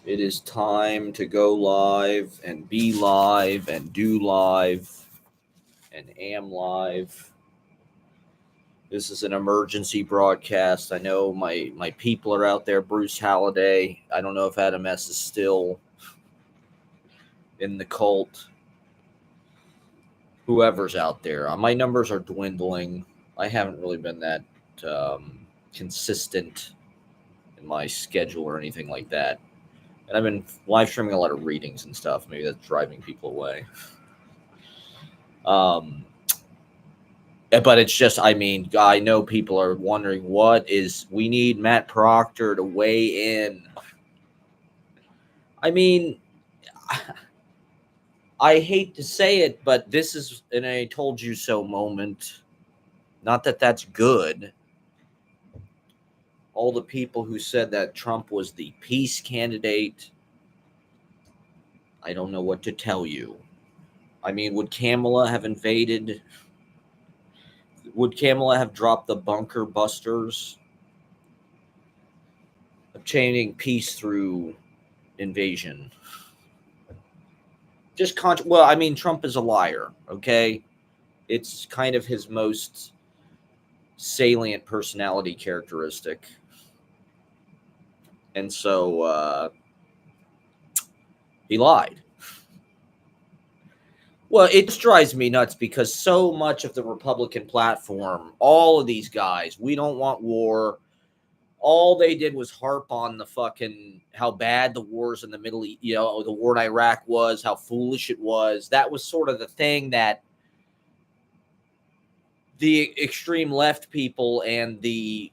It is time to go live and be live and do live and am live. This is an emergency broadcast. I know my people are out there. Bruce Halliday. I don't know if Adam S is still in the cult. Whoever's out there. My numbers are dwindling. I haven't really been that consistent in my schedule or anything like that. And I've been live streaming a lot of readings and stuff. Maybe that's driving people away. But it's just, I know people are wondering we need Matt Proctor to weigh in. I mean, I hate to say it, but this is an I told you so moment. Not that that's good. All the people who said that Trump was the peace candidate, I don't know what to tell you. I mean, would Kamala have invaded? Would Kamala have dropped the bunker busters? Obtaining peace through invasion. Trump is a liar, okay? It's kind of his most salient personality characteristic. And so he lied. Well, it just drives me nuts because so much of the Republican platform, all of these guys, we don't want war. All they did was harp on the fucking how bad the wars in the Middle East, the war in Iraq was, how foolish it was. That was sort of the thing that the extreme left people and the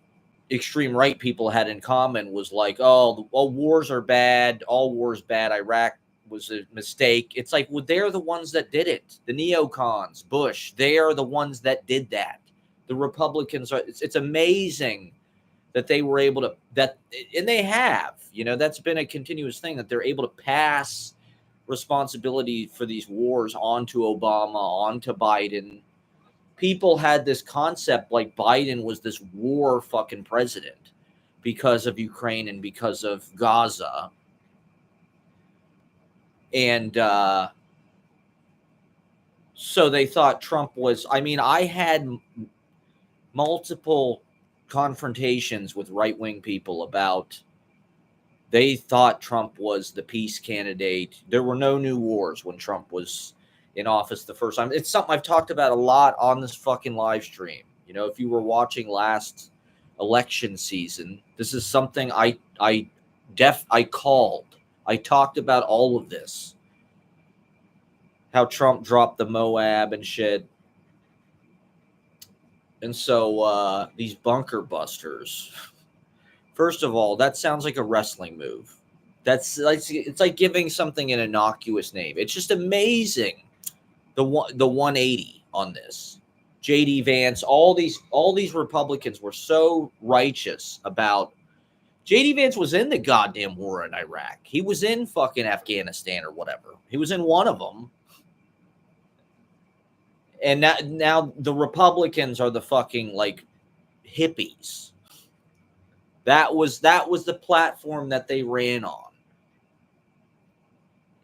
extreme right people had in common was like, all wars are bad, all wars bad, Iraq was a mistake. It's like, well, they're the ones that did it. The neocons, Bush, they are the ones that did that. The Republicans are, it's amazing that they were able to, and they have, that's been a continuous thing, that they're able to pass responsibility for these wars onto Obama, onto Biden. People had this concept like Biden was this war fucking president because of Ukraine and because of Gaza. And so they thought Trump was, I had multiple confrontations with right-wing people about, they thought Trump was the peace candidate. There were no new wars when Trump was in office the first time. It's something I've talked about a lot on this fucking live stream. If you were watching last election season, this is something I called. I talked about all of this. How Trump dropped the Moab and shit. And so these bunker busters, first of all, that sounds like a wrestling move. It's like giving something an innocuous name. It's just amazing. The 180 on this. JD Vance, all these Republicans were so righteous about. JD Vance was in the goddamn war in Iraq. He was in fucking Afghanistan or whatever. He was in one of them. And now the Republicans are the fucking like hippies. That was the platform that they ran on.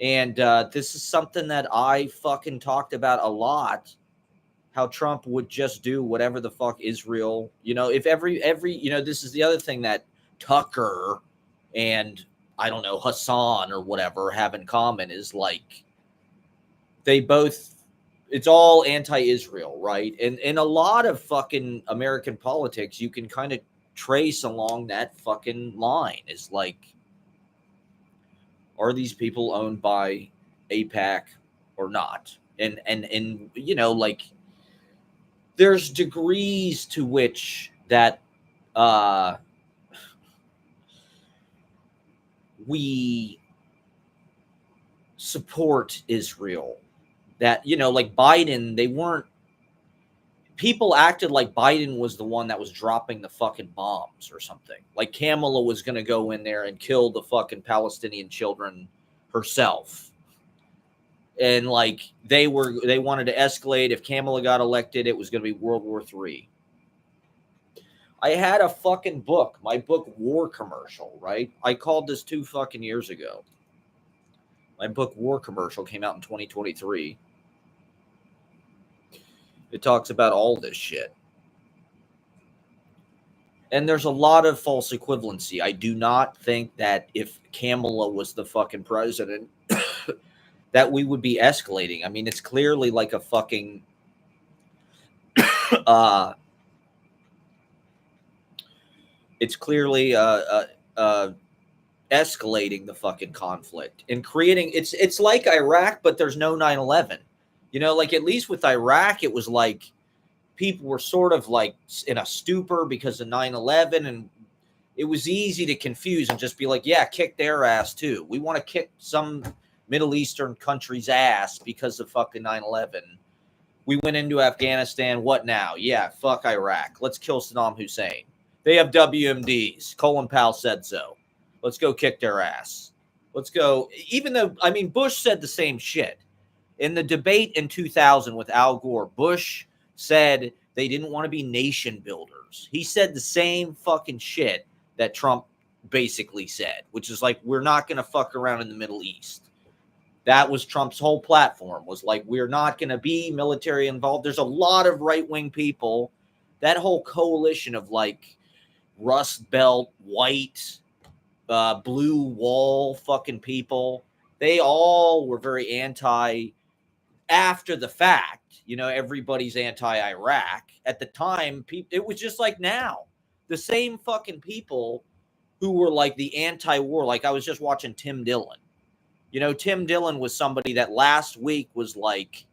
And this is something that I fucking talked about a lot. How Trump would just do whatever the fuck Israel, if every, this is the other thing that Tucker and I don't know, Hassan or whatever have in common is like, it's all anti-Israel, right? And in a lot of fucking American politics, you can kind of trace along that fucking line is like, are these people owned by AIPAC or not? And like, there's degrees to which that we support Israel. That, like Biden, people acted like Biden was the one that was dropping the fucking bombs or something. Like Kamala was going to go in there and kill the fucking Palestinian children herself. And like they wanted to escalate. If Kamala got elected, it was going to be World War III. I had a fucking book, my book War Commercial, right? I called this 2 fucking years ago. My book War Commercial came out in 2023. It talks about all this shit. And there's a lot of false equivalency. I do not think that if Kamala was the fucking president, that we would be escalating. I mean, it's clearly like a fucking it's clearly escalating the fucking conflict and creating it's like Iraq, but there's no 9/11. You know, like at least with Iraq, it was like people were sort of like in a stupor because of 9/11, and it was easy to confuse and just be like, yeah, kick their ass too. We want to kick some Middle Eastern country's ass because of fucking 9/11. We went into Afghanistan. What now? Yeah, fuck Iraq. Let's kill Saddam Hussein. They have WMDs. Colin Powell said so. Let's go kick their ass. Let's go. Even though, I mean, Bush said the same shit. In the debate in 2000 with Al Gore, Bush said they didn't want to be nation builders. He said the same fucking shit that Trump basically said, which is like, we're not going to fuck around in the Middle East. That was Trump's whole platform, was like, we're not going to be military involved. There's a lot of right-wing people, that whole coalition of like Rust Belt, white, blue wall fucking people, they all were very anti after the fact. You know, everybody's anti-Iraq. At the time, it was just like now. The same fucking people who were like the anti-war. Like I was just watching Tim Dillon. You know, Tim Dillon was somebody that last week was like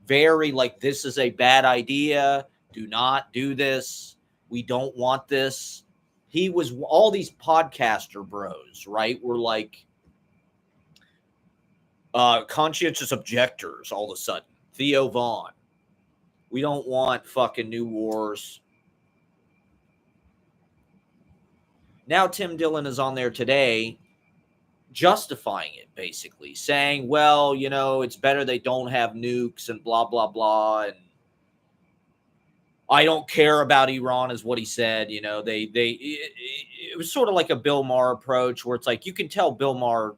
very like, this is a bad idea. Do not do this. We don't want this. He was, all these podcaster bros, right, were like conscientious objectors all of a sudden. Theo Vaughn. We don't want fucking new wars. Now Tim Dillon is on there today justifying it, basically saying, well, you know, it's better they don't have nukes and blah, blah, blah. And I don't care about Iran is what he said. You know, it was sort of like a Bill Maher approach where it's like, you can tell Bill Maher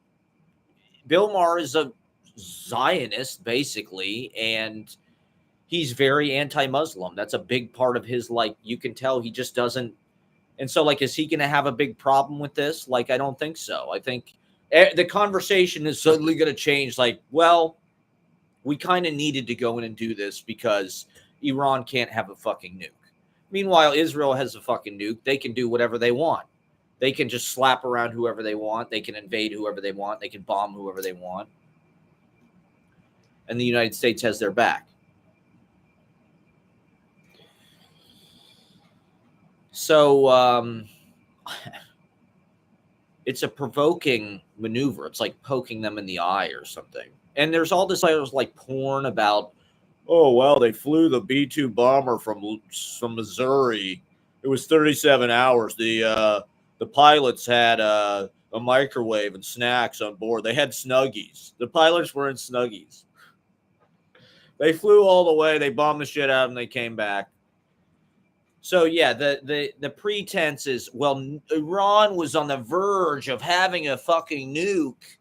is a Zionist basically. And he's very anti-Muslim. That's a big part of his, like, you can tell he just doesn't. And so like, is he going to have a big problem with this? Like, I don't think so. I think the conversation is suddenly going to change. Like, well, we kind of needed to go in and do this because Iran can't have a fucking nuke. Meanwhile, Israel has a fucking nuke. They can do whatever they want. They can just slap around whoever they want. They can invade whoever they want. They can bomb whoever they want. And the United States has their back. So it's a provoking maneuver. It's like poking them in the eye or something. And there's all this like porn about, oh, well, they flew the B-2 bomber from Missouri. It was 37 hours. The pilots had a microwave and snacks on board. They had Snuggies. The pilots were in Snuggies. They flew all the way. They bombed the shit out and they came back. So, yeah, the pretense is, well, Iran was on the verge of having a fucking nuke.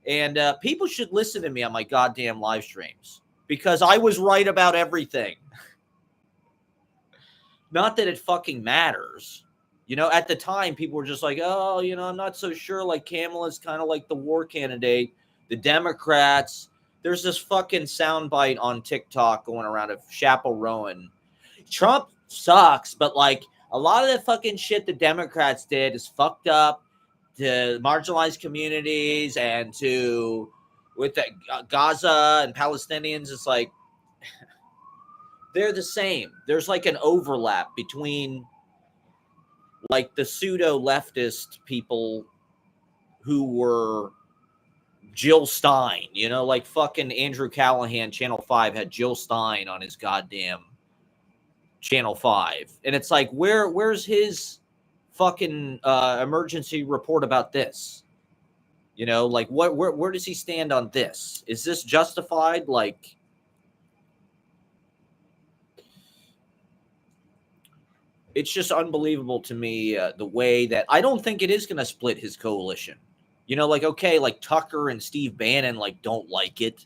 And people should listen to me on my goddamn live streams because I was right about everything. Not that it fucking matters. You know, at the time, people were just like, oh, you know, I'm not so sure. Like, Kamala's kind of like the war candidate. The Democrats, there's this fucking soundbite on TikTok going around of Chappell Rowan. Trump sucks, but like a lot of the fucking shit the Democrats did is fucked up to marginalized communities and to with the Gaza and Palestinians. It's like they're the same. There's like an overlap between like the pseudo leftist people who were Jill Stein, you know, like fucking Andrew Callahan, Channel 5 had Jill Stein on his goddamn Channel 5. And it's like, where's his fucking emergency report about this? You know, like where does he stand on this? Is this justified? Like, it's just unbelievable to me the way that I don't think it is going to split his coalition. Like, okay, like Tucker and Steve Bannon, like, don't like it.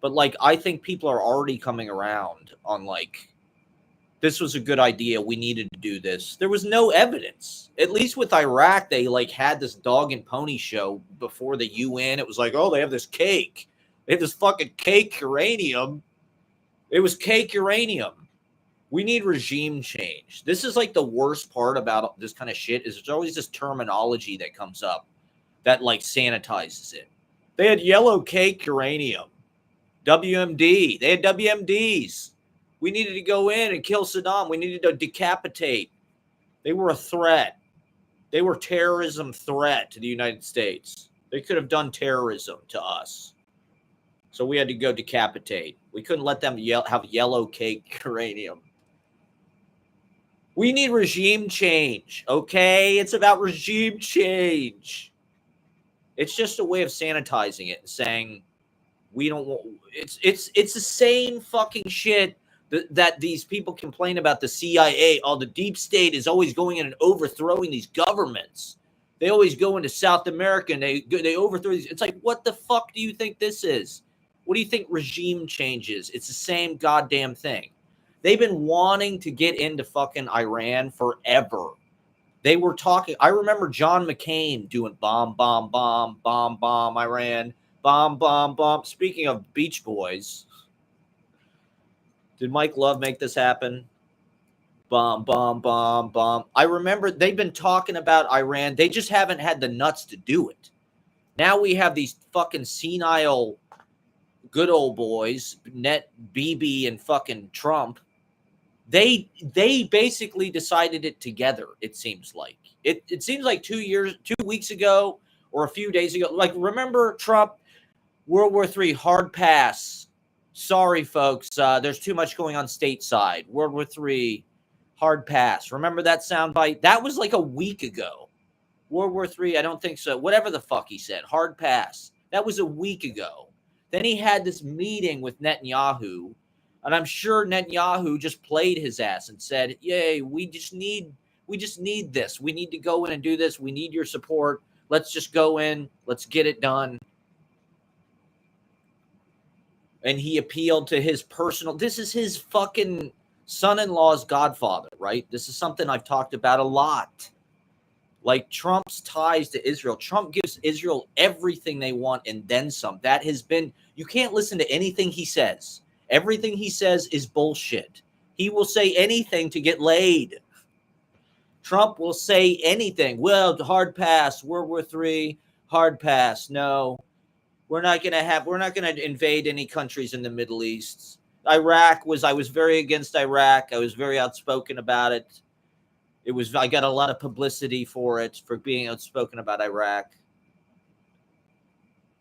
But, like, I think people are already coming around on, like, this was a good idea. We needed to do this. There was no evidence. At least with Iraq, they, like, had this dog and pony show before the UN. It was like, oh, they have this cake. They have this fucking cake uranium. It was cake uranium. We need regime change. This is like the worst part about this kind of shit is there's always this terminology that comes up that like sanitizes it. They had yellow cake uranium, WMD. They had WMDs. We needed to go in and kill Saddam. We needed to decapitate. They were a threat. They were terrorism threat to the United States. They could have done terrorism to us. So we had to go decapitate. We couldn't let them have yellow cake uranium. We need regime change, okay? It's about regime change. It's just a way of sanitizing it and saying we don't want. It's the same fucking shit that these people complain about the CIA. Oh, the deep state is always going in and overthrowing these governments. They always go into South America and they overthrow these. It's like, what the fuck do you think this is? What do you think regime change is? It's the same goddamn thing. They've been wanting to get into fucking Iran forever. They were talking. I remember John McCain doing bomb, bomb, bomb, bomb, bomb, Iran, bomb, bomb, bomb. Speaking of Beach Boys, did Mike Love make this happen? Bomb, bomb, bomb, bomb. I remember they've been talking about Iran. They just haven't had the nuts to do it. Now we have these fucking senile good old boys, Net, Bibi, and fucking Trump. They basically decided it together. It seems like it seems like 2 weeks ago or a few days ago. Like, remember Trump, World War III, hard pass. Sorry, folks. There's too much going on stateside. World War III, hard pass. Remember that soundbite? That was like a week ago. World War III, I don't think so. Whatever the fuck he said, hard pass. That was a week ago. Then he had this meeting with Netanyahu. And I'm sure Netanyahu just played his ass and said, yay, we just need this. We need to go in and do this. We need your support. Let's just go in. Let's get it done. And he appealed to his personal, this is his fucking son-in-law's godfather, right? This is something I've talked about a lot. Like Trump's ties to Israel. Trump gives Israel everything they want and then some. That has been, you can't listen to anything he says. Everything he says is bullshit. He will say anything to get laid. Trump will say anything. Well, hard pass, World War III, hard pass. No, we're not going to invade any countries in the Middle East. I was very against Iraq. I was very outspoken about it. I got a lot of publicity for being outspoken about Iraq.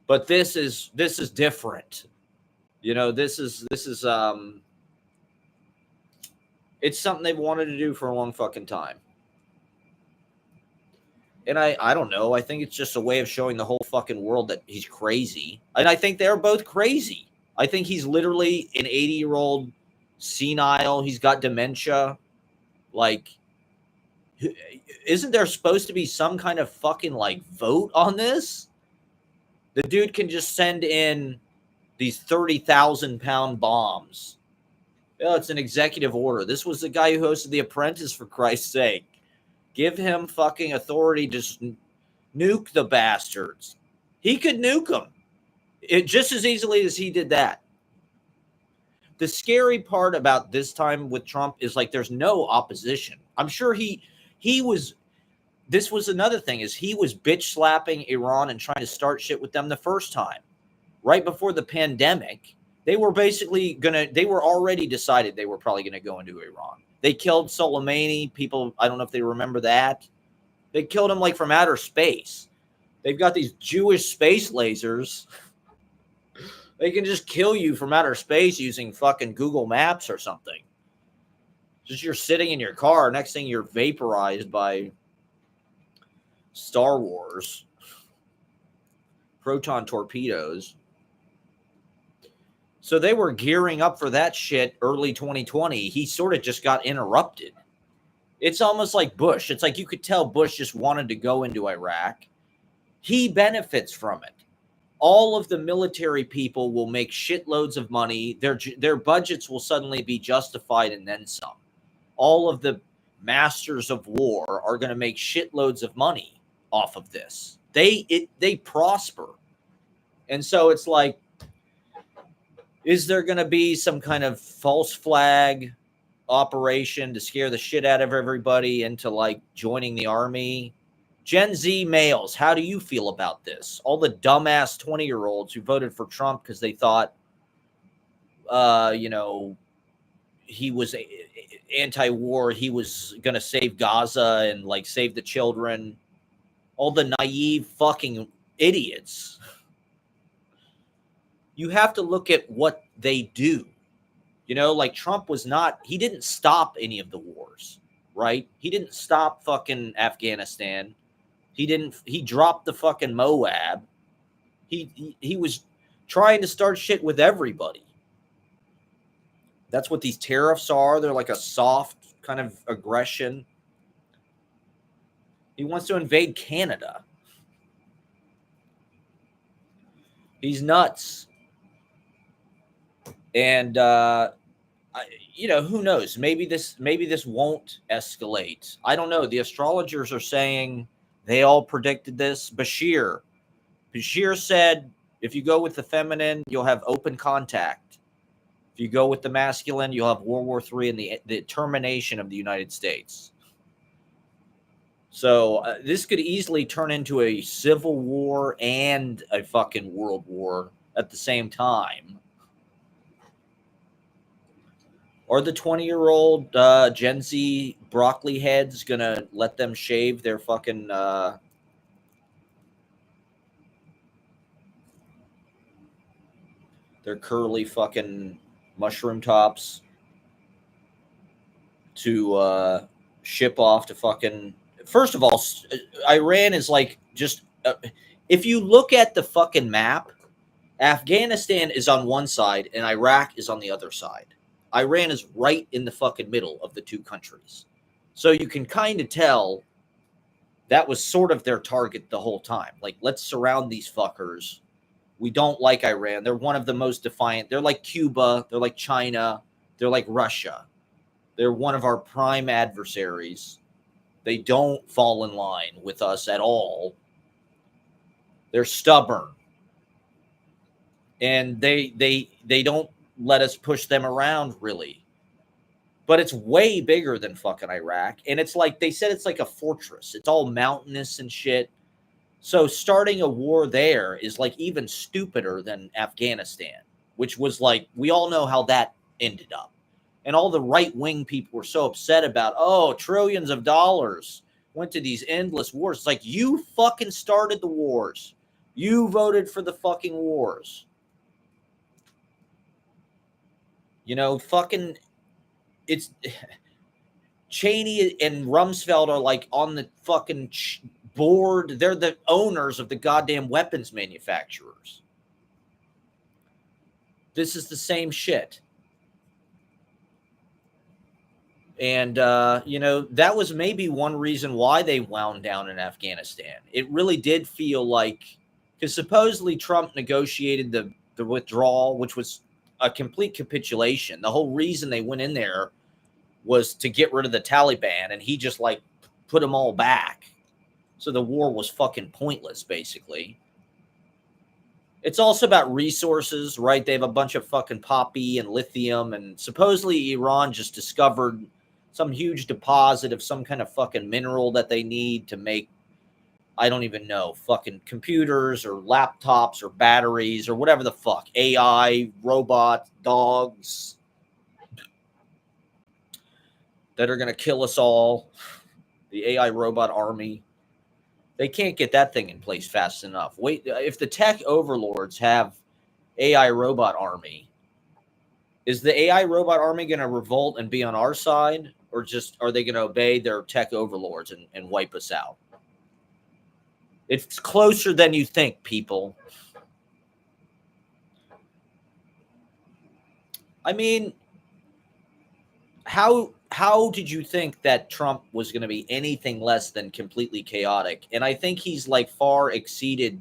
But this is different. This is it's something they've wanted to do for a long fucking time. And I don't know. I think it's just a way of showing the whole fucking world that he's crazy. And I think they're both crazy. I think he's literally an 80-year-old senile. He's got dementia. Like, isn't there supposed to be some kind of fucking like vote on this? The dude can just send in these 30,000-pound bombs. It's an executive order. This was the guy who hosted The Apprentice, for Christ's sake. Give him fucking authority to just nuke the bastards. He could nuke them just as easily as he did that. The scary part about this time with Trump is like there's no opposition. I'm sure he was. This was another thing is he was bitch slapping Iran and trying to start shit with them the first time. Right before the pandemic, they were already decided they were probably going to go into Iran. They killed Soleimani. People, I don't know if they remember that. They killed him like from outer space. They've got these Jewish space lasers. They can just kill you from outer space using fucking Google Maps or something. Just you're sitting in your car. Next thing you're vaporized by Star Wars. Proton torpedoes. So they were gearing up for that shit early 2020. He sort of just got interrupted. It's almost like Bush. It's like you could tell Bush just wanted to go into Iraq. He benefits from it. All of the military people will make shitloads of money. Their budgets will suddenly be justified and then some. All of the masters of war are going to make shitloads of money off of this. They prosper. And so it's like, is there going to be some kind of false flag operation to scare the shit out of everybody into like joining the army? Gen Z males, how do you feel about this? All the dumbass 20-year-olds who voted for Trump because they thought, he was anti-war, he was going to save Gaza and like save the children. All the naive fucking idiots. You have to look at what they do. Like Trump he didn't stop any of the wars, right? He didn't stop fucking Afghanistan. He dropped the fucking Moab. He was trying to start shit with everybody. That's what these tariffs are. They're like a soft kind of aggression. He wants to invade Canada. He's nuts. And who knows? Maybe this won't escalate. I don't know. The astrologers are saying they all predicted this. Bashir said, if you go with the feminine, you'll have open contact. If you go with the masculine, you'll have World War III and the termination of the United States. So this could easily turn into a civil war and a fucking world war at the same time. Or the 20-year-old Gen Z broccoli heads gonna let them shave their fucking their curly fucking mushroom tops to ship off to fucking. First of all, Iran is like just if you look at the fucking map, Afghanistan is on one side and Iraq is on the other side. Iran is right in the fucking middle of the two countries. So you can kind of tell that was sort of their target the whole time. Like, let's surround these fuckers. We don't like Iran. They're one of the most defiant. They're like Cuba. They're like China. They're like Russia. They're one of our prime adversaries. They don't fall in line with us at all. They're stubborn. And they don't let us push them around, really. But it's way bigger than fucking Iraq. And it's like, they said it's like a fortress. It's all mountainous and shit. So starting a war there is like even stupider than Afghanistan, which was like, we all know how that ended up. And all the right-wing people were so upset about, trillions of dollars went to these endless wars. It's like, you fucking started the wars. You voted for the fucking wars. It's Cheney and Rumsfeld are like on the fucking board. They're the owners of the goddamn weapons manufacturers. This is the same shit. And, that was maybe one reason why they wound down in Afghanistan. It really did feel like, because supposedly Trump negotiated the withdrawal, which was a complete capitulation. The whole reason they went in there was to get rid of the Taliban, and he just like put them all back. So the war was fucking pointless, basically. It's also about resources, right? They have a bunch of fucking poppy and lithium, and supposedly Iran just discovered some huge deposit of some kind of fucking mineral that they need to make, I don't even know, fucking computers or laptops or batteries or whatever the fuck. AI, robots, dogs that are going to kill us all. The AI robot army. They can't get that thing in place fast enough. Wait, if the tech overlords have AI robot army, is the AI robot army going to revolt and be on our side? Or just are they going to obey their tech overlords and wipe us out? It's closer than you think, people. I mean, how how did you think that Trump was going to be anything less than completely chaotic? And I think he's like far exceeded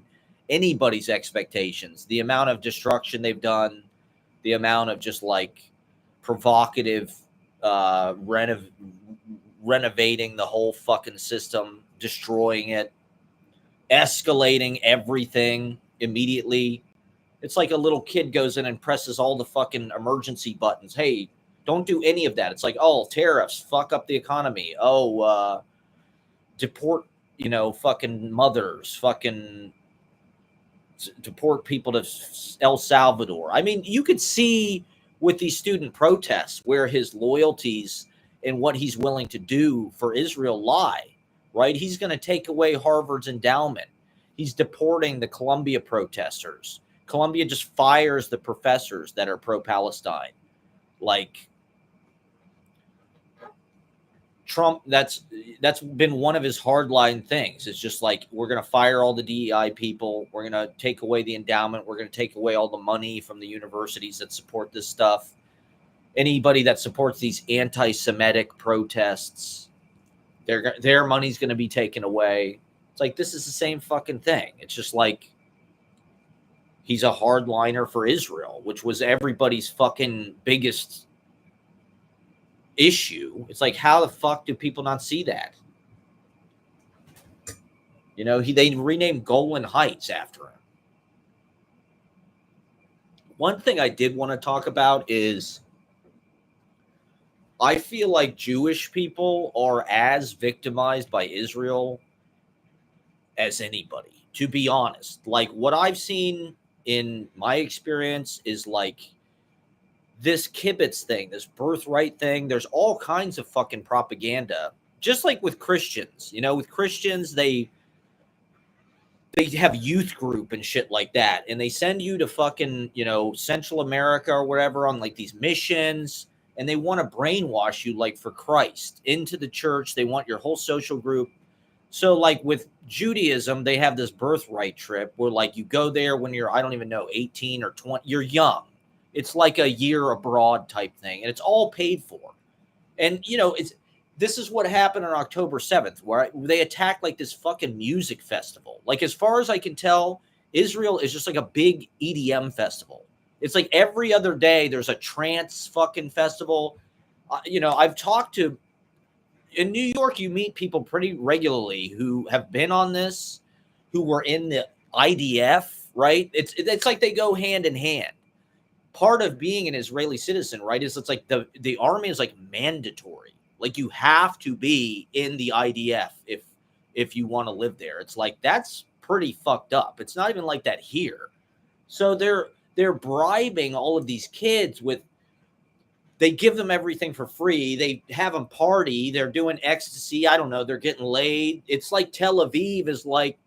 anybody's expectations. The amount of destruction they've done, the amount of just like provocative renovating the whole fucking system, destroying it, escalating everything immediately. It's like a little kid goes in and presses all the fucking emergency buttons. Hey, don't do any of that. It's like, oh, tariffs, fuck up the economy. Oh, deport, fucking mothers, fucking deport people to El Salvador. I mean, you could see with these student protests where his loyalties and what he's willing to do for Israel lie, right? He's going to take away Harvard's endowment. He's deporting the Columbia protesters. Columbia just fires the professors that are pro-Palestine. Like Trump, that's been one of his hardline things. It's just like, we're going to fire all the DEI people. We're going to take away the endowment. We're going to take away all the money from the universities that support this stuff. Anybody that supports these anti-Semitic protests, their money's going to be taken away. It's like, this is the same fucking thing. It's just like, he's a hardliner for Israel, which was everybody's fucking biggest issue. It's like, how the fuck do people not see that? They renamed Golan Heights after him. One thing I did want to talk about is I feel like Jewish people are as victimized by Israel as anybody, to be honest. Like, what I've seen in my experience is like this kibbutz thing, this birthright thing. There's all kinds of fucking propaganda, just like with Christians. With Christians, they have youth group and shit like that, and they send you to fucking Central America or whatever on like these missions, and they want to brainwash you like for Christ into the church. They want your whole social group. So like with Judaism, they have this birthright trip where like you go there when you're, I don't even know, 18 or 20, you're young. It's like a year abroad type thing, and it's all paid for. And this is what happened on October 7th, where they attacked like this fucking music festival. Like, as far as I can tell, Israel is just like a big EDM festival. It's like every other day there's a trance fucking festival. I've talked to, in New York, you meet people pretty regularly who have been on this, who were in the IDF, right? It's like they go hand in hand. Part of being an Israeli citizen, right, is it's like the army is like mandatory. Like, you have to be in the IDF if you want to live there. It's like, that's pretty fucked up. It's not even like that here. So they're bribing all of these kids with, they give them everything for free. They have them party. They're doing ecstasy. I don't know. They're getting laid. It's like Tel Aviv is like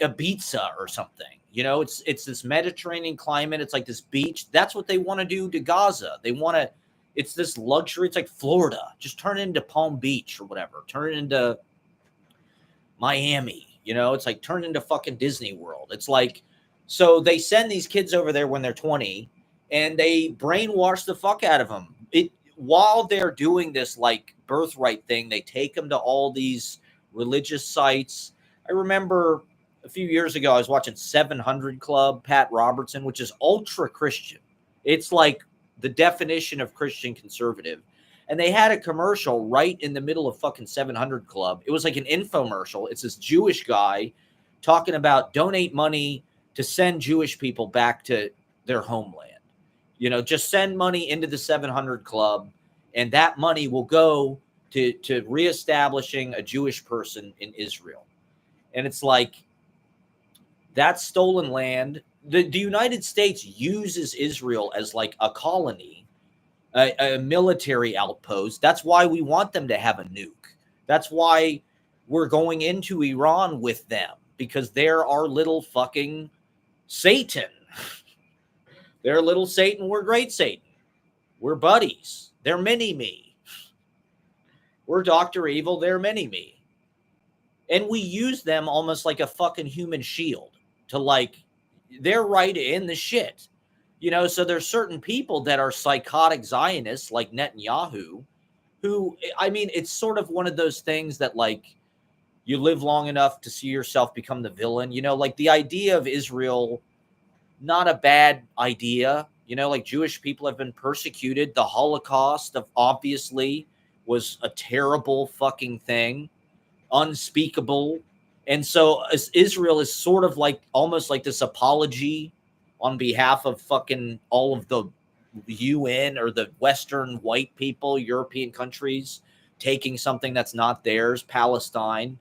Ibiza or something. It's this Mediterranean climate. It's like this beach. That's what they want to do to Gaza. They want to, it's this luxury. It's like Florida. Just turn it into Palm Beach or whatever. Turn it into Miami. It's like turn it into fucking Disney World. It's like, so they send these kids over there when they're 20 and they brainwash the fuck out of them. While they're doing this like birthright thing, they take them to all these religious sites. I remember a few years ago, I was watching 700 Club, Pat Robertson, which is ultra Christian. It's like the definition of Christian conservative. And they had a commercial right in the middle of fucking 700 Club. It was like an infomercial. It's this Jewish guy talking about donate money to send Jewish people back to their homeland. Just send money into the 700 Club, and that money will go to reestablishing a Jewish person in Israel. And it's like, that's stolen land. The United States uses Israel as like a colony, a military outpost. That's why we want them to have a nuke. That's why we're going into Iran with them, because they're our little fucking Satan. They're little Satan. We're great Satan. We're buddies. They're mini-me. We're Dr. Evil. They're mini-me. And we use them almost like a fucking human shield to like, they're right in the shit. So there's certain people that are psychotic Zionists like Netanyahu who, I mean, it's sort of one of those things that like you live long enough to see yourself become the villain. Like the idea of Israel, not a bad idea. Like Jewish people have been persecuted. The Holocaust of obviously was a terrible fucking thing, unspeakable. And so Israel is sort of like almost like this apology on behalf of fucking all of the UN or the Western white people, European countries, taking something that's not theirs, Palestine,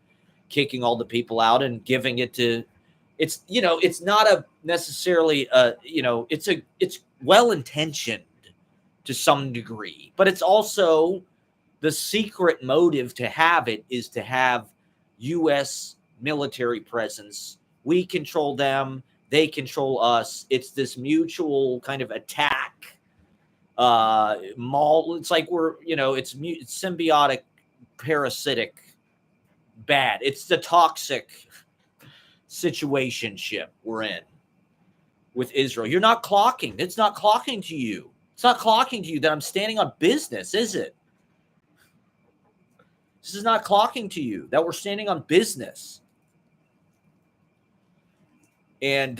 kicking all the people out and giving it to it's not a necessarily it's well intentioned to some degree, but it's also the secret motive to have it is to have US military presence. We control them, they control us. It's this mutual kind of attack. It's like it's symbiotic, parasitic, bad. It's the toxic situationship we're in with Israel. You're not clocking. It's not clocking to you. It's not clocking to you that I'm standing on business, is it? This is not clocking to you that we're standing on business. And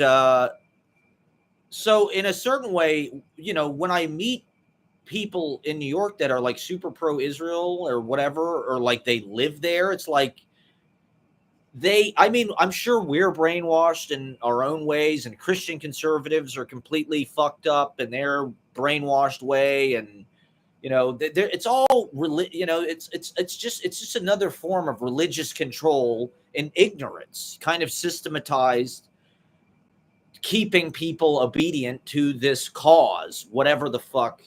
so in a certain way, when I meet people in New York that are like super pro-Israel or whatever, or like they live there, it's like I'm sure we're brainwashed in our own ways, and Christian conservatives are completely fucked up in their brainwashed way. And, it's all, it's just another form of religious control and ignorance, kind of systematized, keeping people obedient to this cause, whatever the fuck,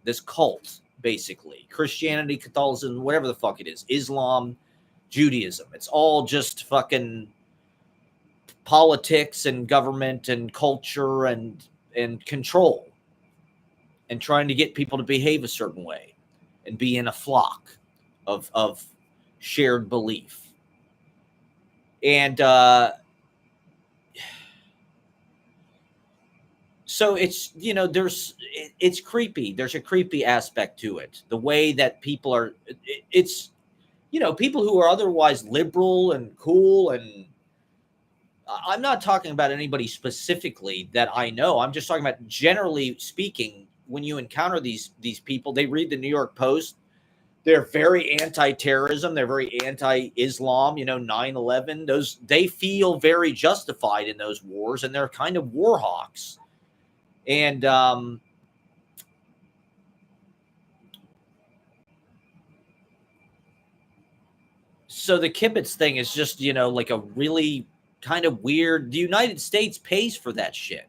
this cult, basically. Christianity, Catholicism, whatever the fuck it is, Islam, Judaism. It's all just fucking politics and government and culture and control, and trying to get people to behave a certain way and be in a flock of shared belief. And so it's, it's creepy. There's a creepy aspect to it. The way that people are, it's, people who are otherwise liberal and cool. And I'm not talking about anybody specifically that I know. I'm just talking about, generally speaking, when you encounter these people, they read the New York Post. They're very anti-terrorism. They're very anti-Islam, 9/11. They feel very justified in those wars, and they're kind of war hawks. And so the kibbutz thing is just, like a really kind of weird. The United States pays for that shit.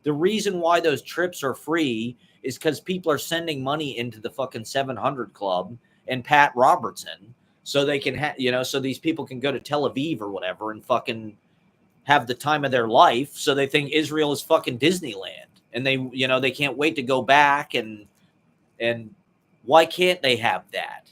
The reason why those trips are free is because people are sending money into the fucking 700 Club and Pat Robertson, so they can so these people can go to Tel Aviv or whatever and fucking have the time of their life. So they think Israel is fucking Disneyland, and they can't wait to go back. And why can't they have that?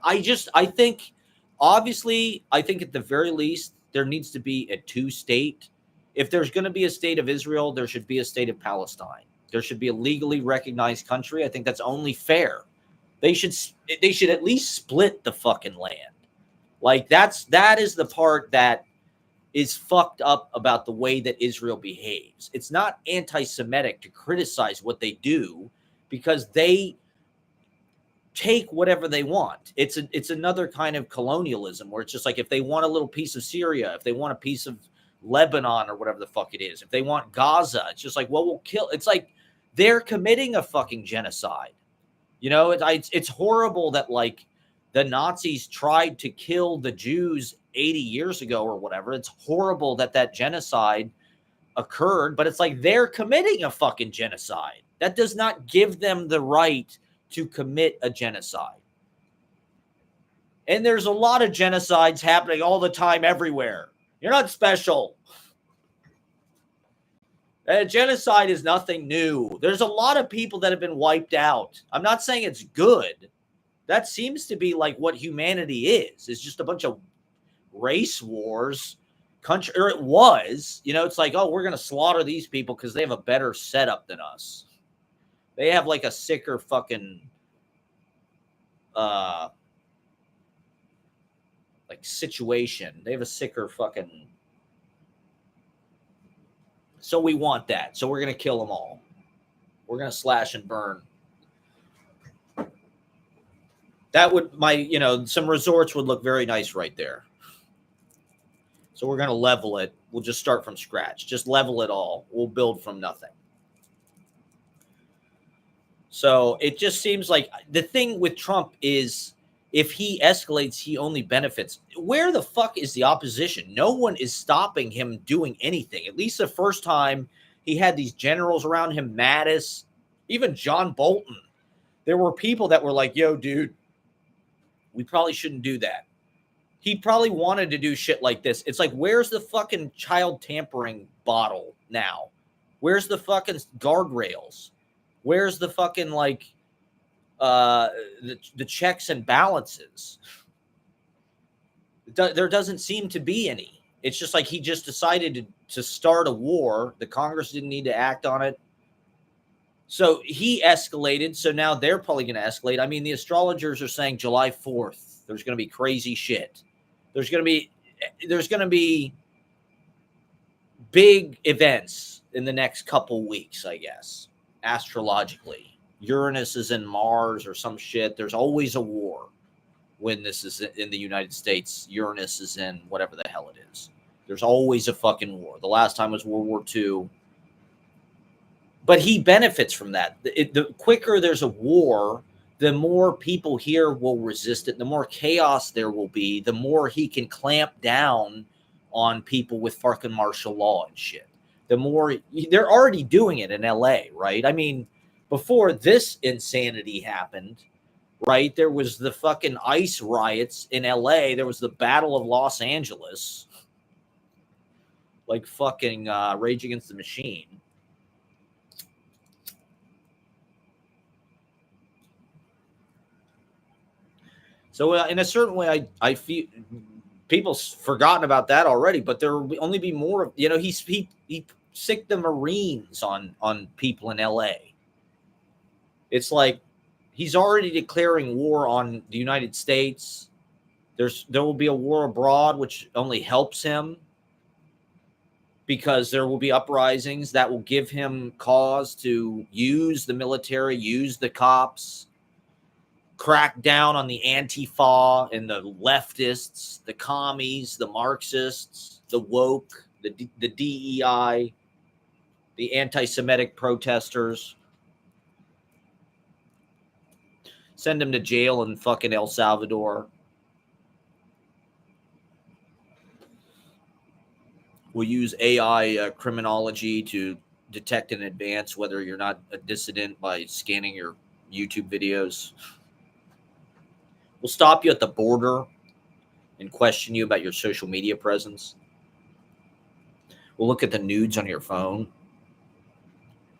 I think, obviously, I think at the very least there needs to be a two-state. If there's going to be a state of Israel, there should be a state of Palestine. There should be a legally recognized country. I think that's only fair. They should at least split the fucking land. Like that is the part that is fucked up about the way that Israel behaves. It's not anti-Semitic to criticize what they do, because they take whatever they want. It's another kind of colonialism where it's just like, if they want a little piece of Syria, if they want a piece of Lebanon or whatever the fuck it is, if they want Gaza, it's just like, well, we'll kill. It's like they're committing a fucking genocide. It's horrible that like the Nazis tried to kill the Jews 80 years ago or whatever. It's horrible that genocide occurred, but it's like they're committing a fucking genocide. That does not give them the right to commit a genocide. And there's a lot of genocides happening all the time everywhere. You're not special. Genocide is nothing new. There's a lot of people that have been wiped out. I'm not saying it's good. That seems to be like what humanity is. It's just a bunch of race wars. Or it was. It's like, oh, we're going to slaughter these people because they have a better setup than us. They have like a sicker fucking like situation. They have a sicker fucking. So we want that. So we're gonna kill them all. We're gonna slash and burn. That would some resorts would look very nice right there. So we're gonna level it. We'll just start from scratch. Just level it all. We'll build from nothing. So it just seems like the thing with Trump is if he escalates, he only benefits. Where the fuck is the opposition? No one is stopping him doing anything. At least the first time he had these generals around him, Mattis, even John Bolton. There were people that were like, yo, dude, we probably shouldn't do that. He probably wanted to do shit like this. It's like, where's the fucking child tampering bottle now? Where's the fucking guardrails? Where's the fucking the checks and balances? There doesn't seem to be any. It's just like he just decided to start a war. The Congress didn't need to act on it. So he escalated. So now they're probably going to escalate. I mean, the astrologers are saying July 4th, there's going to be crazy shit. There's going to be big events in the next couple weeks, I guess, astrologically. Uranus is in Mars or some shit. There's always a war when this is in the United States. Uranus is in whatever the hell it is. There's always a fucking war. The last time was World War II. But he benefits from that. The quicker there's a war, the more people here will resist it. The more chaos there will be, the more he can clamp down on people with fucking martial law and shit. The more they're already doing it in LA, right? I mean, before this insanity happened, right? There was the fucking ICE riots in LA. There was the Battle of Los Angeles, like fucking Rage Against the Machine. So in a certain way, I feel people's forgotten about that already, but there will only be more. He sicked the Marines on people in LA. It's like he's already declaring war on the United States. There will be a war abroad, which only helps him because there will be uprisings that will give him cause to use the military, use the cops, crack down on the Antifa and the leftists, the commies, the Marxists, the woke, the DEI, the anti-Semitic protesters. Send them to jail in fucking El Salvador. We'll use AI criminology to detect in advance whether you're not a dissident by scanning your YouTube videos. We'll stop you at the border and question you about your social media presence. We'll look at the nudes on your phone.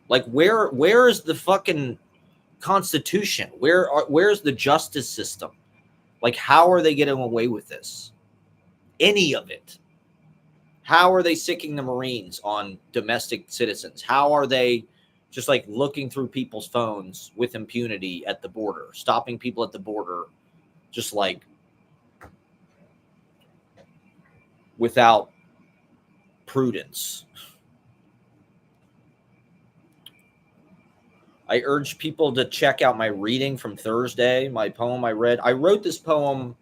Like, where is the fucking Constitution? Where's the justice system? Like, how are they getting away with this? Any of it? How are they sicking the Marines on domestic citizens? How are they just like looking through people's phones with impunity at the border, stopping people at the border, just like without prudence? I urge people to check out my reading from Thursday, my poem I read. I wrote this poem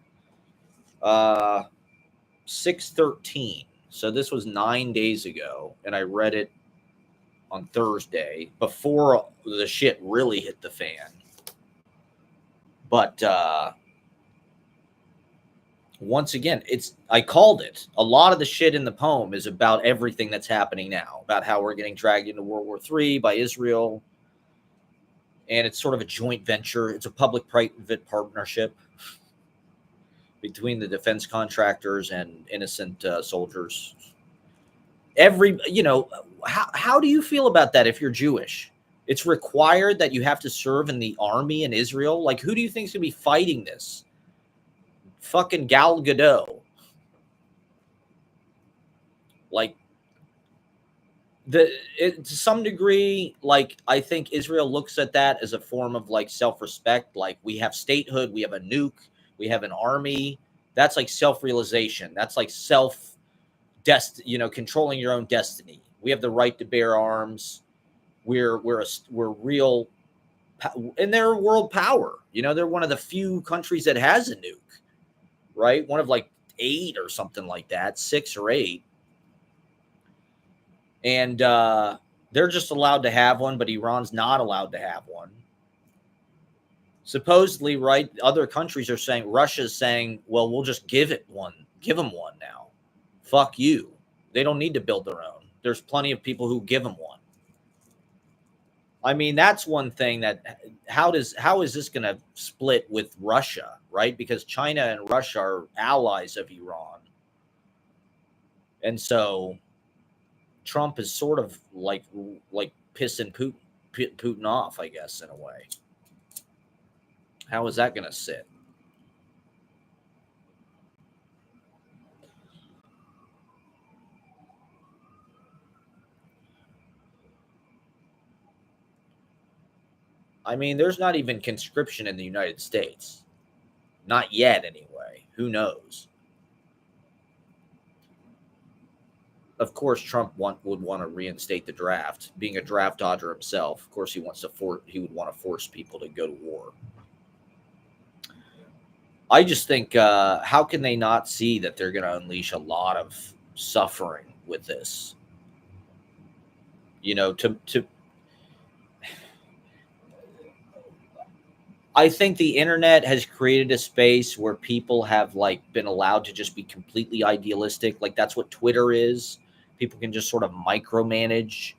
6/13. So this was 9 days ago, and I read it on Thursday before the shit really hit the fan. But once again, I called it. A lot of the shit in the poem is about everything that's happening now, about how we're getting dragged into World War III by Israel. And it's sort of a joint venture. It's a public-private partnership between the defense contractors and innocent soldiers. How do you feel about that if you're Jewish? It's required that you have to serve in the army in Israel. Like, who do you think is going to be fighting this? Fucking Gal Gadot. Like, To some degree, like, I think Israel looks at that as a form of like self-respect. Like, we have statehood, we have a nuke, we have an army. That's like self-realization. That's like controlling your own destiny. We have the right to bear arms. We're real, and they're a world power. They're one of the few countries that has a nuke, right? One of like 8 or something like that, 6 or 8. And they're just allowed to have one, but Iran's not allowed to have one. Supposedly, right? Other countries are saying, Russia's saying, well, we'll just give them one now. Fuck you. They don't need to build their own. There's plenty of people who give them one. I mean, that's one thing that how is this going to split with Russia, right? Because China and Russia are allies of Iran. And so Trump is sort of like pissing Putin off, I guess, in a way. How is that going to sit? I mean, there's not even conscription in the United States. Not yet, anyway. Who knows? Of course, Trump would want to reinstate the draft. Being a draft dodger himself, of course, he would want to force people to go to war. I just think, how can they not see that they're going to unleash a lot of suffering with this? To I think the internet has created a space where people have like been allowed to just be completely idealistic. Like, that's what Twitter is. People can just sort of micromanage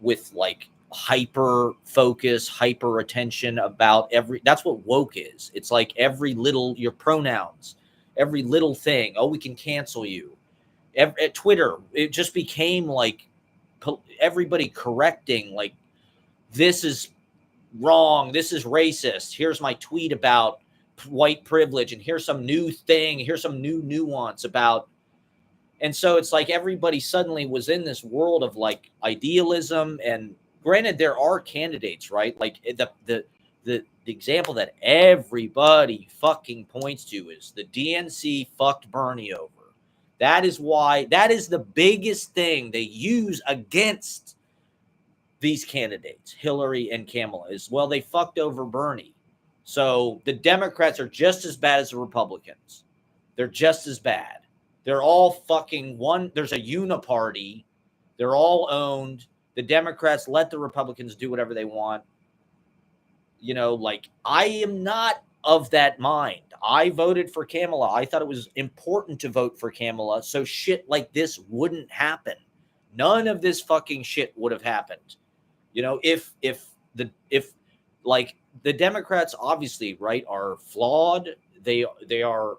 with like hyper focus, hyper attention about that's what woke is. It's like your pronouns, every little thing. Oh, we can cancel you. At Twitter, it just became like everybody correcting, like, this is wrong, this is racist, here's my tweet about white privilege, and here's some new thing, here's some new nuance about. And so it's like everybody suddenly was in this world of like idealism. And granted, there are candidates, right? Like the example that everybody fucking points to is the DNC fucked Bernie over. That is the biggest thing they use against these candidates, Hillary and Kamala, is, well, they fucked over Bernie. So the Democrats are just as bad as the Republicans. They're just as bad. They're all fucking one. There's a uniparty. They're all owned. The Democrats let the Republicans do whatever they want. Like, I am not of that mind. I voted for Kamala. I thought it was important to vote for Kamala so shit like this wouldn't happen. None of this fucking shit would have happened. If like the Democrats obviously, right, are flawed. They are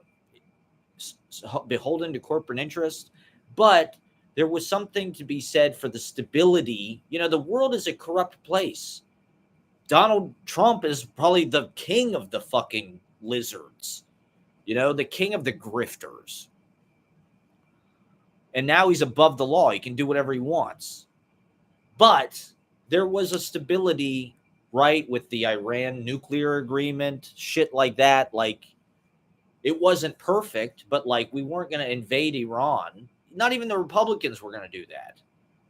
beholden to corporate interests, but there was something to be said for the stability. The world is a corrupt place. Donald Trump is probably the king of the fucking lizards, the king of the grifters. And now he's above the law. He can do whatever he wants. But there was a stability, right, with the Iran nuclear agreement, shit like that. Like, it wasn't perfect, but like, we weren't going to invade Iran. Not even the Republicans were going to do that.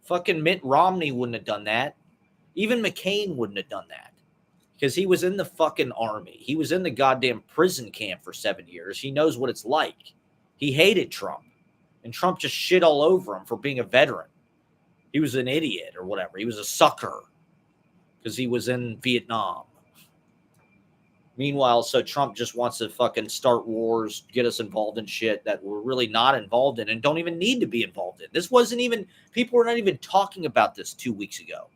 Fucking Mitt Romney wouldn't have done that. Even McCain wouldn't have done that, because he was in the fucking army. He was in the goddamn prison camp for 7 years. He knows what it's like. He hated Trump, and Trump just shit all over him for being a veteran. He was an idiot or whatever. He was a sucker because he was in Vietnam. Meanwhile, so Trump just wants to fucking start wars, get us involved in shit that we're really not involved in and don't even need to be involved in. This wasn't even, people were not even talking about this 2 weeks ago.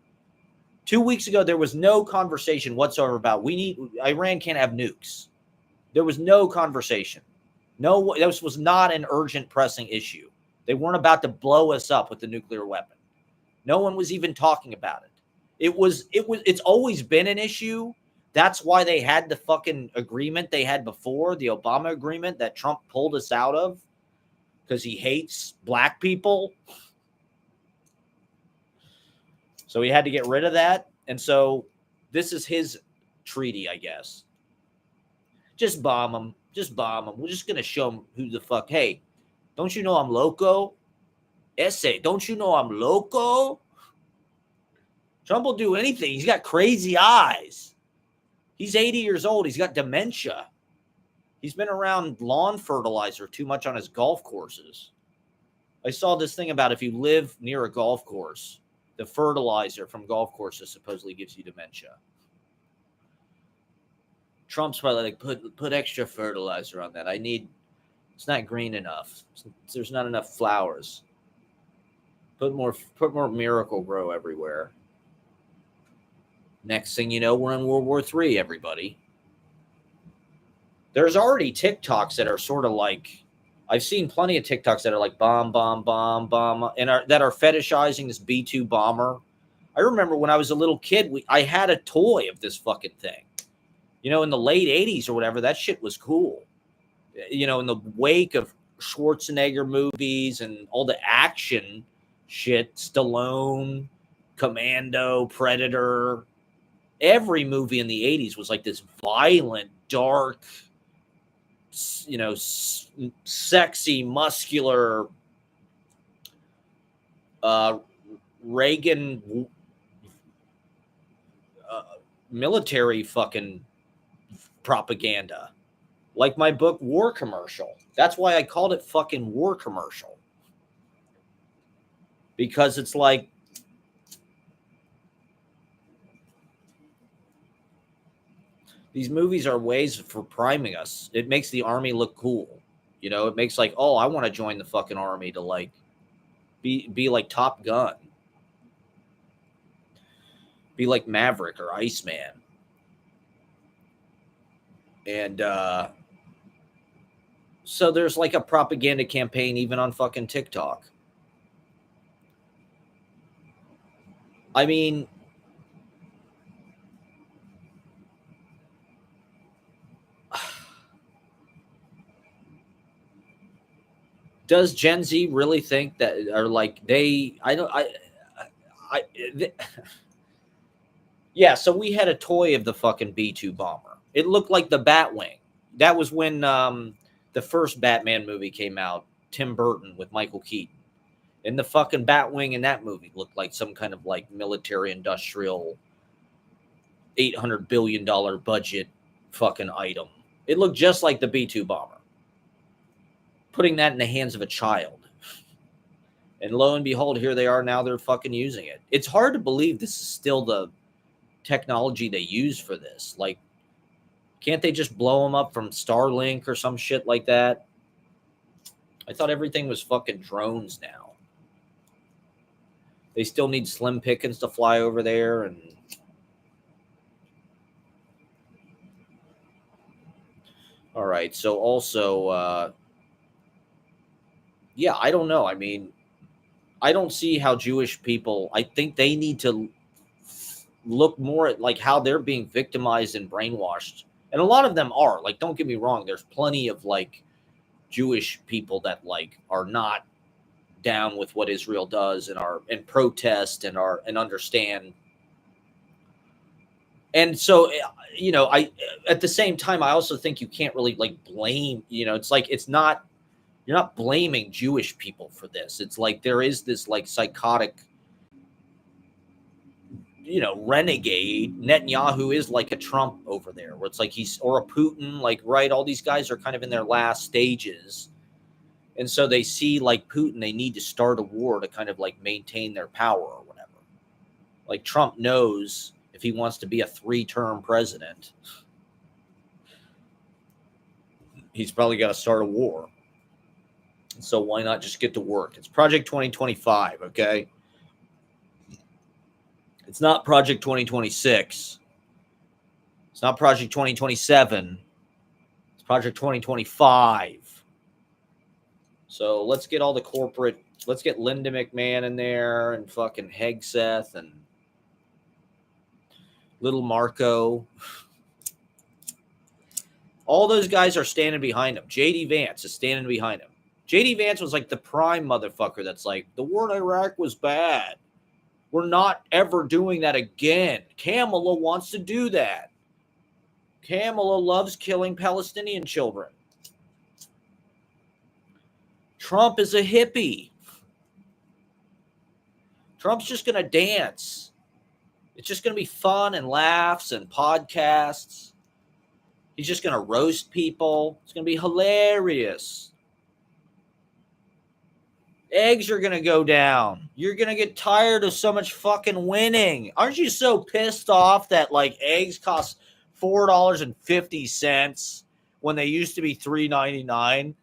2 weeks ago, there was no conversation whatsoever about Iran can't have nukes. There was no conversation. No, this was not an urgent, pressing issue. They weren't about to blow us up with the nuclear weapon. No one was even talking about it. It's always been an issue. That's why they had the fucking agreement they had before, the Obama agreement that Trump pulled us out of, because he hates black people. So he had to get rid of that. And so this is his treaty, I guess. Just bomb him. Just bomb him. We're just going to show him who the fuck. Hey, don't you know I'm loco? Essay, don't you know I'm loco? Trump will do anything. He's got crazy eyes. He's 80 years old. He's got dementia. He's been around lawn fertilizer too much on his golf courses. I saw this thing about if you live near a golf course, the fertilizer from golf courses supposedly gives you dementia. Trump's probably like, put extra fertilizer on that. It's not green enough. There's not enough flowers. Put more Miracle-Gro everywhere. Next thing you know, we're in World War III, everybody. There's already TikToks that are sort of like, I've seen plenty of TikToks that are like bomb, bomb, bomb, bomb, and that are fetishizing this B-2 bomber. I remember when I was a little kid, I had a toy of this fucking thing. You know, in the late 80s or whatever, that shit was cool. You know, in the wake of Schwarzenegger movies and all the action shit, Stallone, Commando, Predator, every movie in the 80s was like this violent, dark, you know, sexy, muscular, Reagan military fucking propaganda. Like my book, War Commercial. That's why I called it fucking War Commercial. Because it's like, these movies are ways for priming us. It makes the army look cool. You know, it makes like, oh, I want to join the fucking army to like be like Top Gun. Be like Maverick or Iceman. And so there's like a propaganda campaign even on fucking TikTok. I mean, does Gen Z really think that, or like yeah, so we had a toy of the fucking B-2 bomber. It looked like the Batwing. That was when the first Batman movie came out, Tim Burton with Michael Keaton. And the fucking Batwing in that movie looked like some kind of like military industrial $800 billion budget fucking item. It looked just like the B-2 bomber. Putting that in the hands of a child. And lo and behold, here they are now, they're fucking using it. It's hard to believe this is still the technology they use for this. Like, can't they just blow them up from Starlink or some shit like that? I thought everything was fucking drones now. They still need Slim Pickens to fly over there. And all right, so also yeah, I don't know. I mean, I don't see how Jewish people, I think they need to look more at like how they're being victimized and brainwashed. And a lot of them are. Like, don't get me wrong, there's plenty of like Jewish people that like are not down with what Israel does and are and protest and understand. And so, you know, I at the same time, I also think you can't really like blame, you know, it's like you're not blaming Jewish people for this. It's like there is this like psychotic, you know, renegade. Netanyahu is like a Trump over there, where it's like or a Putin, like, right? All these guys are kind of in their last stages. And so they see like Putin, they need to start a war to kind of like maintain their power or whatever. Like Trump knows if he wants to be a 3-term president, he's probably got to start a war. So why not just get to work? It's Project 2025, okay? It's not Project 2026. It's not Project 2027. It's Project 2025. So let's get all the corporate, let's get Linda McMahon in there and fucking Hegseth and Little Marco. All those guys are standing behind him. J.D. Vance is standing behind him. J.D. Vance was like the prime motherfucker that's like, the war in Iraq was bad. We're not ever doing that again. Kamala wants to do that. Kamala loves killing Palestinian children. Trump is a hippie. Trump's just going to dance. It's just going to be fun and laughs and podcasts. He's just going to roast people. It's going to be hilarious. Eggs are going to go down. You're going to get tired of so much fucking winning. Aren't you so pissed off that like eggs cost $4.50 when they used to be $3.99?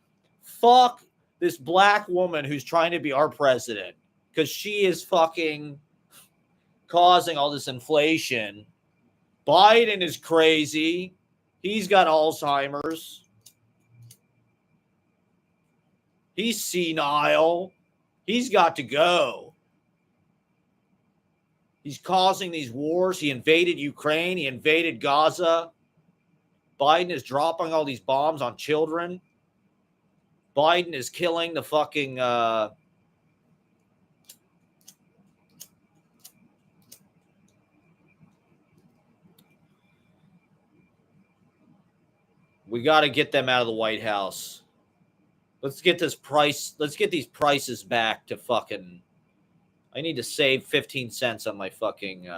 Fuck this black woman who's trying to be our president because she is fucking causing all this inflation. Biden is crazy. He's got Alzheimer's. He's senile. He's got to go. He's causing these wars. He invaded Ukraine. He invaded Gaza. Biden is dropping all these bombs on children. Biden is killing the fucking we got to get them out of the White House. Let's get these prices back to fucking. I need to save 15 cents on my fucking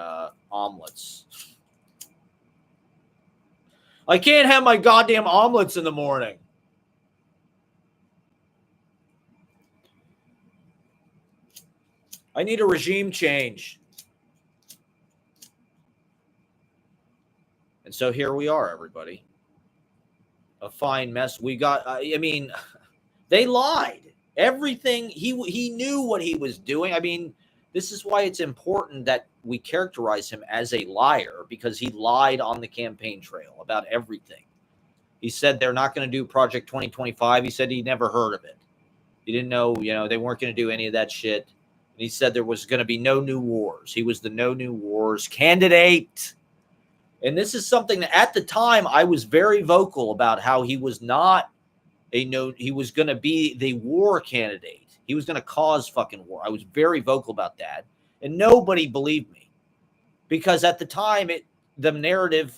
omelets. I can't have my goddamn omelets in the morning. I need a regime change. And so here we are, everybody. A fine mess. We got, I mean, they lied. Everything, he knew what he was doing. I mean, this is why it's important that we characterize him as a liar, because he lied on the campaign trail about everything. He said they're not going to do Project 2025. He said he never heard of it. He didn't know, they weren't going to do any of that shit. And he said there was going to be no new wars. He was the no new wars candidate. And this is something that at the time I was very vocal about, how he was not he was going to be the war candidate. He was going to cause fucking war. I was very vocal about that. And nobody believed me, because at the time, the narrative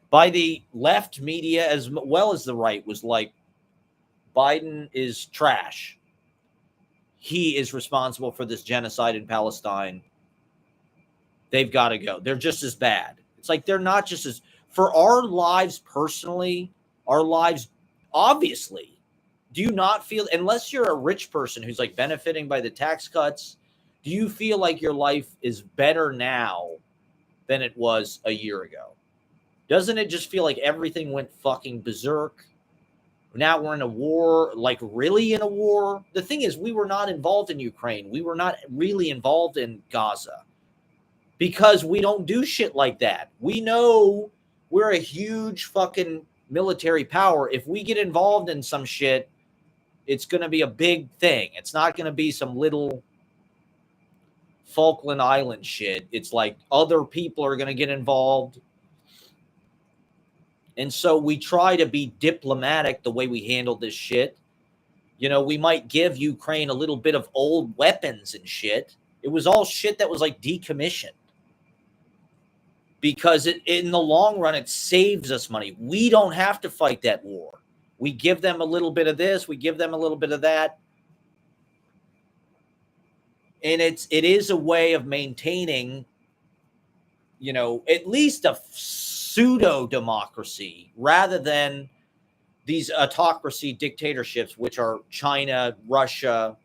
by the left media as well as the right was like, Biden is trash. He is responsible for this genocide in Palestine. They've got to go. They're just as bad. It's like they're not just as, for our lives personally, our lives, obviously, do you not feel, unless you're a rich person who's like benefiting by the tax cuts, do you feel like your life is better now than it was a year ago? Doesn't it just feel like everything went fucking berserk? Now we're in a war, like really in a war. The thing is, we were not involved in Ukraine. We were not really involved in Gaza, because we don't do shit like that. We know we're a huge fucking military power. If we get involved in some shit, it's going to be a big thing. It's not going to be some little Falkland Island shit. It's like other people are going to get involved. And so we try to be diplomatic the way we handle this shit. We might give Ukraine a little bit of old weapons and shit. It was all shit that was like decommissioned, because in the long run, it saves us money. We don't have to fight that war. We give them a little bit of this. We give them a little bit of that. And it is a way of maintaining, at least a pseudo democracy, rather than these autocracy dictatorships, which are China, Russia,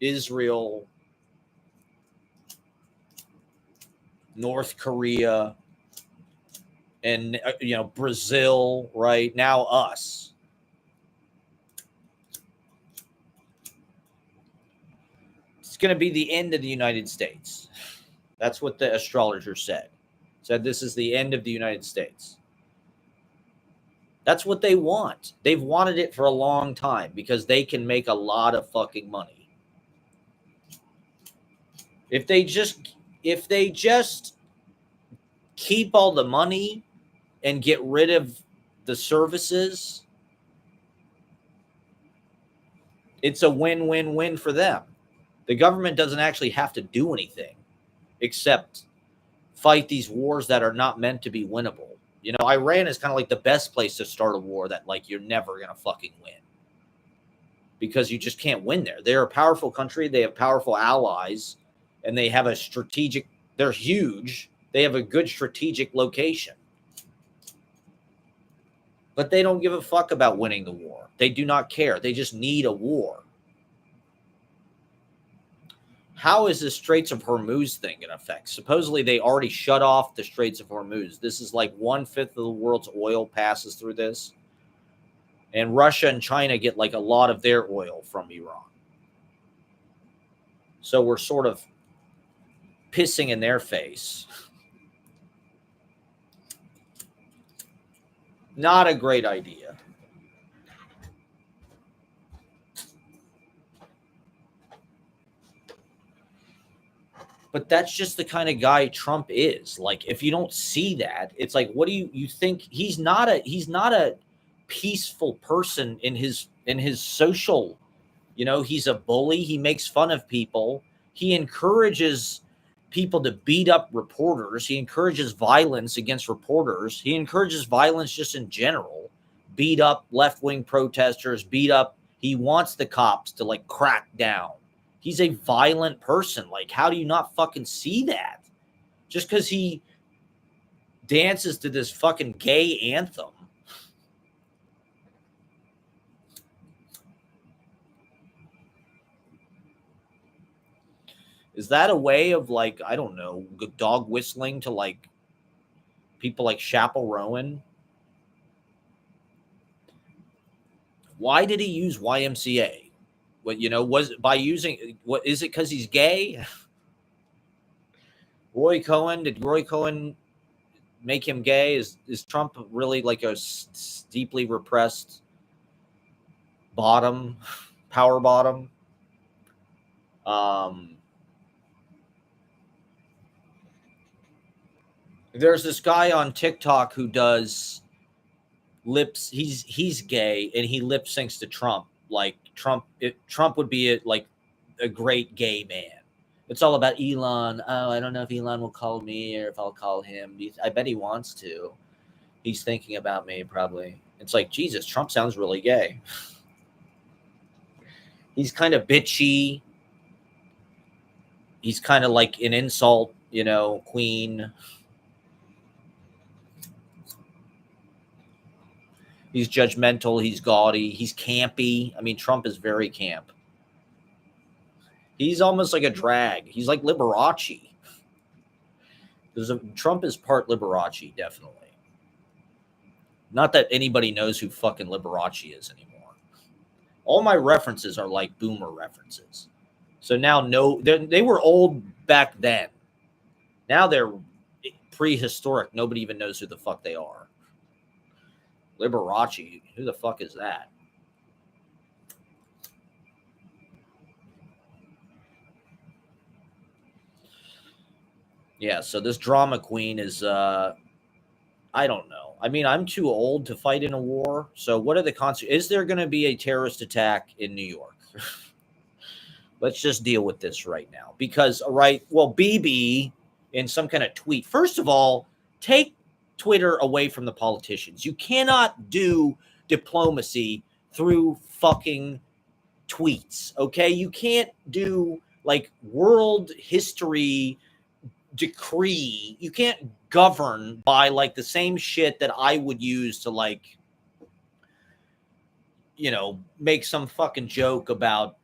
Israel, North Korea, and Brazil, right now us. It's going to be the end of the United States. That's what the astrologer said this is the end of the United States. That's what they want. They've wanted it for a long time, because they can make a lot of fucking money. If they just keep all the money and get rid of the services, it's a win-win-win for them. The government doesn't actually have to do anything except fight these wars that are not meant to be winnable. You know, Iran is kind of like the best place to start a war that like you're never going to fucking win, because you just can't win there. They're a powerful country. They have powerful allies, and they have a strategic, they're huge. They have a good strategic location. But they don't give a fuck about winning the war. They do not care. They just need a war. How is the Straits of Hormuz thing going to affect? Supposedly they already shut off the Straits of Hormuz. This is like 1/5 of the world's oil passes through this. And Russia and China get like a lot of their oil from Iran. So we're sort of pissing in their face. Not a great idea. But that's just the kind of guy Trump is. Like, if you don't see that, it's like, what do you think? He's not a peaceful person in his social, you know, he's a bully. He makes fun of people. He encourages people to beat up reporters. He encourages violence against reporters. He encourages violence just in general. Beat up left-wing protesters, beat up. He wants the cops to like crack down. He's a violent person. Like, how do you not fucking see that? Just because he dances to this fucking gay anthem. Is that a way of like, I don't know, dog whistling to like people like Chappell Rowan? Why did he use YMCA? What, you know, was by using, what is it, because he's gay? Roy Cohn, did Roy Cohn make him gay? Is Trump really like a deeply repressed bottom, power bottom? There's this guy on TikTok who does lips. He's gay and he lip syncs to Trump. Like Trump would be like a great gay man. It's all about Elon. Oh, I don't know if Elon will call me or if I'll call him. I bet he wants to. He's thinking about me probably. It's like, Jesus, Trump sounds really gay. He's kind of bitchy. He's kind of like an insult, you know, queen. He's judgmental. He's gaudy. He's campy. I mean, Trump is very camp. He's almost like a drag. He's like Liberace. Trump is part Liberace, definitely. Not that anybody knows who fucking Liberace is anymore. All my references are like boomer references. So now, they were old back then. Now they're prehistoric. Nobody even knows who the fuck they are. Liberace, who the fuck is that? Yeah, so this drama queen is, I don't know. I mean, I'm too old to fight in a war. So what are the consequences? Is there going to be a terrorist attack in New York? Let's just deal with this right now. Because, right, well, BB in some kind of tweet, first of all, take Twitter away from the politicians. You cannot do diplomacy through fucking tweets, okay? You can't do like world history decree. You can't govern by like the same shit that I would use to like, you know, make some fucking joke about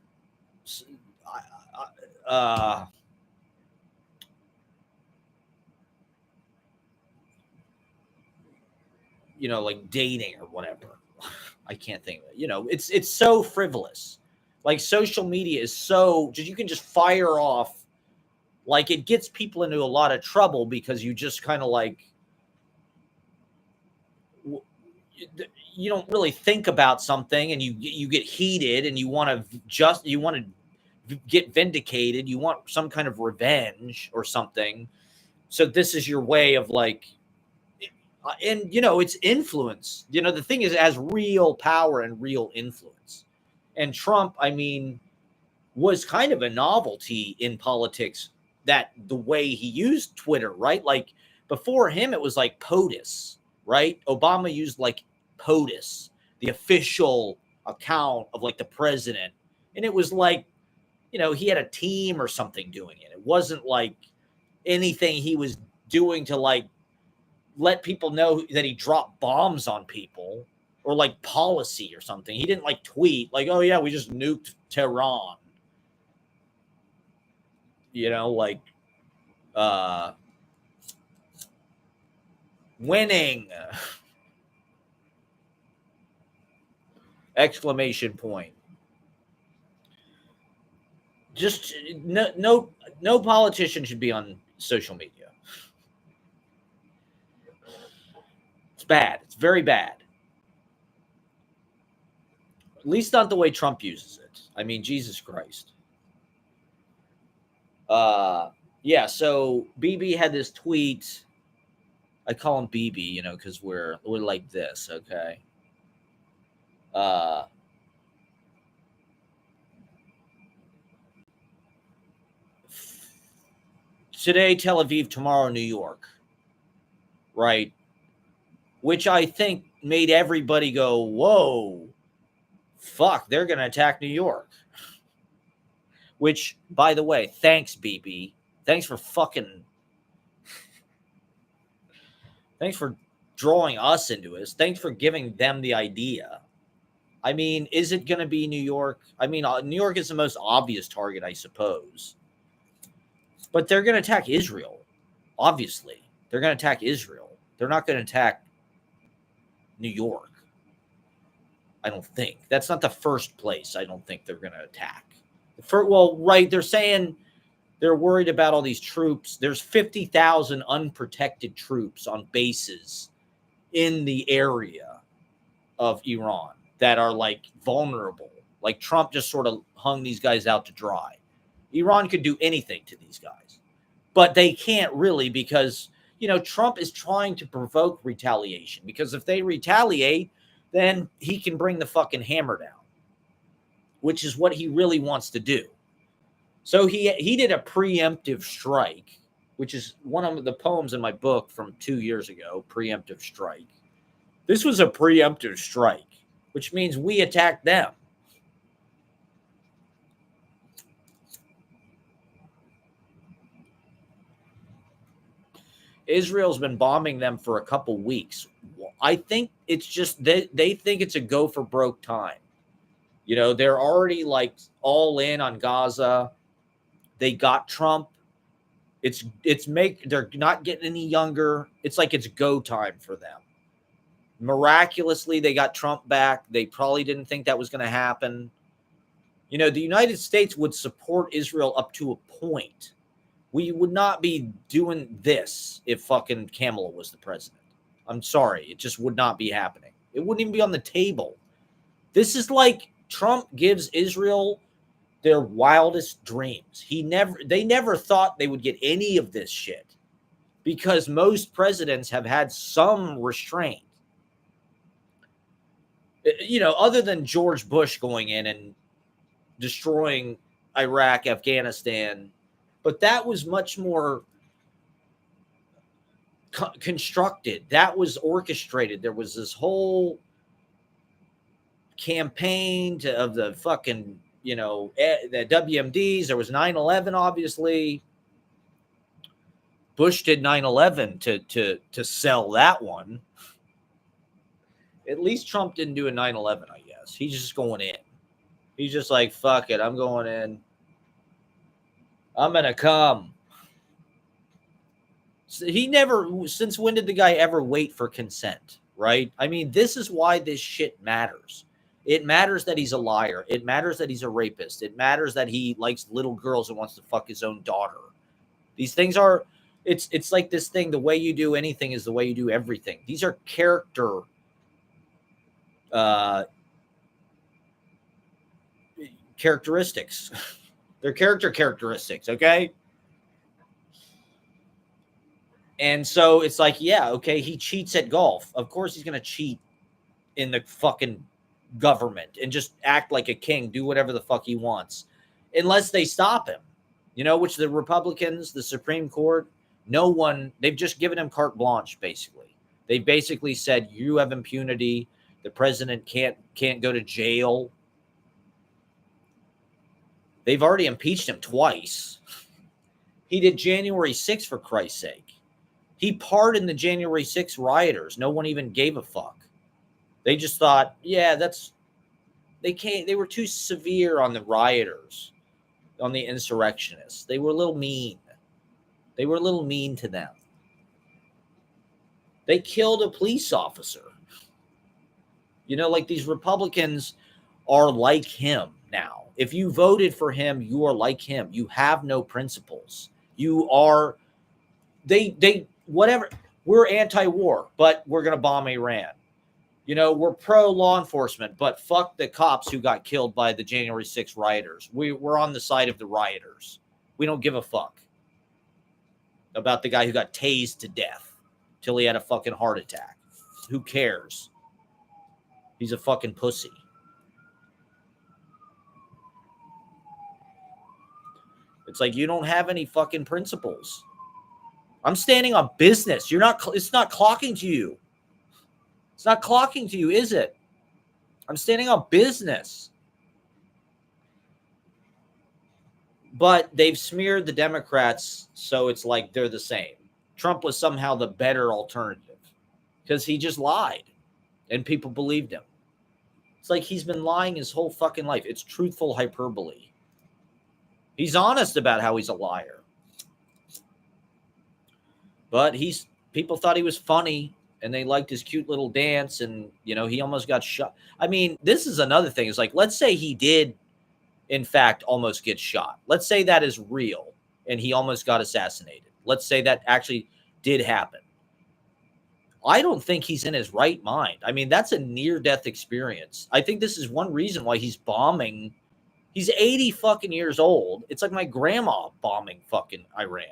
you know, like dating or whatever. I can't think of it. You know, it's so frivolous. Like social media is so just, you can just fire off. Like it gets people into a lot of trouble because you just kind of like, you don't really think about something and you get heated and you want to get vindicated. You want some kind of revenge or something. So this is your way of like, and you know, it's influence. You know, the thing is, it has real power and real influence. And Trump, I mean, was kind of a novelty in politics, that the way he used Twitter, right? Like before him, it was like POTUS, right? Obama used like POTUS, the official account of like the president. And it was like, he had a team or something doing it. It wasn't like anything he was doing to like let people know that he dropped bombs on people or like policy or something. He didn't like tweet like, oh yeah, we just nuked Tehran. Like winning exclamation point. Just no politician should be on social media. It's bad. It's very bad. At least not the way Trump uses it. I mean, Jesus Christ. Yeah, so BB had this tweet. I call him BB, because we're like this, okay? Today, Tel Aviv, tomorrow, New York, right? Which I think made everybody go, whoa, fuck, they're going to attack New York. Which, by the way, thanks, BB. Thanks for drawing us into this. Thanks for giving them the idea. I mean, is it going to be New York? I mean, New York is the most obvious target, I suppose. But they're going to attack Israel, obviously. They're going to attack Israel. They're not going to attack New York. I don't think. That's not the first place I don't think they're going to attack. Right, they're saying they're worried about all these troops. There's 50,000 unprotected troops on bases in the area of Iran that are like vulnerable. Like Trump just sort of hung these guys out to dry. Iran could do anything to these guys, but they can't really because, Trump is trying to provoke retaliation, because if they retaliate, then he can bring the fucking hammer down, which is what he really wants to do. So he did a preemptive strike, which is one of the poems in my book from 2 years ago, Preemptive Strike. This was a preemptive strike, which means we attacked them. Israel's been bombing them for a couple weeks. I think it's just they think it's a go for broke time. They're already like all in on Gaza. They got Trump. They're not getting any younger. It's like it's go time for them. Miraculously, they got Trump back. They probably didn't think that was going to happen. The United States would support Israel up to a point. We would not be doing this if fucking Kamala was the president. I'm sorry. It just would not be happening. It wouldn't even be on the table. This is like Trump gives Israel their wildest dreams. They never thought they would get any of this shit because most presidents have had some restraint. Other than George Bush going in and destroying Iraq, Afghanistan, but that was much more constructed. That was orchestrated. There was this whole campaign of the fucking, the WMDs. There was 9/11, obviously. Bush did 9/11 to sell that one. At least Trump didn't do a 9/11, I guess. He's just going in. He's just like, fuck it, I'm going in. I'm going to come. So since when did the guy ever wait for consent, right? I mean, this is why this shit matters. It matters that he's a liar. It matters that he's a rapist. It matters that he likes little girls and wants to fuck his own daughter. These things are, it's like this thing, the way you do anything is the way you do everything. These are character characteristics. They're characteristics, okay? And so it's like, yeah, okay, he cheats at golf. Of course he's going to cheat in the fucking government and just act like a king, do whatever the fuck he wants. unless they stop him, which the Republicans, the Supreme Court, no one, they've just given him carte blanche, basically. They basically said, you have impunity. The president can't go to jail. They've already impeached him twice. He did January 6th, for Christ's sake. He pardoned the January 6th rioters. No one even gave a fuck. They just thought, yeah, they were too severe on the rioters, on the insurrectionists. They were a little mean. They were a little mean to them. They killed a police officer. Like these Republicans are like him now. If you voted for him, you are like him. You have no principles. You are, whatever. We're anti-war, but we're going to bomb Iran. We're pro-law enforcement, but fuck the cops who got killed by the January 6th rioters. We're on the side of the rioters. We don't give a fuck about the guy who got tased to death till he had a fucking heart attack. Who cares? He's a fucking pussy. It's like you don't have any fucking principles. I'm standing on business. It's not clocking to you. It's not clocking to you, is it? I'm standing on business. But they've smeared the Democrats, so it's like they're the same. Trump was somehow the better alternative because he just lied and people believed him. It's like he's been lying his whole fucking life. It's truthful hyperbole. He's honest about how he's a liar. But people thought he was funny and they liked his cute little dance, and he almost got shot. I mean, this is another thing. It's like, let's say he did in fact almost get shot. Let's say that is real and he almost got assassinated. Let's say that actually did happen. I don't think he's in his right mind. I mean, that's a near-death experience. I think this is one reason why he's bombing. He's 80 fucking years old. It's like my grandma bombing fucking Iran.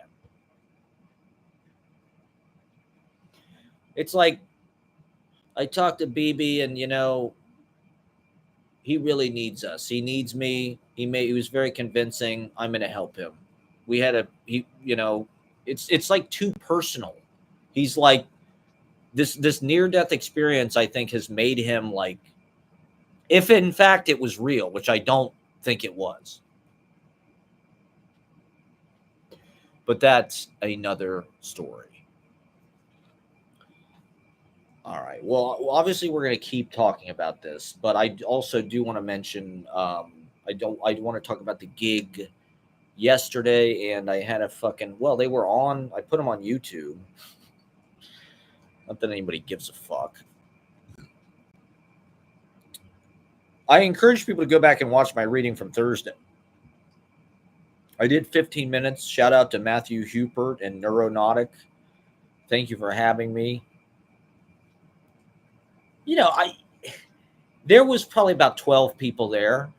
It's like I talked to Bibi and, he really needs us. He needs me. He was very convincing. I'm going to help him. It's like too personal. He's like this near-death experience, I think, has made him like, if in fact it was real, which I don't think it was. But that's another story. All right. Well, obviously we're going to keep talking about this, but I also do want to mention I want to talk about the gig yesterday, and I had they were on. I put them on YouTube. Not that anybody gives a fuck. I encourage people to go back and watch my reading from Thursday. I did 15 minutes. Shout out to Matthew Hupert and Neuronautic. Thank you for having me. There was probably about 12 people there.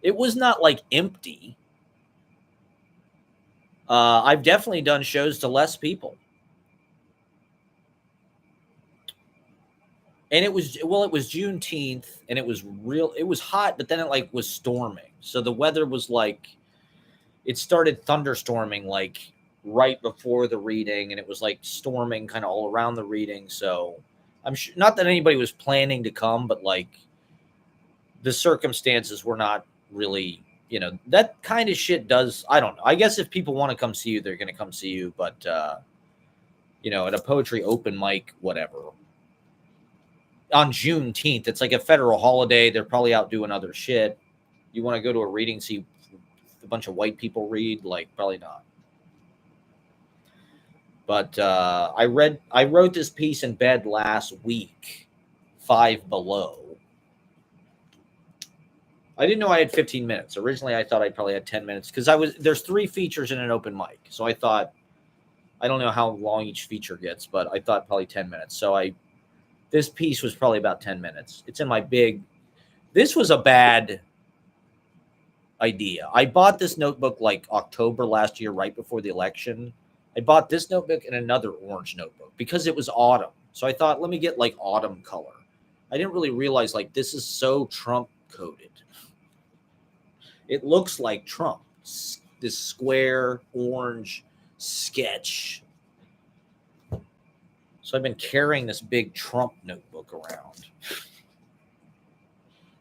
It was not like empty. I've definitely done shows to less people. And it was Juneteenth and it was hot, but then it was storming. So the weather was it started thunderstorming right before the reading, and it was storming kind of all around the reading. So I'm sure not that anybody was planning to come, but the circumstances were not really, that kind of shit does. I don't know. I guess if people want to come see you, they're going to come see you. But, at a poetry open mic, whatever. On Juneteenth, it's like a federal holiday. They're probably out doing other shit. You want to go to a reading, see a bunch of white people read? Probably not. But I wrote this piece in bed last week, Five Below. I didn't know I had 15 minutes. Originally, I thought I probably had 10 minutes because there's 3 features in an open mic. So I thought, I don't know how long each feature gets, but I thought probably 10 minutes. So this piece was probably about 10 minutes. It's in this was a bad idea. I bought this notebook October last year, right before the election. I bought this notebook and another orange notebook because it was autumn. So I thought, let me get autumn color. I didn't really realize this is so Trump coded. It looks like Trump, this square orange sketch. So I've been carrying this big Trump notebook around,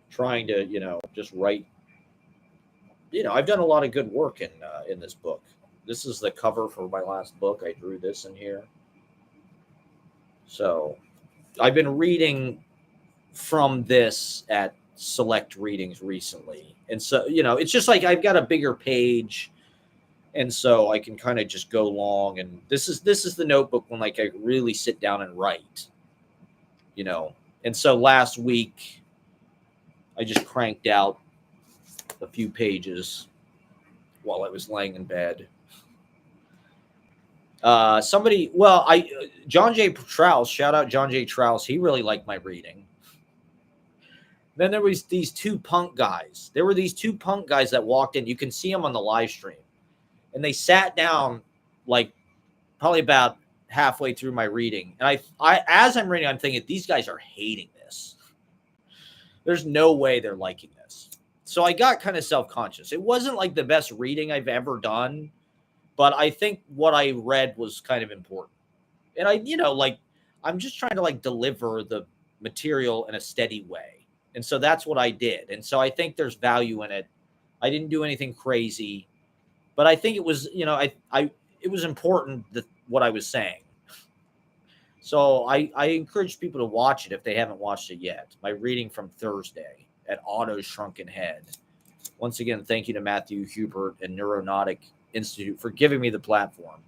trying to, just write. I've done a lot of good work in this book. This is the cover for my last book. I drew this in here. So I've been reading from this at select readings recently. And so, it's just like I've got a bigger page, and so I can kind of just go long. And this is the notebook when like I really sit down and write. And so last week I just cranked out a few pages while I was laying in bed. John J. Trouse, shout out John J. Trouse. He really liked my reading. Then there was these two punk guys. There were these two punk guys that walked in. You can see them on the live stream. And they sat down like probably about halfway through my reading. And I as I'm reading, I'm thinking, these guys are hating this. There's no way they're liking this. So I got kind of self-conscious. It wasn't like the best reading I've ever done, but I think what I read was kind of important. And I'm just trying to like deliver the material in a steady way. And so that's what I did. And so I think there's value in it. I didn't do anything crazy, but I think it was, it was important that what I was saying. So I encourage people to watch it if they haven't watched it yet. My reading from Thursday at Otto's Shrunken Head. Once again, thank you to Matthew Hubert and Neuronautic Institute for giving me the platform.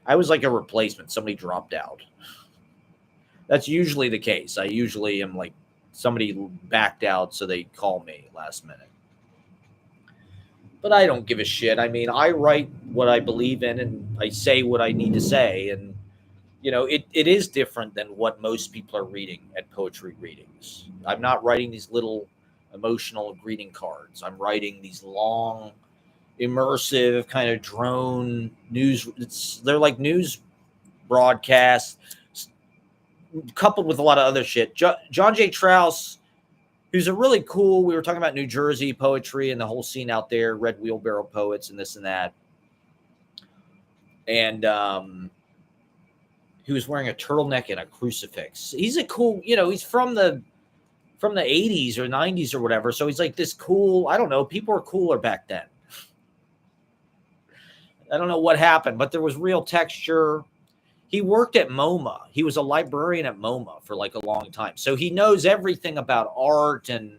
I was like a replacement. Somebody dropped out. That's usually the case. I usually am like somebody backed out, so they call me last minute. But I don't give a shit. I mean, I write what I believe in and I say what I need to say. And, it is different than what most people are reading at poetry readings. I'm not writing these little emotional greeting cards. I'm writing these long, immersive kind of drone news. They're like news broadcasts coupled with a lot of other shit. John J. Trouse, who's a really cool, we were talking about New Jersey poetry and the whole scene out there, Red Wheelbarrow Poets and this and that. And he was wearing a turtleneck and a crucifix. He's a cool, he's from the 80s or 90s or whatever. So he's like this cool, I don't know, people were cooler back then. I don't know what happened, but there was real texture. He worked at MoMA. He was a librarian at MoMA for like a long time. So he knows everything about art, and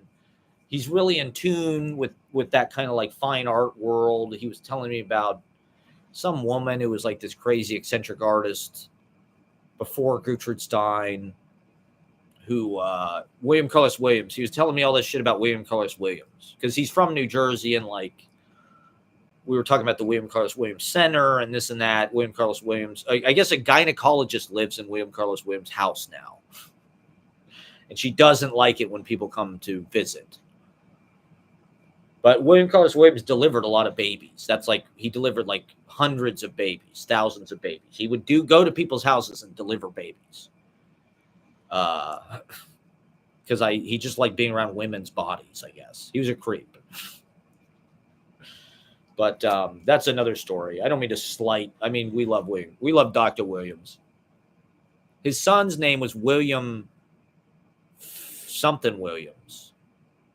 he's really in tune with that kind of like fine art world. He was telling me about some woman who was like this crazy eccentric artist before Gertrude Stein, who William Carlos Williams. He was telling me all this shit about William Carlos Williams because he's from New Jersey, and like we were talking about the William Carlos Williams Center and this and that. William Carlos Williams, I guess a gynecologist lives in William Carlos Williams' house now, and she doesn't like it when people come to visit. But William Carlos Williams delivered a lot of babies. That's like he delivered like hundreds of babies, thousands of babies. He would go to people's houses and deliver babies. Because he just liked being around women's bodies, I guess. He was a creep. But that's another story. I don't mean to slight. I mean, we love William. We love Dr. Williams. His son's name was William something Williams.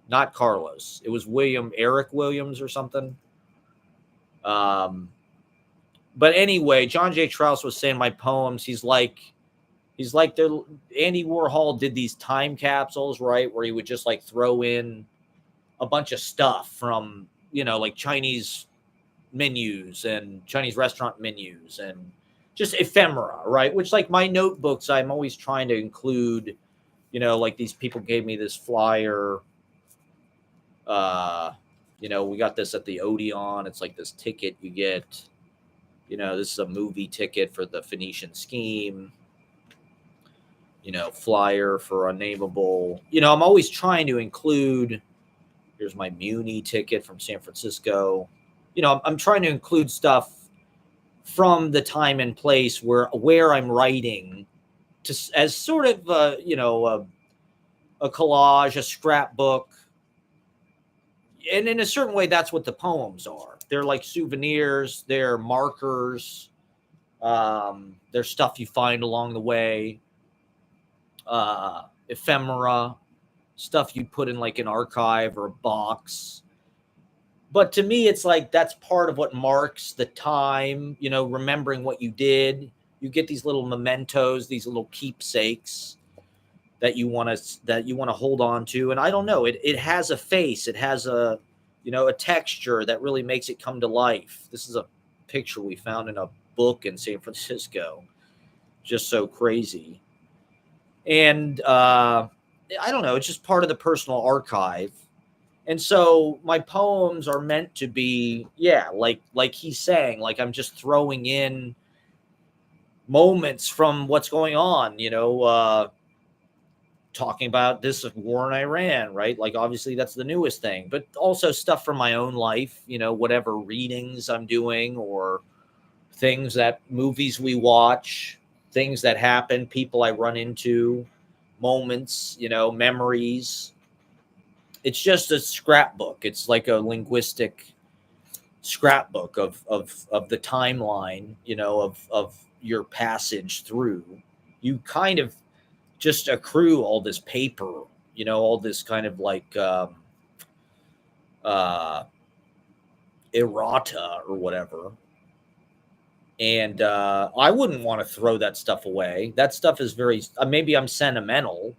Not Carlos. It was William Eric Williams or something. But anyway, John J. Trouse was saying my poems. He's like Andy Warhol did these time capsules, right? Where he would just like throw in a bunch of stuff from, like Chinese menus and Chinese restaurant menus and just ephemera, right? Which like my notebooks, I'm always trying to include, like these people gave me this flyer. We got this at the Odeon. It's like this ticket you get, this is a movie ticket for the Phoenician Scheme, flyer for Unnameable. I'm always trying to include, here's my Muni ticket from San Francisco. I'm trying to include stuff from the time and place where I'm writing as sort of, a collage, a scrapbook. And in a certain way, that's what the poems are. They're like souvenirs, they're markers, they're stuff you find along the way, ephemera, stuff you put in like an archive or a box. But to me, it's like that's part of what marks the time, remembering what you did. You get these little mementos, these little keepsakes that you want to hold on to. And I don't know, it has a face, it has a texture that really makes it come to life. This is a picture we found in a book in San Francisco. Just so crazy. And I don't know, it's just part of the personal archive. And so my poems are meant to be, yeah, like he's saying, like I'm just throwing in moments from what's going on, talking about this war in Iran, right? Like obviously that's the newest thing, but also stuff from my own life, whatever readings I'm doing, or things that movies we watch, things that happen, people I run into, moments, memories. It's just a scrapbook. It's like a linguistic scrapbook of the timeline, of your passage through. You kind of just accrue all this paper, all this kind of like uh, errata or whatever. And I wouldn't want to throw that stuff away. That stuff is very, maybe I'm sentimental,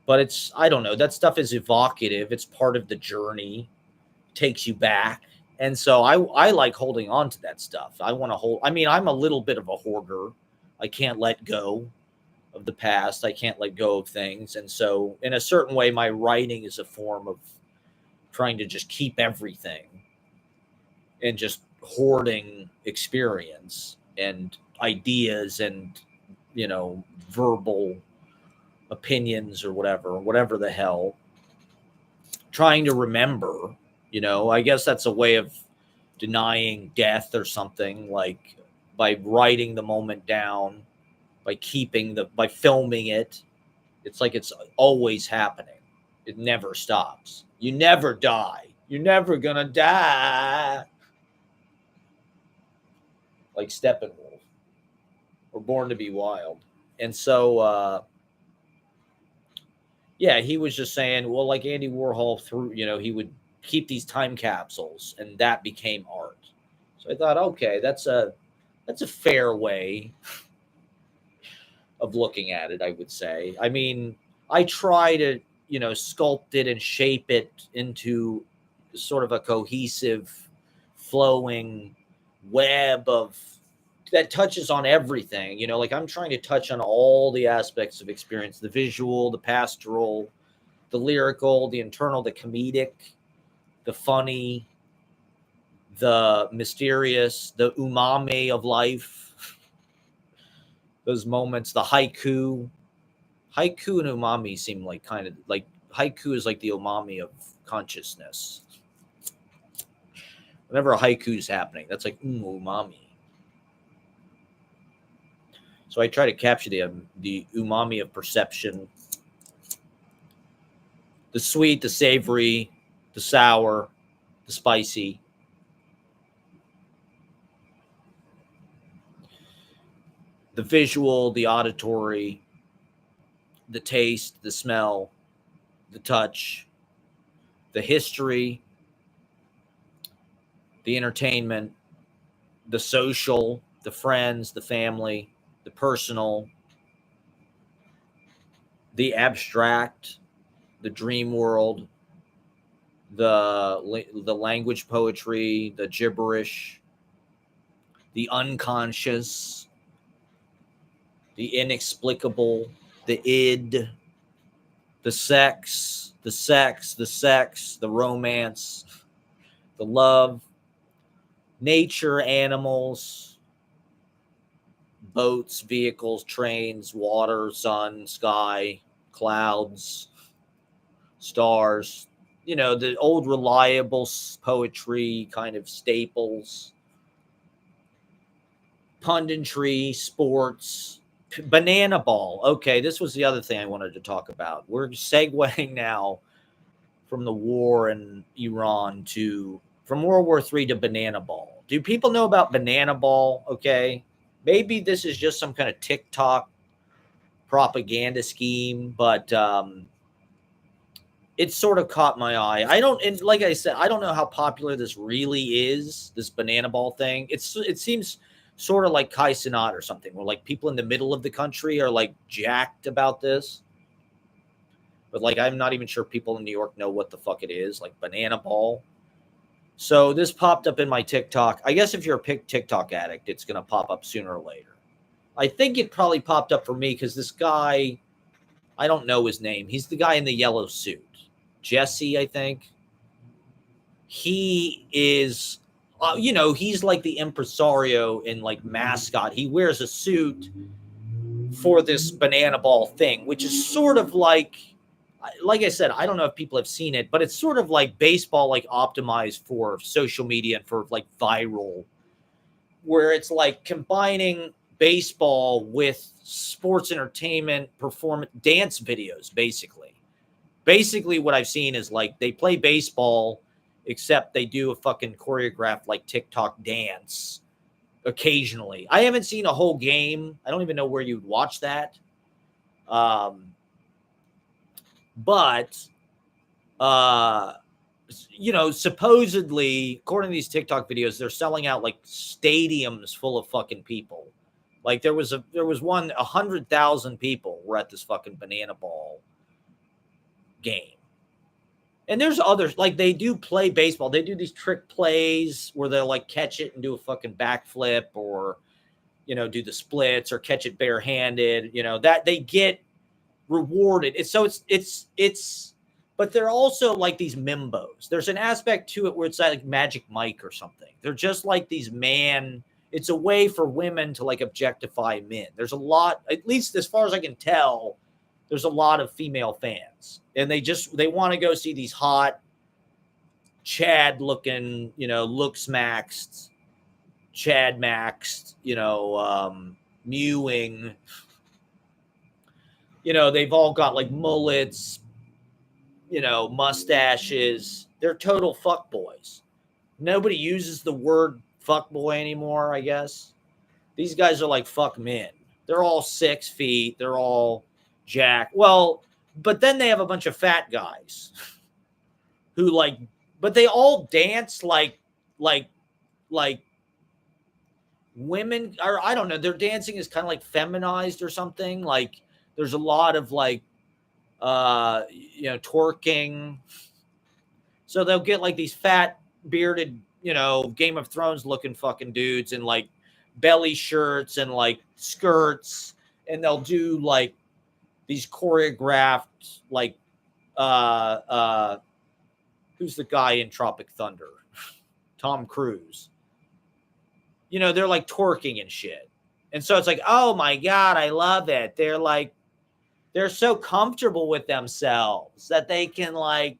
but I don't know, that stuff is evocative. It's part of the journey, takes you back. And so I like holding on to that stuff. I want to I'm a little bit of a hoarder. I can't let go of the past. I can't let go of things. And so in a certain way, my writing is a form of trying to just keep everything and just hoarding experience and ideas and, verbal opinions or whatever the hell, trying to remember, I guess that's a way of denying death or something, like by writing the moment down, by filming it. It's like it's always happening. It never stops. You never die. You're never gonna die. Like Steppenwolf or Born to Be Wild. And so yeah, he was just saying, well, like Andy Warhol through, he would keep these time capsules and that became art. So I thought, okay, that's a fair way of looking at it, I would say. I mean, I try to, sculpt it and shape it into sort of a cohesive, flowing web of that touches on everything, like I'm trying to touch on all the aspects of experience, the visual, the pastoral, the lyrical, the internal, the comedic, the funny, the mysterious, the umami of life, those moments, the haiku. Haiku and umami seem like kind of like haiku is like the umami of consciousness. Whenever a haiku is happening, that's like umami. So I try to capture the umami of perception, the sweet, the savory, the sour, the spicy. The visual, the auditory, the taste, the smell, the touch, the history, the entertainment, the social, the friends, the family, the personal, the abstract, the dream world, the language poetry, the gibberish, the unconscious, the inexplicable, the id, the sex, the romance, the love, nature, animals, boats, vehicles, trains, water, sun, sky, clouds, stars, the old reliable poetry kind of staples, punditry, sports, banana ball. Okay, this was the other thing I wanted to talk about. We're segueing now from the war in Iran from World War III to Banana Ball. Do people know about Banana Ball? Okay. Maybe this is just some kind of TikTok propaganda scheme, but it sort of caught my eye. And like I said, I don't know how popular this really is, this Banana Ball thing. It seems sort of like Kai Cenat or something, where like people in the middle of the country are like jacked about this. But like, I'm not even sure people in New York know what the fuck it is, like Banana Ball. So this popped up in my TikTok. I guess if you're a TikTok addict, it's going to pop up sooner or later. I think it probably popped up for me because this guy, I don't know his name. He's the guy in the yellow suit. Jesse, I think. He is, he's like the impresario and like mascot. He wears a suit for this Banana Ball thing, which is sort of like I said, I don't know if people have seen it, but it's sort of like baseball, like optimized for social media and for like viral, where it's like combining baseball with sports entertainment, performance, dance videos, basically. Basically, what I've seen is like they play baseball, except they do a fucking choreographed like TikTok dance occasionally. I haven't seen a whole game. I don't even know where you'd watch that. But supposedly, according to these TikTok videos, they're selling out like stadiums full of fucking people. Like there was 100,000 people were at this fucking Banana Ball game. And there's others, like they do play baseball. They do these trick plays where they'll like catch it and do a fucking backflip, or, do the splits or catch it barehanded, that they get rewarded. But they're also like these mimbos. There's an aspect to it where it's like Magic Mike or something. They're just like these it's a way for women to like objectify men. There's a lot, at least as far as I can tell, there's a lot of female fans, and they want to go see these hot Chad looking, looks maxed, Chad maxed, mewing. They've all got like mullets, mustaches. They're total fuckboys. Nobody uses the word fuckboy anymore, I guess. These guys are like fuck men. They're all 6 feet. They're all jacked. Well, but then they have a bunch of fat guys who but they all dance like women, or I don't know. Their dancing is kind of like feminized or something. Like there's a lot of like, twerking. So they'll get like these fat bearded, Game of Thrones looking fucking dudes in like belly shirts and like skirts. And they'll do like these choreographed, like, who's the guy in Tropic Thunder? Tom Cruise. They're like twerking and shit. And so it's like, oh my God, I love it. They're so comfortable with themselves that they can like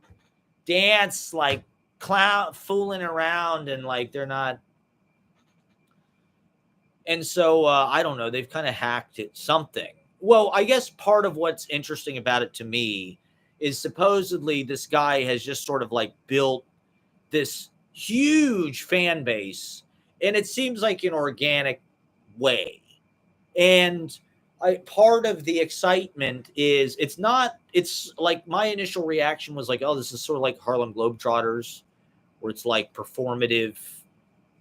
dance like clown fooling around, and like they're not. And so I don't know, they've kind of hacked it something. Well, I guess part of what's interesting about it to me is supposedly this guy has just sort of like built this huge fan base, and it seems like an organic way. And part of the excitement is it's like my initial reaction was like, oh, this is sort of like Harlem Globetrotters, where it's like performative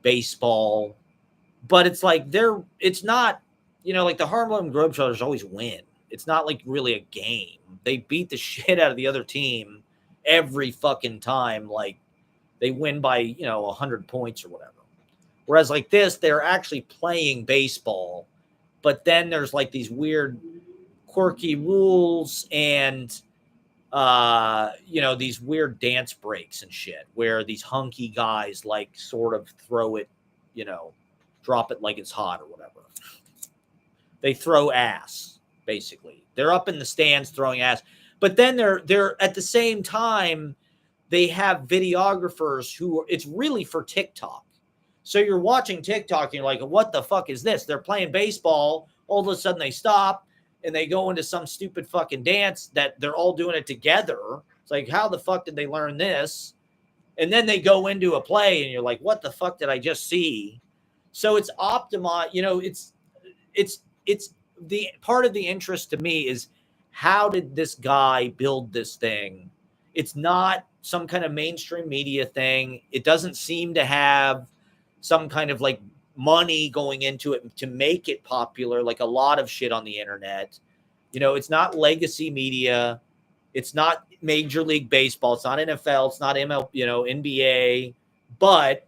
baseball, but it's like it's not, like the Harlem Globetrotters always win. It's not like really a game. They beat the shit out of the other team every fucking time. Like they win by, 100 points or whatever. Whereas like this, they're actually playing baseball, but then there's like these weird quirky rules and, these weird dance breaks and shit where these hunky guys like sort of throw it, drop it like it's hot or whatever. They throw ass, basically. They're up in the stands throwing ass. But then they're at the same time, they have videographers it's really for TikTok. So you're watching TikTok and you're like, what the fuck is this? They're playing baseball. All of a sudden they stop and they go into some stupid fucking dance that they're all doing it together. It's like, how the fuck did they learn this? And then they go into a play and you're like, what the fuck did I just see? So it's optimized, it's the part of the interest to me is how did this guy build this thing? It's not some kind of mainstream media thing. It doesn't seem to have some kind of like money going into it to make it popular, like a lot of shit on the internet. It's not legacy media. It's not Major League Baseball. It's not NFL. It's not NBA. But,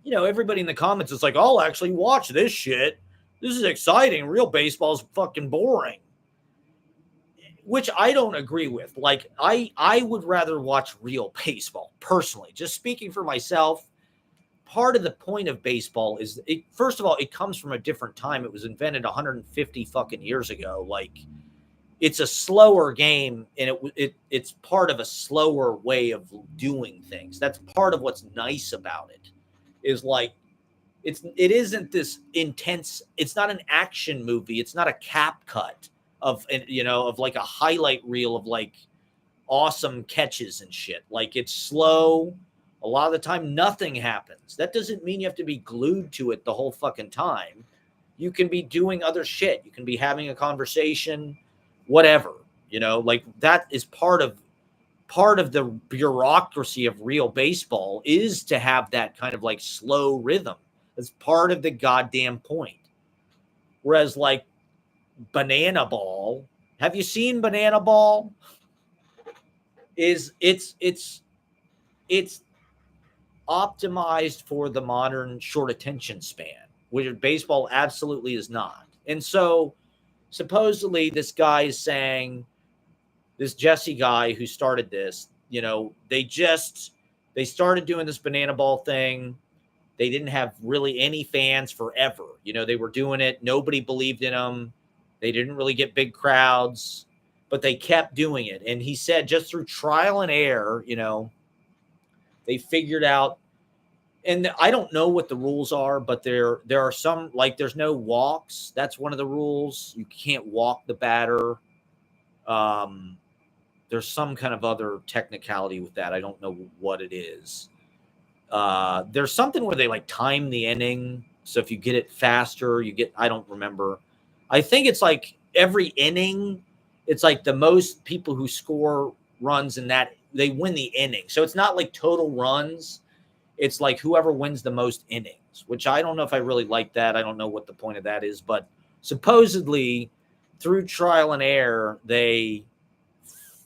everybody in the comments is like, I'll actually watch this shit. This is exciting. Real baseball is fucking boring. Which I don't agree with. Like, I would rather watch real baseball, personally. Just speaking for myself, part of the point of baseball is, first of all, it comes from a different time. It was invented 150 fucking years ago. Like, it's a slower game, and it's part of a slower way of doing things. That's part of what's nice about it, is like, it isn't this intense. It's not an action movie. It's not a cap cut of like a highlight reel of like awesome catches and shit. Like, it's slow. A lot of the time, nothing happens. That doesn't mean you have to be glued to it the whole fucking time. You can be doing other shit. You can be having a conversation, whatever. Like, that is part of the bureaucracy of real baseball, is to have that kind of like slow rhythm. It's part of the goddamn point. Whereas like Banana Ball, have you seen Banana Ball? It's optimized for the modern short attention span, which baseball absolutely is not. And so supposedly this guy is saying, this Jesse guy who started this, they started doing this Banana Ball thing. They didn't have really any fans forever. They were doing it. Nobody believed in them. They didn't really get big crowds, but they kept doing it. And he said just through trial and error, they figured out, and I don't know what the rules are, but there are some, like, there's no walks. That's one of the rules. You can't walk the batter. There's some kind of other technicality with that. I don't know what it is. There's something where they like time the inning. So if you get it faster, I don't remember. I think it's like every inning, it's like the most people who score runs in that, they win the inning. So it's not like total runs. It's like whoever wins the most innings, which I don't know if I really like that. I don't know what the point of that is, but supposedly through trial and error, they,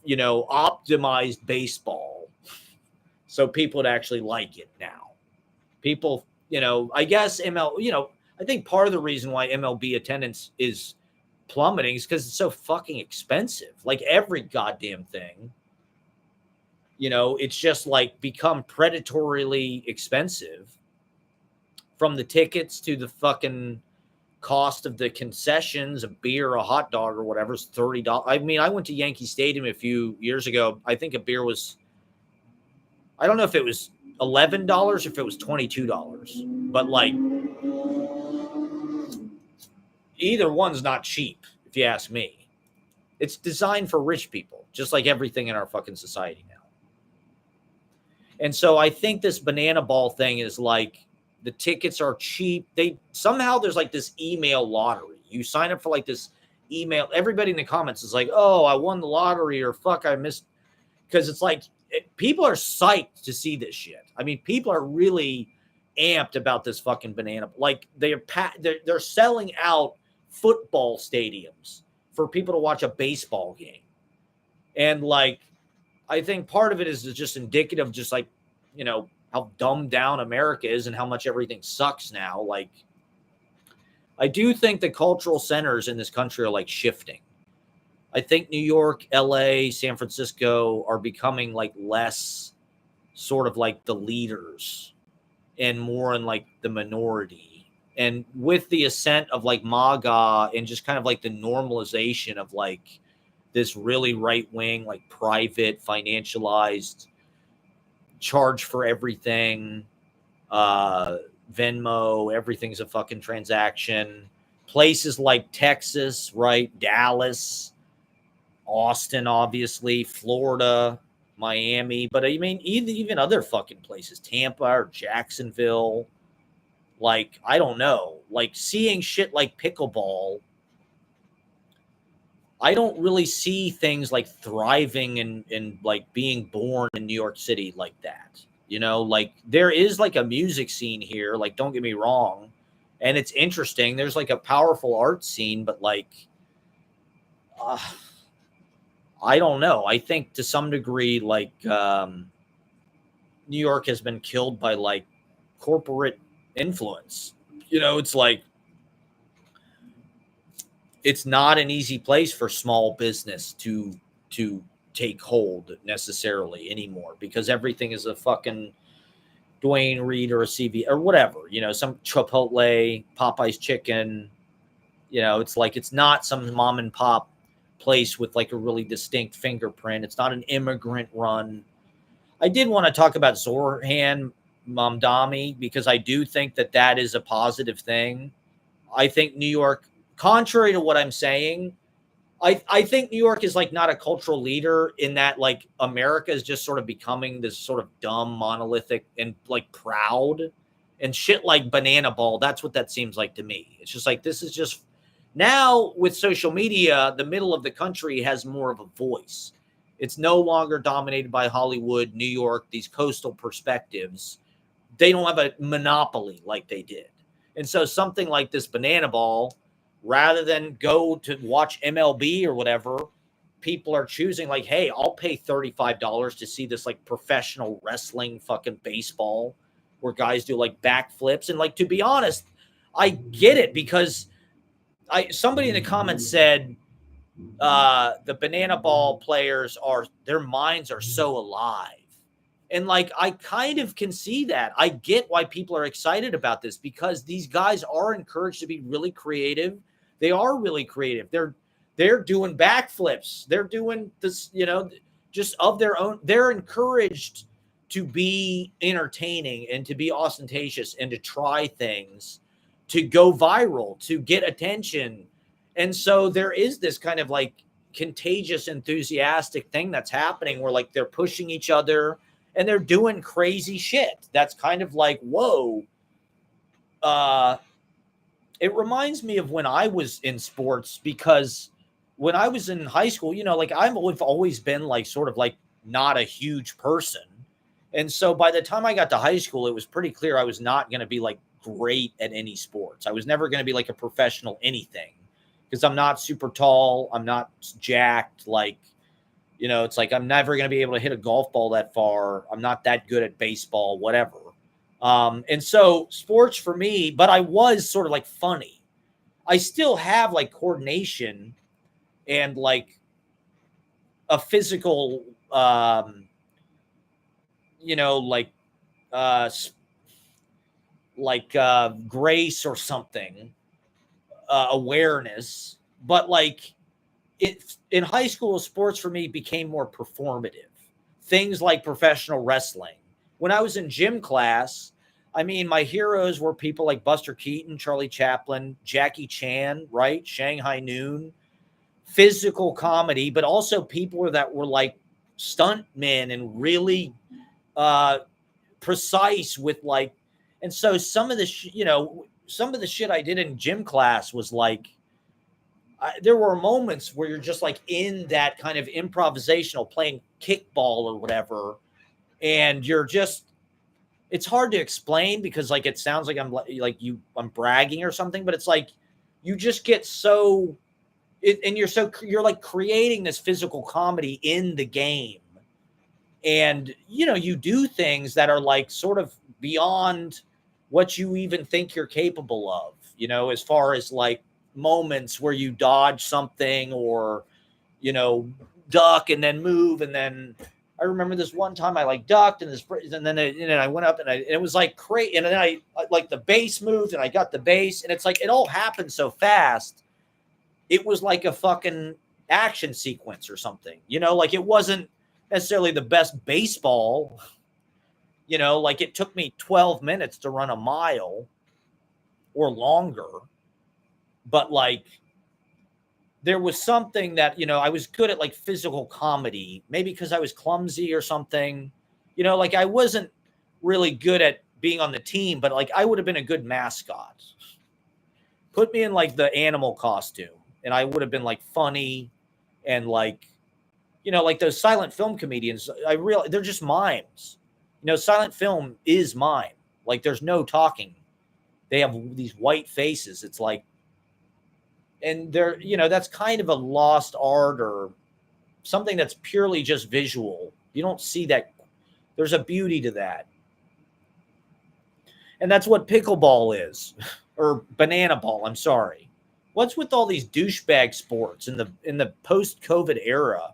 optimized baseball so people would actually like it now. People, I guess I think part of the reason why MLB attendance is plummeting is because it's so fucking expensive. Like every goddamn thing, it's just like become predatorily expensive, from the tickets to the fucking cost of the concessions. A beer, a hot dog, or whatever is $30. I mean, I went to Yankee Stadium a few years ago. I think a beer was, I don't know if it was $11 or if it was $22, but like either one's not cheap, if you ask me. It's designed for rich people, just like everything in our fucking society now. And so I think this Banana Ball thing is like, the tickets are cheap. There's like this email lottery. You sign up for like this email. Everybody in the comments is like, oh, I won the lottery, or fuck, I missed. Because it's like, people are psyched to see this shit. I mean, people are really amped about this fucking banana. Like they're selling out football stadiums for people to watch a baseball game. And like, I think part of it is just indicative of just like, how dumbed down America is and how much everything sucks now. Like, I do think the cultural centers in this country are like shifting. I think New York, LA, San Francisco are becoming like less sort of like the leaders and more in like the minority. And with the ascent of like MAGA and just kind of like the normalization of like this really right wing, like private, financialized, charge for everything, Venmo, everything's a fucking transaction. Places like Texas, right? Dallas, Austin, obviously, Florida, Miami, but I mean, even other fucking places, Tampa or Jacksonville. Like, I don't know. Like, seeing shit like pickleball, I don't really see things like thriving and like being born in New York City like that. You know, like there is like a music scene here, like don't get me wrong, and it's interesting. There's like a powerful art scene, but like uh, I don't know. I think to some degree like New York has been killed by like corporate influence. You know, it's like it's not an easy place for small business to take hold necessarily anymore because everything is a fucking Dwayne Reed or a CV or whatever, you know, some Chipotle, Popeye's chicken, you know, it's like it's not some mom and pop place with like a really distinct fingerprint. It's not an immigrant run. I did want to talk about Zorhan Mamdani because I do think that that is a positive thing. I think New York, contrary to what I'm saying, I think New York is like not a cultural leader in that like America is just sort of becoming this sort of dumb, monolithic, and like proud and shit like Banana Ball. That's what that seems like to me. It's just like this is just now with social media, the middle of the country has more of a voice. It's no longer dominated by Hollywood, New York, these coastal perspectives. They don't have a monopoly like they did. And so something like this Banana Ball, rather than go to watch MLB or whatever, people are choosing like, hey, I'll pay $35 to see this like professional wrestling fucking baseball where guys do like backflips. And like to be honest, I get it because I somebody in the comments said the Banana Ball players are their minds are so alive. And like I kind of can see that. I get why people are excited about this because these guys are encouraged to be really creative. They are really creative. They're doing backflips. They're doing this, you know, just of their own. They're encouraged to be entertaining and to be ostentatious and to try things to go viral, to get attention. And so there is this kind of like contagious enthusiastic thing that's happening where like they're pushing each other and they're doing crazy shit. That's kind of like, whoa. It reminds me of when I was in sports because when I was in high school, you know, like I've always been like sort of like not a huge person. And so by the time I got to high school, it was pretty clear I was not going to be like great at any sports. I was never going to be like a professional anything because I'm not super tall. I'm not jacked. Like, you know, it's like I'm never going to be able to hit a golf ball that far. I'm not that good at baseball, whatever. And so sports for me, but I was sort of like funny. I still have like coordination and like a physical, you know, uh, grace or something, awareness. But like it in high school, sports for me became more performative. Things like professional wrestling. When I was in gym class, I mean, my heroes were people like Buster Keaton, Charlie Chaplin, Jackie Chan, right? Shanghai Noon, physical comedy, but also people that were like stunt men and really uh, precise with like, and so some of the, you know, some of the shit I did in gym class was like, there were moments where you're just like in that kind of improvisational playing kickball or whatever. And you're just, it's hard to explain because like, it sounds like I'm bragging or something, but it's like, you just get so, and you're like creating this physical comedy in the game. And, you know, you do things that are like sort of beyond what you even think you're capable of, you know, as far as like moments where you dodge something or, you know, duck and then move. And then I remember this one time I like ducked and then I went up and it was like crazy. And then I like the base moved and I got the base and it's like, it all happened so fast. It was like a fucking action sequence or something, you know, like it wasn't necessarily the best baseball, you know, like it took me 12 minutes to run a mile or longer, but like there was something that, I was good at like physical comedy, maybe because I was clumsy or something. Like I wasn't really good at being on the team, but like I would have been a good mascot. Put me in like the animal costume and I would have been like funny and like, like those silent film comedians. They're just mimes. Silent film is mime. Like there's no talking. They have these white faces. It's like, and they're, that's kind of a lost art or something that's purely just visual. You don't see that. There's a beauty to that. And that's what pickleball is, or banana ball. I'm sorry. What's with all these douchebag sports in the post-COVID era?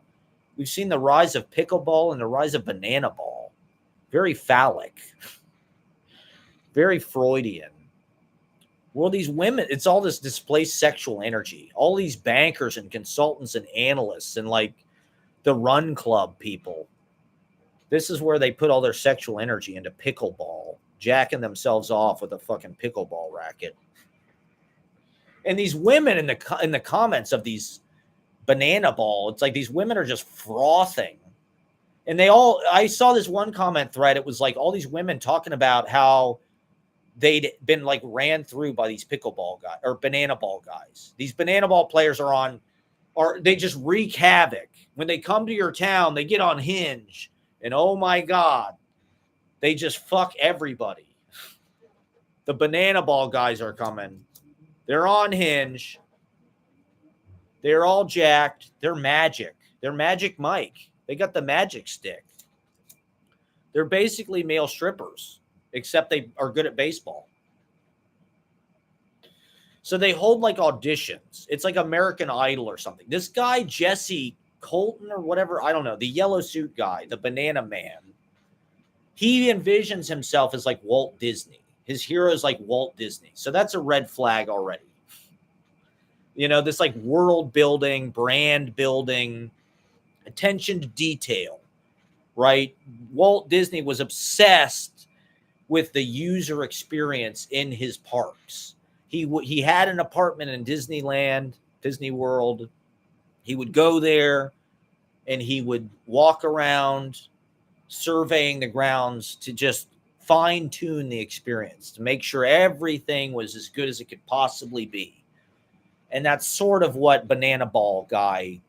We've seen the rise of pickleball and the rise of banana ball. Very phallic, very Freudian. Well, these women, it's all this displaced sexual energy. All these bankers and consultants and analysts and like the run club people. This is where they put all their sexual energy into pickleball, jacking themselves off with a fucking pickleball racket. And these women in the comments of these banana ball, it's like these women are just frothing. And I saw this one comment thread. It was like all these women talking about how they'd been like ran through by these pickleball guys or banana ball guys. These banana ball players they just wreak havoc. When they come to your town, they get on Hinge and oh my God, they just fuck everybody. The banana ball guys are coming. They're on Hinge. They're all jacked. They're magic. They're Magic Mike. They got the magic stick. They're basically male strippers, except they are good at baseball. So they hold like auditions. It's like American Idol or something. This guy, Jesse Colton or whatever, I don't know, the yellow suit guy, the banana man, he envisions himself as like Walt Disney. His hero is like Walt Disney. So that's a red flag already. This like world building, brand building, attention to detail, right? Walt Disney was obsessed with the user experience in his parks. He had an apartment in Disneyland, Disney World. He would go there and he would walk around surveying the grounds to just fine tune the experience, to make sure everything was as good as it could possibly be. And that's sort of what Banana Ball guy,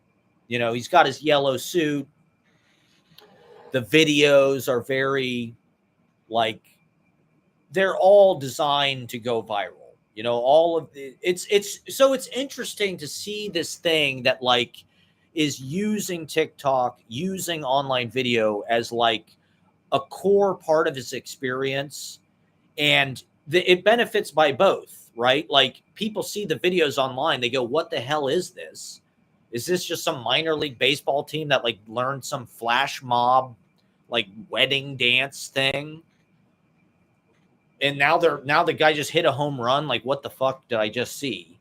he's got his yellow suit. The videos are very like, they're all designed to go viral. All of it's interesting to see this thing that like is using TikTok, using online video as like a core part of his experience, and it benefits by both, right? Like people see the videos online, they go, "What the hell is this? Is this just some minor league baseball team that like learned some flash mob like wedding dance thing?" And now the guy just hit a home run. Like, what the fuck did I just see?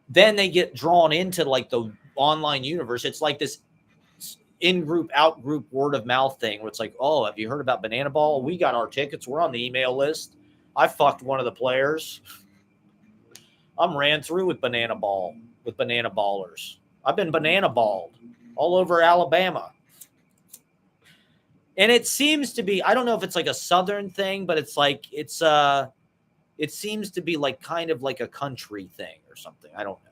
Then they get drawn into like the online universe. It's like this in-group, out-group word of mouth thing where it's like, oh, have you heard about Banana Ball? We got our tickets. We're on the email list. I fucked one of the players. I'm ran through with Banana Ball, with banana ballers. I've been banana balled all over Alabama. And it seems to be, I don't know if it's like a Southern thing, but it's like, it seems to be like kind of like a country thing or something. I don't know.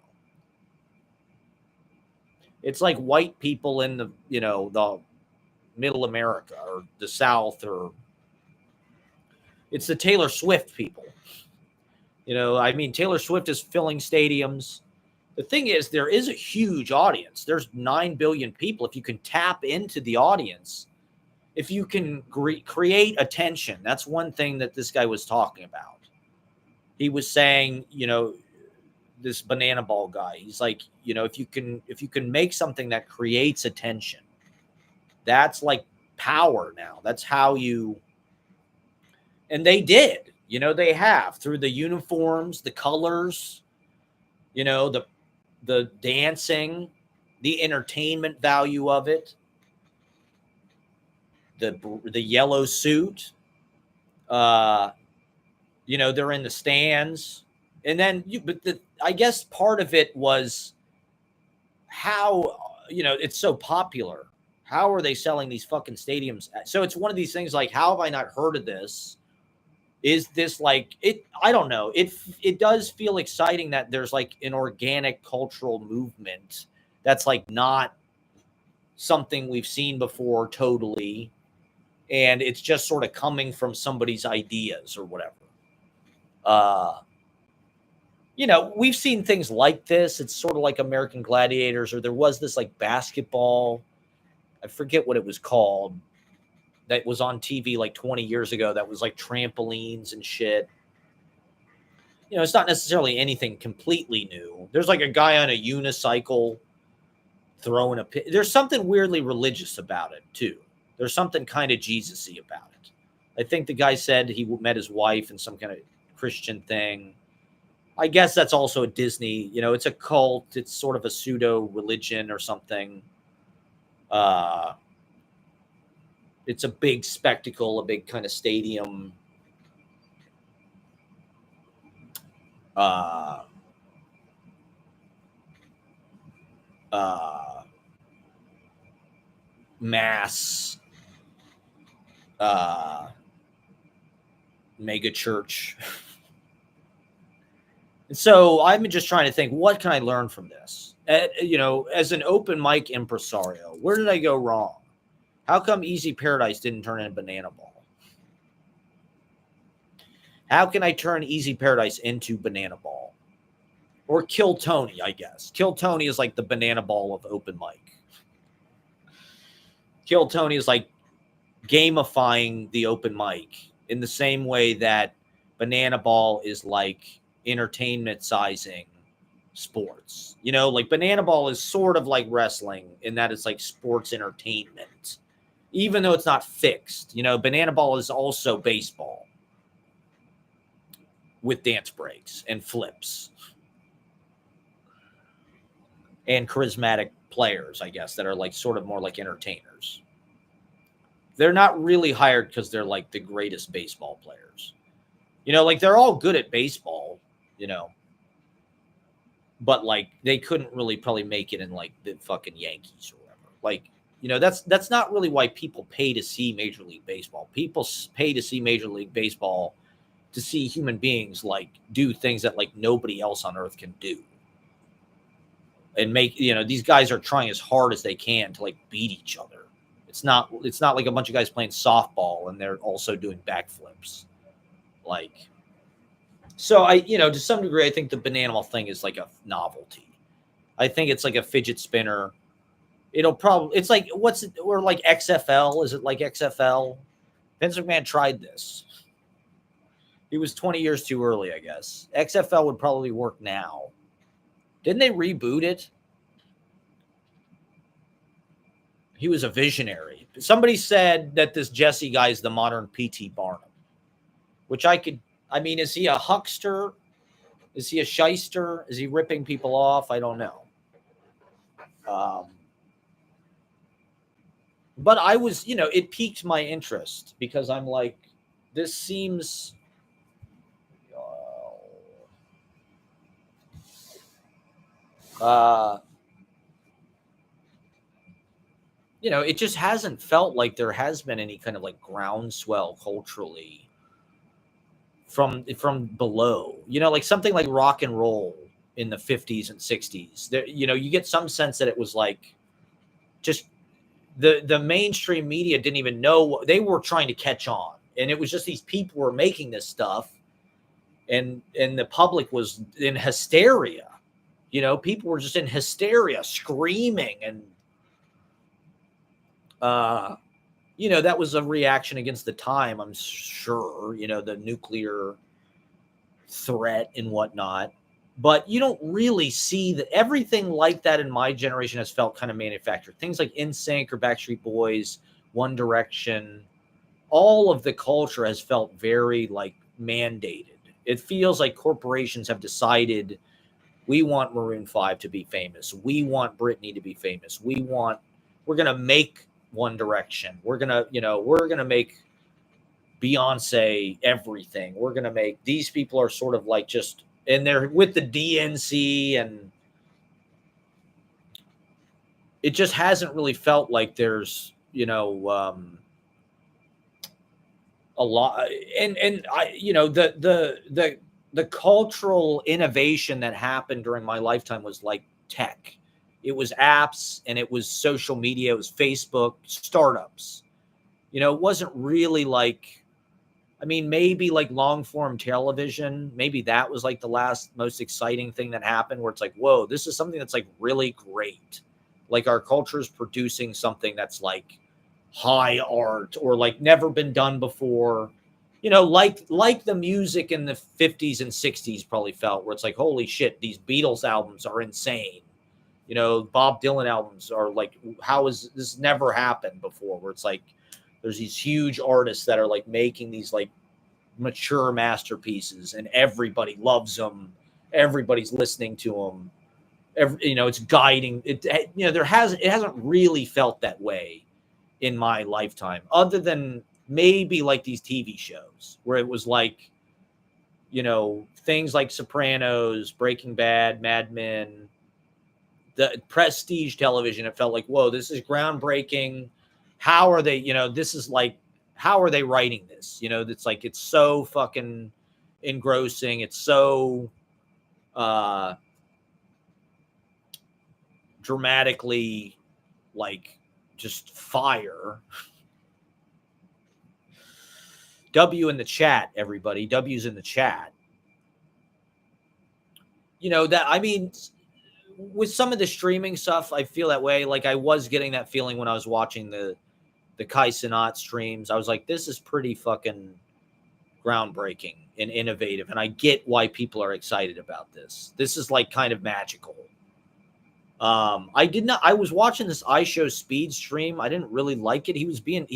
It's like white people in the, the middle America or the South, or it's the Taylor Swift people. Taylor Swift is filling stadiums. The thing is, there is a huge audience. There's 9 billion people. If you can tap into the audience, if you can create attention, that's one thing that this guy was talking about. He was saying, this banana ball guy, he's like, if you can make something that creates attention, that's like power now. That's how you, and they did, they have through the uniforms, the colors, the dancing, the entertainment value of it. The yellow suit, they're in the stands, and then I guess part of it was how, it's so popular. How are they selling these fucking stadiums? So it's one of these things like, how have I not heard of this? Is this like it? I don't know. It does feel exciting that there's like an organic cultural movement that's like not something we've seen before totally, and it's just sort of coming from somebody's ideas or whatever. Uh, we've seen things like this. It's sort of like American Gladiators, or there was this like basketball. I forget what it was called. That was on TV like 20 years ago. That was like trampolines and shit. It's not necessarily anything completely new. There's like a guy on a unicycle throwing a pit. There's something weirdly religious about it too. There's something kind of Jesus-y about it. I think the guy said he met his wife in some kind of Christian thing. I guess that's also a Disney, it's a cult. It's sort of a pseudo religion or something. It's a big spectacle, a big kind of stadium. Mass mega church. And so I'm just trying to think, what can I learn from this? As an open mic impresario, where did I go wrong? How come Easy Paradise didn't turn into Banana Ball? How can I turn Easy Paradise into Banana Ball? Or Kill Tony, I guess. Kill Tony is like the Banana Ball of open mic. Kill Tony is like gamifying the open mic in the same way that Banana Ball is like entertainment sizing sports. Like Banana Ball is sort of like wrestling in that it's like sports entertainment, even though it's not fixed. Banana Ball is also baseball with dance breaks and flips and charismatic players, I guess, that are like sort of more like entertainers. They're not really hired because they're like the greatest baseball players. Like they're all good at baseball, but like they couldn't really probably make it in like the fucking Yankees or whatever. Like, that's not really why people pay to see Major League Baseball. People pay to see Major League Baseball to see human beings like do things that like nobody else on earth can do. And make, these guys are trying as hard as they can to like beat each other. It's not like a bunch of guys playing softball and they're also doing backflips. Like, so to some degree, I think the Banana Ball thing is like a novelty. I think it's like a fidget spinner. It's like, or like XFL. Is it like XFL? Vince McMahon tried this. He was 20 years too early, I guess. XFL would probably work now. Didn't they reboot it? He was a visionary. Somebody said that this Jesse guy is the modern P.T. Barnum, which is he a huckster? Is he a shyster? Is he ripping people off? I don't know. But I was, it piqued my interest because I'm like, this seems... it just hasn't felt like there has been any kind of like groundswell culturally from below, like something like rock and roll in the 50s and 60s. There, you get some sense that it was like just the mainstream media didn't even know they were trying to catch on. And it was just these people were making this stuff and the public was in hysteria. People were just in hysteria, screaming and that was a reaction against the time, I'm sure, the nuclear threat and whatnot. But you don't really see that everything like that in my generation has felt kind of manufactured. Things like NSYNC or Backstreet Boys, One Direction, all of the culture has felt very like mandated. It feels like corporations have decided we want Maroon 5 to be famous. We want Britney to be famous. We're going to make One Direction. We're going to make Beyonce everything. We're going to make, these people are sort of like just, and they're with the DNC and it just hasn't really felt like there's, a lot. And I, the cultural innovation that happened during my lifetime was like tech. It was apps and it was social media. It was Facebook, startups. It wasn't really like, I mean, maybe like long form television. Maybe that was like the last most exciting thing that happened where it's like, whoa, this is something that's like really great. Like our culture is producing something that's like high art or like never been done before. Like the music in the 50s and 60s probably felt where it's like, holy shit, these Beatles albums are insane. Bob Dylan albums are like, how is this never happened before? Where it's like, there's these huge artists that are like making these like mature masterpieces and everybody loves them. Everybody's listening to them. It's guiding it. It hasn't really felt that way in my lifetime, other than maybe like these TV shows where it was like, things like Sopranos, Breaking Bad, Mad Men, the prestige television. It felt like, whoa, this is groundbreaking. How are they, this is like, how are they writing this? It's like, it's so fucking engrossing. It's so dramatically like just fire. W in the chat, everybody. W's in the chat. That, I mean, with some of the streaming stuff, I feel that way. Like I was getting that feeling when I was watching the Kai Cenat streams. I was like, this is pretty fucking groundbreaking and innovative. And I get why people are excited about this. This is like kind of magical. I was watching this IShowSpeed stream. I didn't really like it. He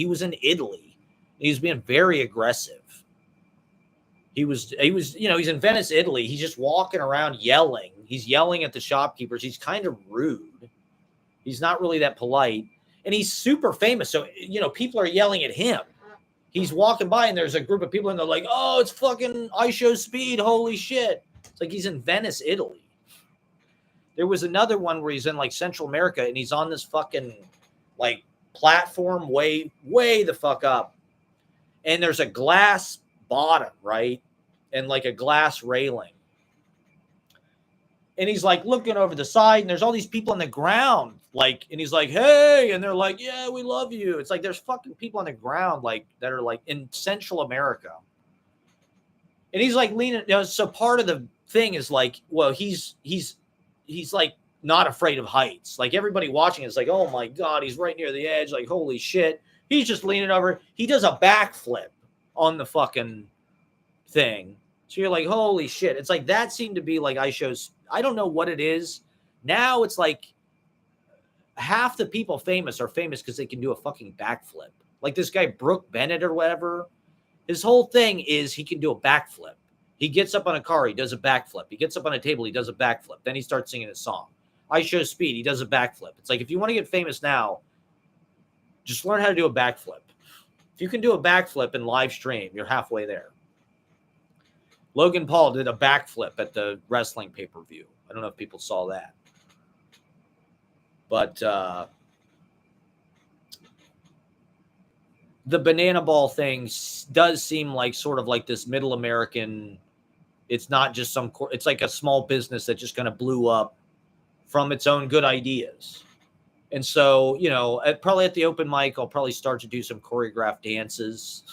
was in Italy. He was being very aggressive. He was, he's in Venice, Italy. He's just walking around yelling. He's yelling at the shopkeepers. He's kind of rude. He's not really that polite. And he's super famous. So, people are yelling at him. He's walking by and there's a group of people and they're like, oh, it's fucking IShowSpeed. Holy shit. It's like he's in Venice, Italy. There was another one where he's in like Central America and he's on this fucking like platform way the fuck up. And there's a glass bottom, right? And like a glass railing. And he's like looking over the side and there's all these people on the ground. Like, and he's like, hey, and they're like, yeah, we love you. It's like, there's fucking people on the ground, like that are like in Central America. And he's like leaning, so part of the thing is like, well, he's like not afraid of heights. Like everybody watching is like, oh my God, he's right near the edge. Like, holy shit. He's just leaning over. He does a backflip on the fucking thing. So you're like, holy shit. It's like, that seemed to be like I don't know what it is. Now it's like half the people famous are famous because they can do a fucking backflip. Like this guy, Brooke Bennett or whatever. His whole thing is he can do a backflip. He gets up on a car, he does a backflip. He gets up on a table, he does a backflip. Then he starts singing a song. IShowSpeed, he does a backflip. It's like, if you want to get famous now, just learn how to do a backflip. If you can do a backflip in live stream, you're halfway there. Logan Paul did a backflip at the wrestling pay-per-view. I don't know if people saw that. But the banana ball thing does seem like sort of like this middle American. It's not just it's like a small business that just kind of blew up from its own good ideas. And so, probably at the open mic, I'll probably start to do some choreographed dances.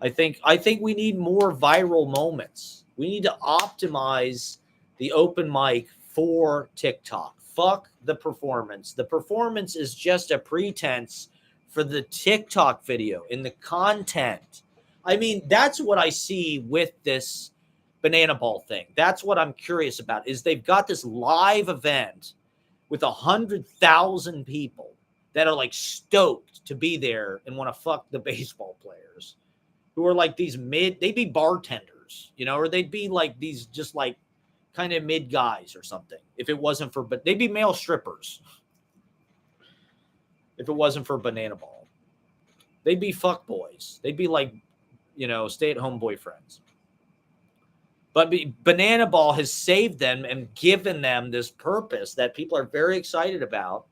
I think we need more viral moments. We need to optimize the open mic for TikTok. Fuck the performance. The performance is just a pretense for the TikTok video in the content. I mean, that's what I see with this banana ball thing. That's what I'm curious about, is they've got this live event with 100,000 people that are like stoked to be there and want to fuck the baseball players who are like they'd be bartenders, or they'd be like these just like kind of mid guys or something. If it wasn't for, but they'd be male strippers. If it wasn't for banana ball, they'd be fuck boys. They'd be like, stay-at-home boyfriends. But Banana Ball has saved them and given them this purpose that people are very excited about.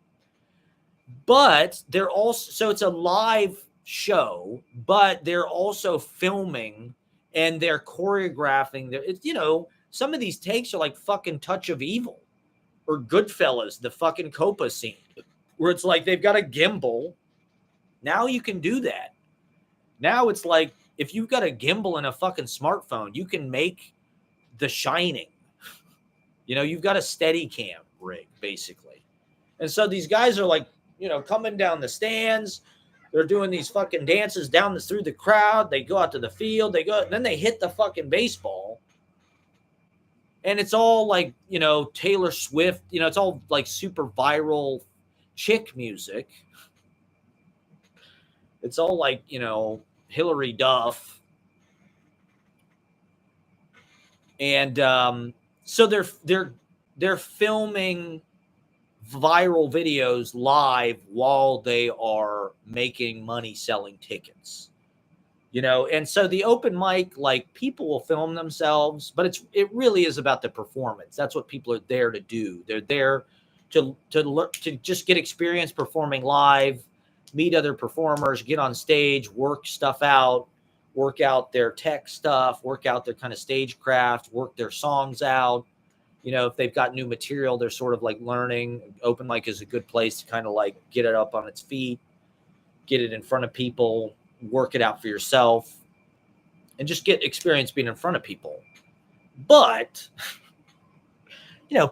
But they're also, so it's a live show, but they're also filming and they're choreographing. Some of these takes are like fucking Touch of Evil or Goodfellas, the fucking Copa scene, where it's like they've got a gimbal. Now you can do that. Now it's like if you've got a gimbal and a fucking smartphone, you can make The Shining. You've got a steady cam rig, basically. And so these guys are like, coming down the stands. They're doing these fucking dances through the crowd. They go out to the field. Then they hit the fucking baseball. And it's all like, Taylor Swift, it's all like super viral chick music. It's all like, Hillary Duff. And so they're filming viral videos live while they are making money selling tickets. And so the open mic, like, people will film themselves, but it really is about the performance. That's what people are there to do. They're there to just get experience performing live, meet other performers, get on stage, work stuff out, work out their tech stuff, work out their kind of stage craft, work their songs out. If they've got new material, they're sort of like learning. Open mic is a good place to kind of like get it up on its feet, get it in front of people, work it out for yourself, and just get experience being in front of people. But,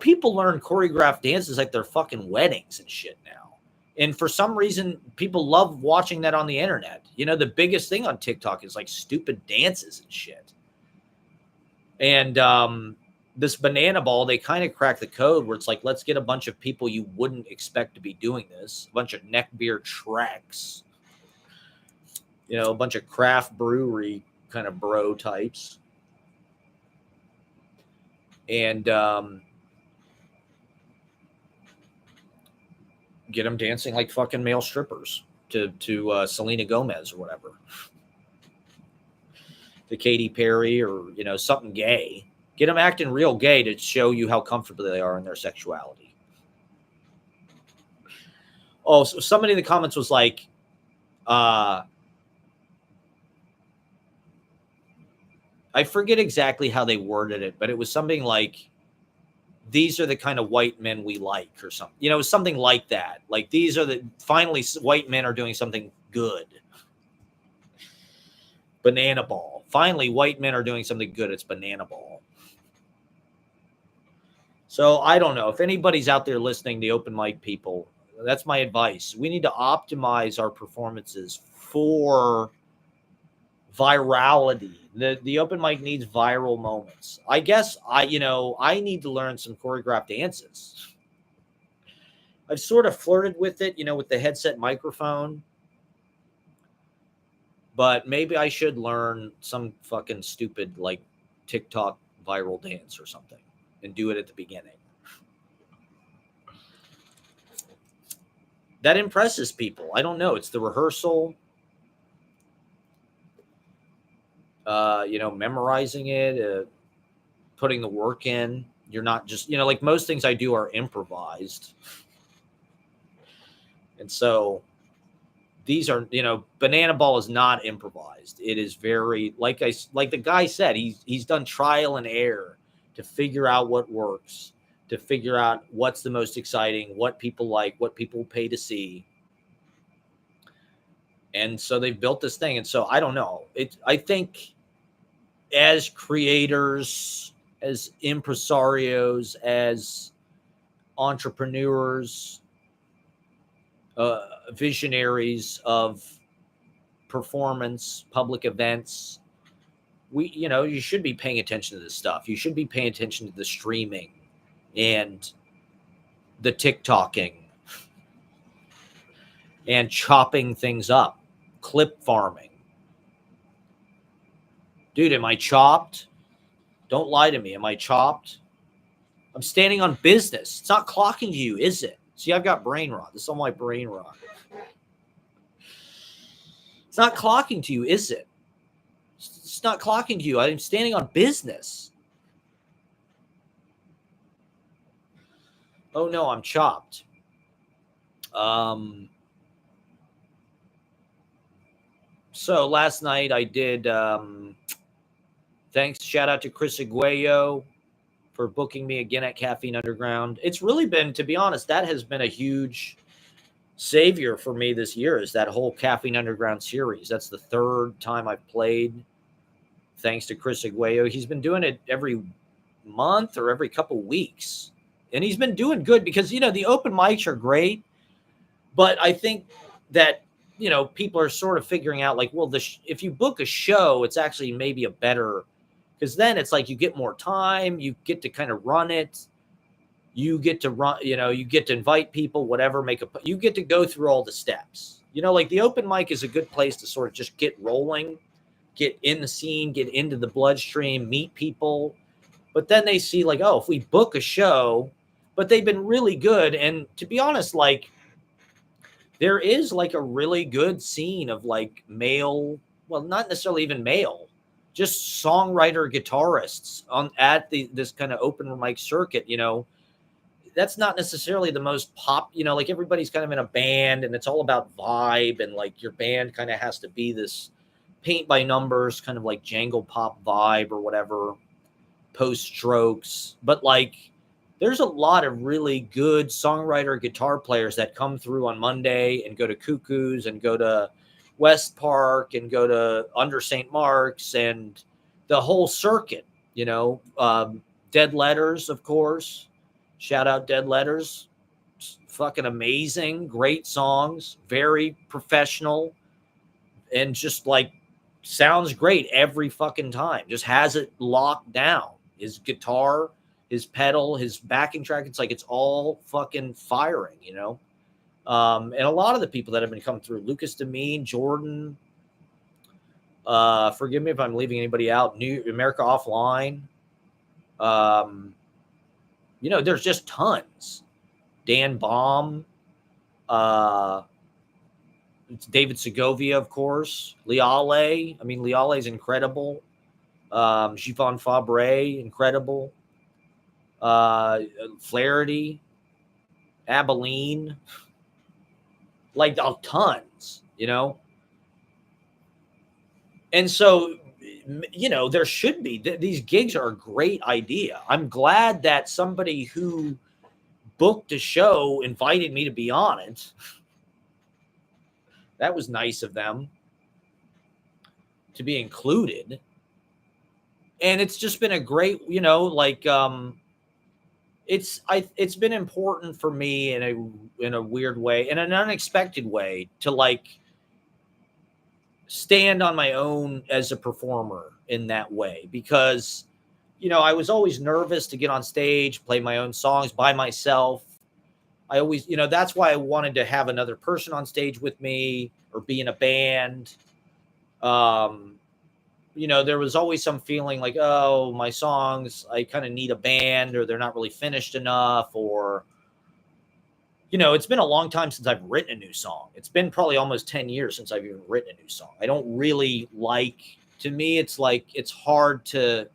people learn choreographed dances like their fucking weddings and shit now. And for some reason, people love watching that on the internet. The biggest thing on TikTok is like stupid dances and shit. And this Banana Ball, they kind of crack the code where it's like, let's get a bunch of people you wouldn't expect to be doing this. A bunch of neckbeard Shreks. A bunch of craft brewery kind of bro types. And get them dancing like fucking male strippers to Selena Gomez or whatever. To Katy Perry or, something gay. Get them acting real gay to show you how comfortable they are in their sexuality. Oh, so somebody in the comments was like, I forget exactly how they worded it, but it was something like, these are the kind of white men we like, or something. Something like that. Like, finally white men are doing something good. Banana Ball. Finally, white men are doing something good. It's Banana Ball. So I don't know if anybody's out there listening, the open mic people, that's my advice. We need to optimize our performances for virality. The open mic needs viral moments. I guess I need to learn some choreographed dances. I've sort of flirted with it, with the headset microphone. But maybe I should learn some fucking stupid like TikTok viral dance or something and do it at the beginning. That impresses people. I don't know. It's the rehearsal. Memorizing it, putting the work in. You're not just, like most things I do are improvised. And so these are, Banana Ball is not improvised. It is very, like the guy said, he's done trial and error to figure out what works, to figure out what's the most exciting, what people like, what people pay to see. And so they've built this thing. And so I don't know. I think as creators, as impresarios, as entrepreneurs, visionaries of performance, public events, you should be paying attention to this stuff. You should be paying attention to the streaming and the TikToking and chopping things up, clip farming. Dude, am I chopped? Don't lie to me. Am I chopped? I'm standing on business. It's not clocking to you, is it? See, I've got brain rot. This is all my brain rot. It's not clocking to you, is it? It's not clocking to you. I'm standing on business. Oh no, I'm chopped. Um, so last night I did. Thanks, shout out to Chris Aguayo for booking me again at Caffeine Underground. It's really been, to be honest, that has been a huge savior for me this year. Is that whole Caffeine Underground series? That's the third time I've played. Thanks to Chris Aguayo, he's been doing it every month or every couple weeks, and he's been doing good because the open mics are great. But I think that people are sort of figuring out like, well, if you book a show, it's actually maybe a better, because then it's like you get more time, you get to kind of run it, you get to run, you get to invite people, whatever, you get to go through all the steps. Like the open mic is a good place to sort of just get rolling, get in the scene, get into the bloodstream, meet people. But then they see like, oh, if we book a show, but they've been really good. And to be honest, like, there is like a really good scene of like male, well, not necessarily even male, just songwriter guitarists at this kind of open mic circuit. That's not necessarily the most pop, like everybody's kind of in a band and it's all about vibe, and like your band kind of has to be this paint by numbers kind of like jangle pop vibe or whatever, Post Strokes. But like there's a lot of really good songwriter guitar players that come through on Monday and go to Cuckoos and go to West Park and go to Under St. Mark's and the whole circuit. Dead Letters, of course. Shout out Dead Letters. Fucking amazing, great songs, very professional, and just like sounds great every fucking time. Just has it locked down. His guitar, his pedal, his backing track, it's like it's all fucking firing, and a lot of the people that have been coming through, Lucas Demeen, Jordan, forgive me if I'm leaving anybody out, New America Offline, there's just tons. Dan Baum, it's David Segovia, of course, Liale. I mean, Liale is incredible. Chiffon Fabre, incredible. Flaherty, Abilene, like tons, And so, there should be these gigs are a great idea. I'm glad that somebody who booked a show invited me to be on it. That was nice of them to be included. And it's just been a great, it's been important for me in a weird way, in an unexpected way, to like stand on my own as a performer in that way, because I was always nervous to get on stage, play my own songs by myself. I always, that's why I wanted to have another person on stage with me or be in a band. There was always some feeling like, oh, my songs, I kind of need a band, or they're not really finished enough, or, it's been a long time since I've written a new song. It's been probably almost 10 years since I've even written a new song. I don't really to me, it's like, it's hard to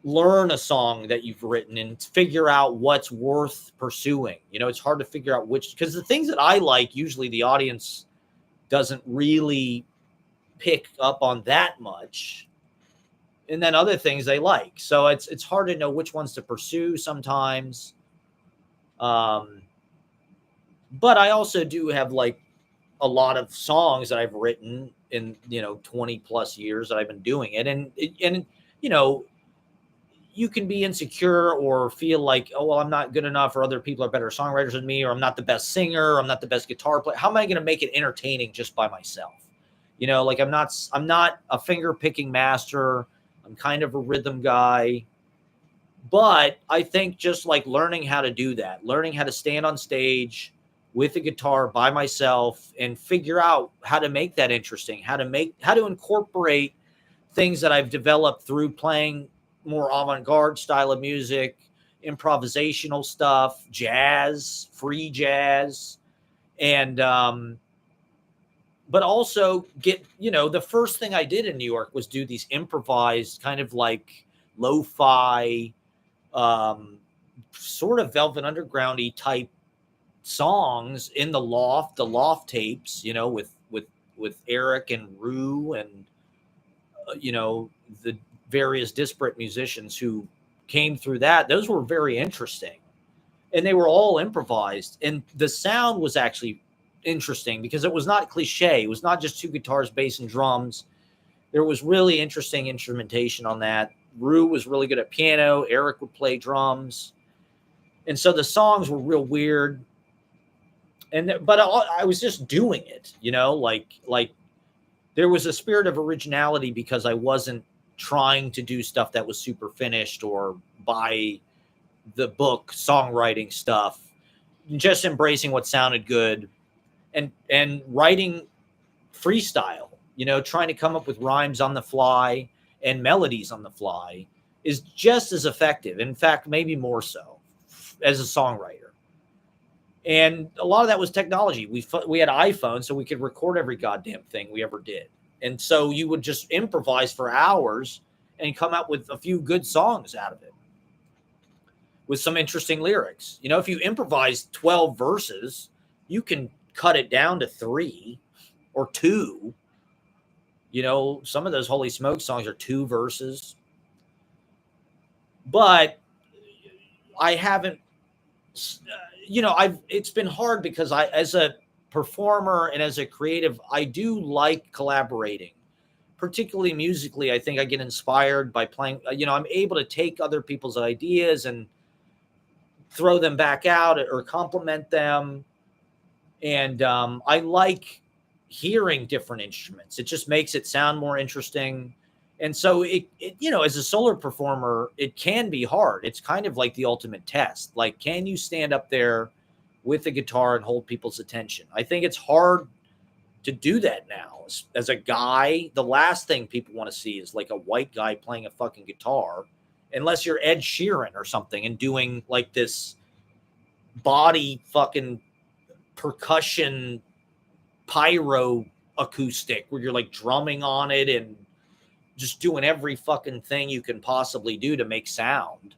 learn a song that you've written and figure out what's worth pursuing. It's hard to figure out because the things that I like, usually the audience doesn't really pick up on that much, and then other things they like. So it's hard to know which ones to pursue sometimes. But I also do have like a lot of songs that I've written in 20 plus years that I've been doing it, and you can be insecure or feel like, oh, well, I'm not good enough, or other people are better songwriters than me, or I'm not the best singer, or I'm not the best guitar player. How am I going to make it entertaining just by myself? Like I'm not a finger picking master. I'm kind of a rhythm guy. But I think just like learning how to do that, learning how to stand on stage with a guitar by myself and figure out how to make that interesting, how to incorporate things that I've developed through playing more avant-garde style of music, improvisational stuff, jazz, free jazz, and but also get, the first thing I did in New York was do these improvised kind of like lo-fi sort of Velvet Underground-y type songs in the loft tapes, with Eric and Rue and the various disparate musicians who came through that. Those were very interesting, and they were all improvised, and the sound was actually interesting because it was not cliche. It was not just two guitars, bass, and drums. There was really interesting instrumentation on that. Rue was really good at piano. Eric would play drums, and so the songs were real weird. But I was just doing it, like there was a spirit of originality because I wasn't trying to do stuff that was super finished or by the book songwriting stuff. Just embracing what sounded good and writing freestyle, trying to come up with rhymes on the fly and melodies on the fly is just as effective. In fact, maybe more so as a songwriter. And a lot of that was technology. We had iPhones, so we could record every goddamn thing we ever did. And so you would just improvise for hours and come out with a few good songs out of it with some interesting lyrics. If you improvise 12 verses, you can cut it down to 3 or 2. Some of those Holy Smoke songs are 2 verses. But I haven't it's been hard because as a performer and as a creative, I do like collaborating, particularly musically. I think I get inspired by playing, I'm able to take other people's ideas and throw them back out or complement them. And I like hearing different instruments. It just makes it sound more interesting. And so as a solo performer, it can be hard. It's kind of like the ultimate test. Like, can you stand up there with a guitar and hold people's attention? I think it's hard to do that now. As a guy, the last thing people want to see is like a white guy playing a fucking guitar, unless you're Ed Sheeran or something and doing like this body fucking percussion pyro acoustic where you're like drumming on it and just doing every fucking thing you can possibly do to make sound.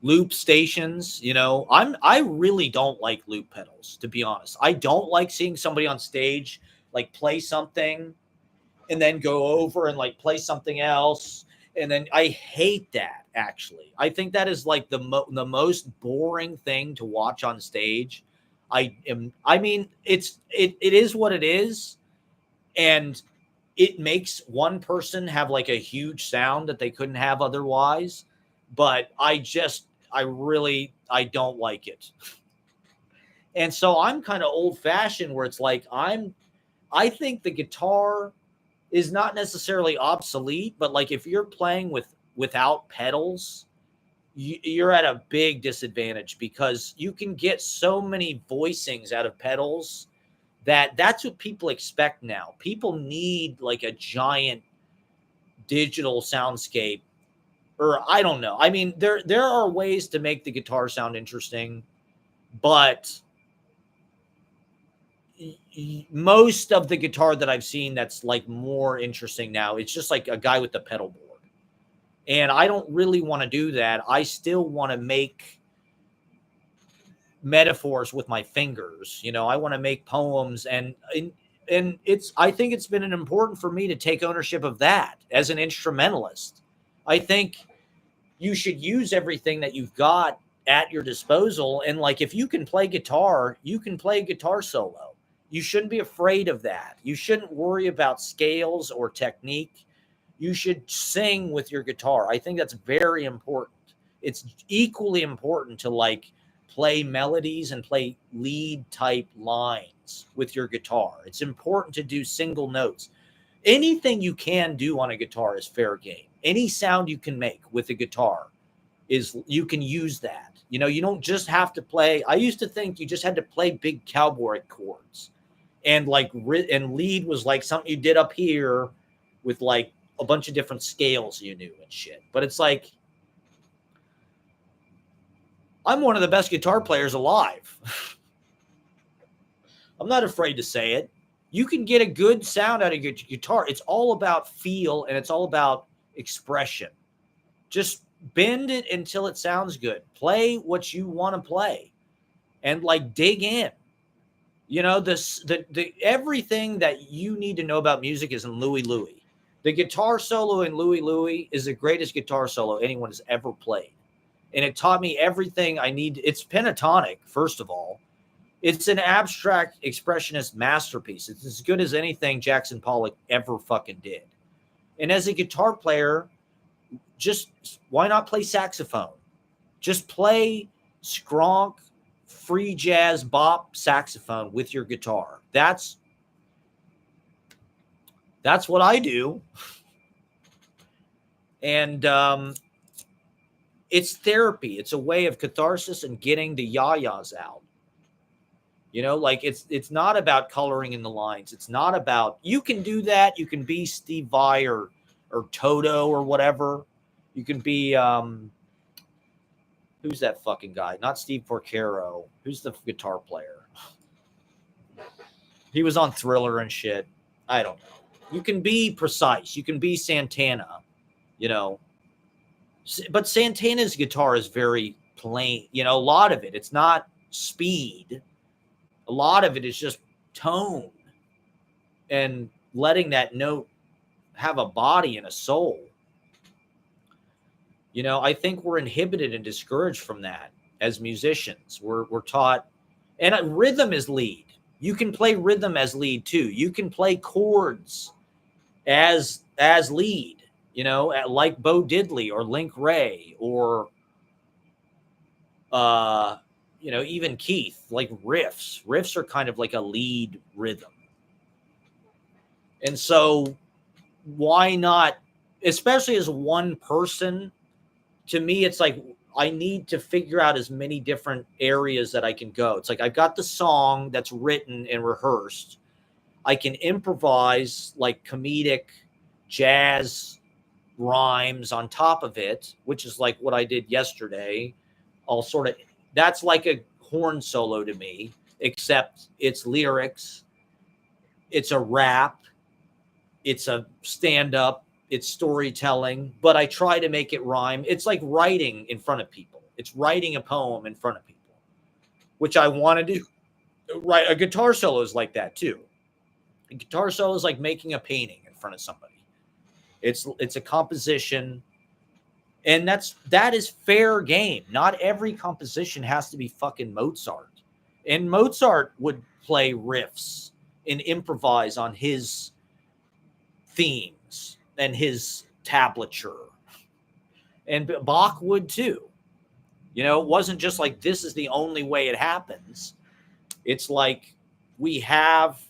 Loop stations, I really don't like loop pedals, to be honest. I don't like seeing somebody on stage like play something and then go over and like play something else. And then I hate that, actually. I think that is like the most boring thing to watch on stage. It is what it is. And it makes one person have like a huge sound that they couldn't have otherwise. But I don't like it. And so I'm kind of old fashioned where it's like, I think the guitar is not necessarily obsolete, but like if you're playing without pedals, you're at a big disadvantage because you can get so many voicings out of pedals that's what people expect now. People need like a giant digital soundscape, or I don't know. I mean, there are ways to make the guitar sound interesting, but most of the guitar that I've seen that's like more interesting now, it's just like a guy with the pedal board. And I don't really want to do that. I still want to make metaphors with my fingers. I want to make poems and I think it's been important for me to take ownership of that as an instrumentalist. I think you should use everything that you've got at your disposal. And like, if you can play guitar, you can play a guitar solo. You shouldn't be afraid of that. You shouldn't worry about scales or technique. You should sing with your guitar. I think that's very important. It's equally important to like play melodies and play lead type lines with your guitar. It's important to do single notes. Anything you can do on a guitar is fair game. Any sound you can make with a guitar you can use that. You don't just have to play. I used to think you just had to play big cowboy chords and like and lead was like something you did up here with like a bunch of different scales you knew and shit. But it's like, I'm one of the best guitar players alive. I'm not afraid to say it. You can get a good sound out of your guitar. It's all about feel and it's all about expression. Just bend it until it sounds good. Play what you want to play and like dig in. You know, the everything that you need to know about music is in Louie Louie. The guitar solo in Louie Louie is the greatest guitar solo anyone has ever played. And it taught me everything I need. It's pentatonic, first of all. It's an abstract expressionist masterpiece. It's as good as anything Jackson Pollock ever fucking did. And as a guitar player, just why not play saxophone? Just play skronk, free jazz, bop saxophone with your guitar. That's what I do. And it's therapy. It's a way of catharsis and getting the yayas out. You know, like it's not about coloring in the lines. It's not about, you can do that. You can be Steve Vai or Toto or whatever. You can be who's that fucking guy? Not Steve Porcaro. Who's the guitar player? He was on Thriller and shit. I don't know. You can be precise. You can be Santana, you know. But Santana's guitar is very plain. You know, a lot of it, it's not speed. A lot of it is just tone and letting that note have a body and a soul. You know, I think we're inhibited and discouraged from that as musicians. We're taught, and rhythm is lead. You can play rhythm as lead too. You can play chords as lead, you know, like Bo Diddley or Link Wray or you know, even Keith, like riffs. Riffs are kind of like a lead rhythm. And so why not, especially as one person, to me, it's like I need to figure out as many different areas that I can go. It's like I've got the song that's written and rehearsed. I can improvise like comedic jazz rhymes on top of it, which is like what I did yesterday. I'll sort of, that's like a horn solo to me, except it's lyrics, it's a rap, it's a stand-up, it's storytelling, but I try to make it rhyme. It's like writing in front of people. It's writing a poem in front of people, which I want to do. Right, a guitar solo is like that too. A guitar solo is like making a painting in front of somebody. It's a composition. And that is fair game. Not every composition has to be fucking Mozart. And Mozart would play riffs and improvise on his themes and his tablature. And Bach would too. You know, it wasn't just like this is the only way it happens. It's like we have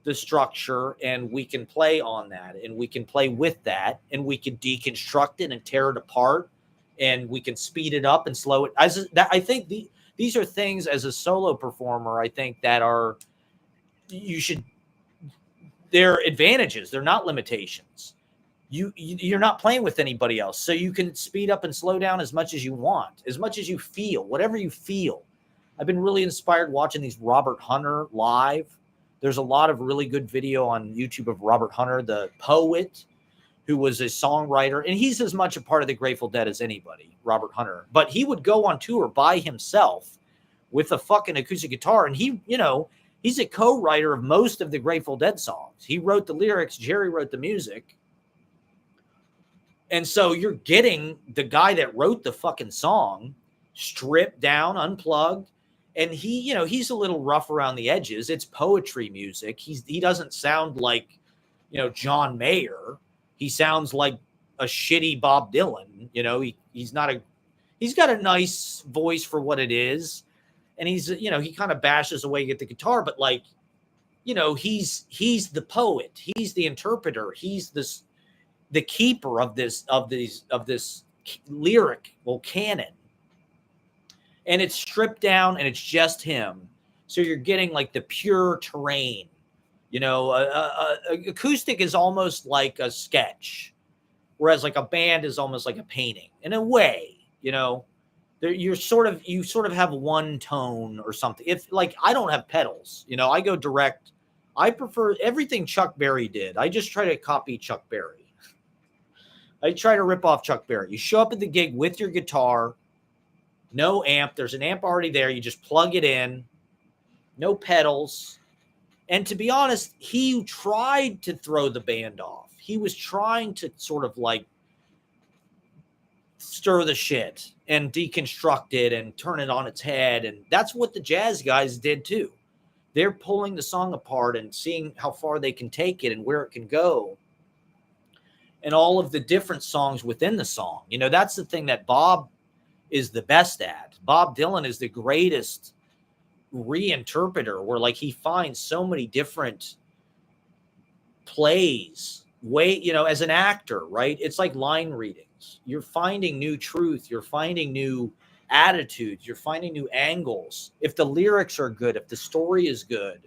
the structure and we can play on that and we can play with that and we can deconstruct it and tear it apart and we can speed it up and slow it. I think these are things as a solo performer, I think that are, they're advantages. They're not limitations. You're not playing with anybody else. So you can speed up and slow down as much as you want, as much as you feel, whatever you feel. I've been really inspired watching these Robert Hunter live. There's a lot of really good video on YouTube of Robert Hunter, the poet, who was a songwriter. And he's as much a part of the Grateful Dead as anybody, Robert Hunter. But he would go on tour by himself with a fucking acoustic guitar. And he, you know, he's a co-writer of most of the Grateful Dead songs. He wrote the lyrics. Jerry wrote the music. And so you're getting the guy that wrote the fucking song stripped down, unplugged. And he, you know, he's a little rough around the edges. It's poetry music. He doesn't sound like, you know, John Mayer. He sounds like a shitty Bob Dylan. You know, he's got a nice voice for what it is. And he's, you know, he kind of bashes away at the guitar, but like, you know, he's the poet. He's the interpreter. He's the keeper of this lyrical canon. And it's stripped down and it's just him. So you're getting like the pure terrain. You know, acoustic is almost like a sketch, whereas like a band is almost like a painting in a way. You know, you sort of have one tone or something. If like I don't have pedals, you know, I go direct. I prefer everything Chuck Berry did. I just try to copy Chuck Berry. I try to rip off Chuck Berry. You show up at the gig with your guitar, no amp. There's an amp already there. You just plug it in, no pedals. And to be honest, he tried to throw the band off. He was trying to sort of like stir the shit and deconstruct it and turn it on its head. And that's what the jazz guys did too. They're pulling the song apart and seeing how far they can take it and where it can go. And all of the different songs within the song. You know, that's the thing that Bob is the best at. Bob Dylan is the greatest reinterpreter, where like he finds so many different plays, you know, as an actor, right? It's like line readings. You're finding new truth. You're finding new attitudes. You're finding new angles. If the lyrics are good, if the story is good,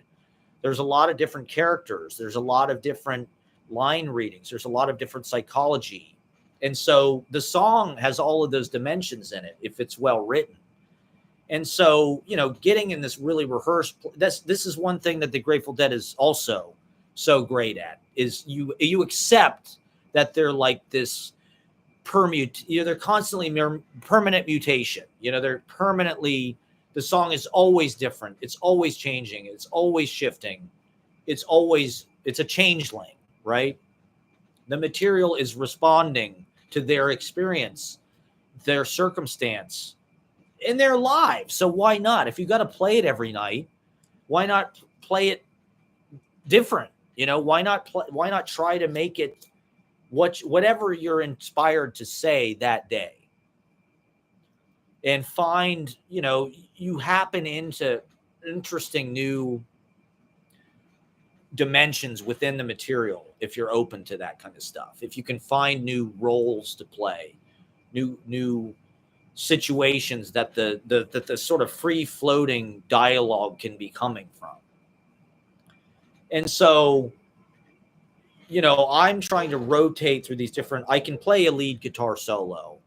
there's a lot of different characters. There's a lot of different line readings. There's a lot of different psychology. And so the song has all of those dimensions in it if it's well written. And so, you know, getting in this really rehearsed, this is one thing that the Grateful Dead is also so great at, is you accept that they're like this they're constantly permanent mutation. You know, they're permanently, the song is always different. It's always changing. It's always shifting. It's a changeling, right? The material is responding to their experience, their circumstance, in their lives. So why not? If you got to play it every night, why not play it different? You know, why not try to make it whatever you're inspired to say that day, and find, you know, you happen into interesting new dimensions within the material if you're open to that kind of stuff. If you can find new roles to play, new situations that the sort of free floating dialogue can be coming from. And so, you know, I'm trying to rotate through these different, I can play a lead guitar solo.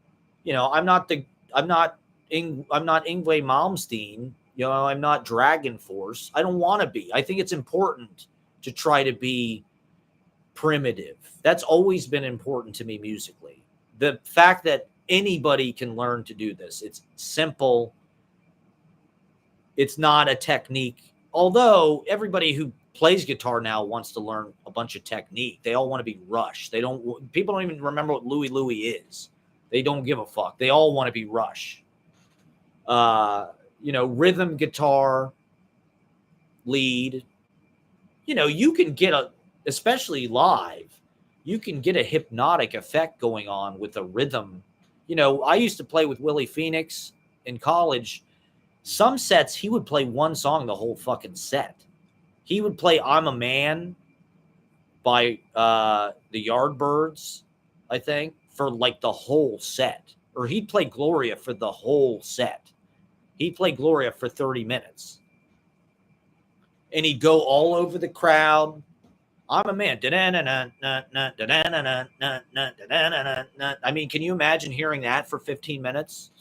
You know, I'm not Yngwie Malmsteen, you know, I'm not Dragon Force. I don't want to be. I think it's important to try to be primitive. That's always been important to me musically. The fact that anybody can learn to do this. It's simple. It's not a technique. Although everybody who plays guitar now wants to learn a bunch of technique. They all want to be Rush. People don't even remember what Louie Louie is. They don't give a fuck. They all want to be Rush. You know, rhythm guitar, lead. You know, you can get especially live, you can get a hypnotic effect going on with a rhythm. You know, I used to play with Willie Phoenix in college. Some sets, he would play one song the whole fucking set. He would play I'm a Man by the Yardbirds, I think, for like the whole set. Or he'd play Gloria for the whole set. He'd play Gloria for 30 minutes. And he'd go all over the crowd. I'm a Man. I mean, can you imagine hearing that for 15 minutes?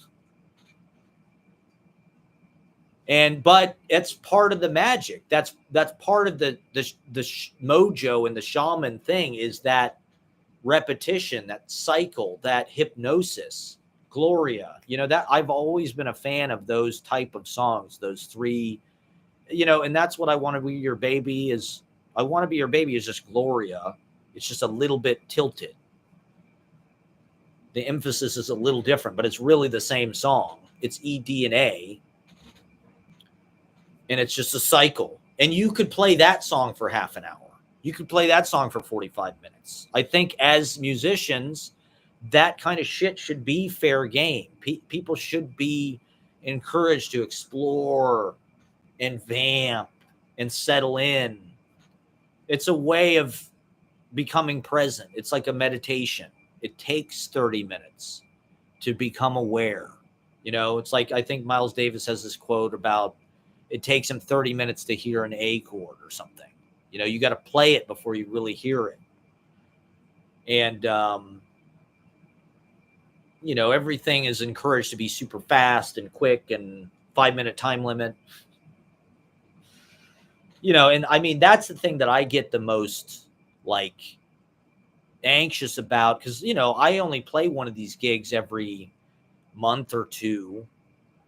But it's part of the magic. That's part of the mojo and the shaman thing, is that repetition, that cycle, that hypnosis. Gloria, you know, that I've always been a fan of those type of songs, those three, you know, and that's what I Want to Be Your Baby is. I Want to Be Your Baby is just Gloria. It's just a little bit tilted. The emphasis is a little different, but it's really the same song. It's E, D, and A. And it's just a cycle. And you could play that song for half an hour. You could play that song for 45 minutes. I think as musicians, that kind of shit should be fair game. People should be encouraged to explore and vamp and settle in. It's a way of becoming present. It's like a meditation. It takes 30 minutes to become aware. You know, it's like, I think Miles Davis has this quote about it takes him 30 minutes to hear an A chord or something. You know, you got to play it before you really hear it. And, you know, everything is encouraged to be super fast and quick and 5-minute time limit. You know, and I mean, that's the thing that I get the most, like, anxious about, because, you know, I only play one of these gigs every month or two,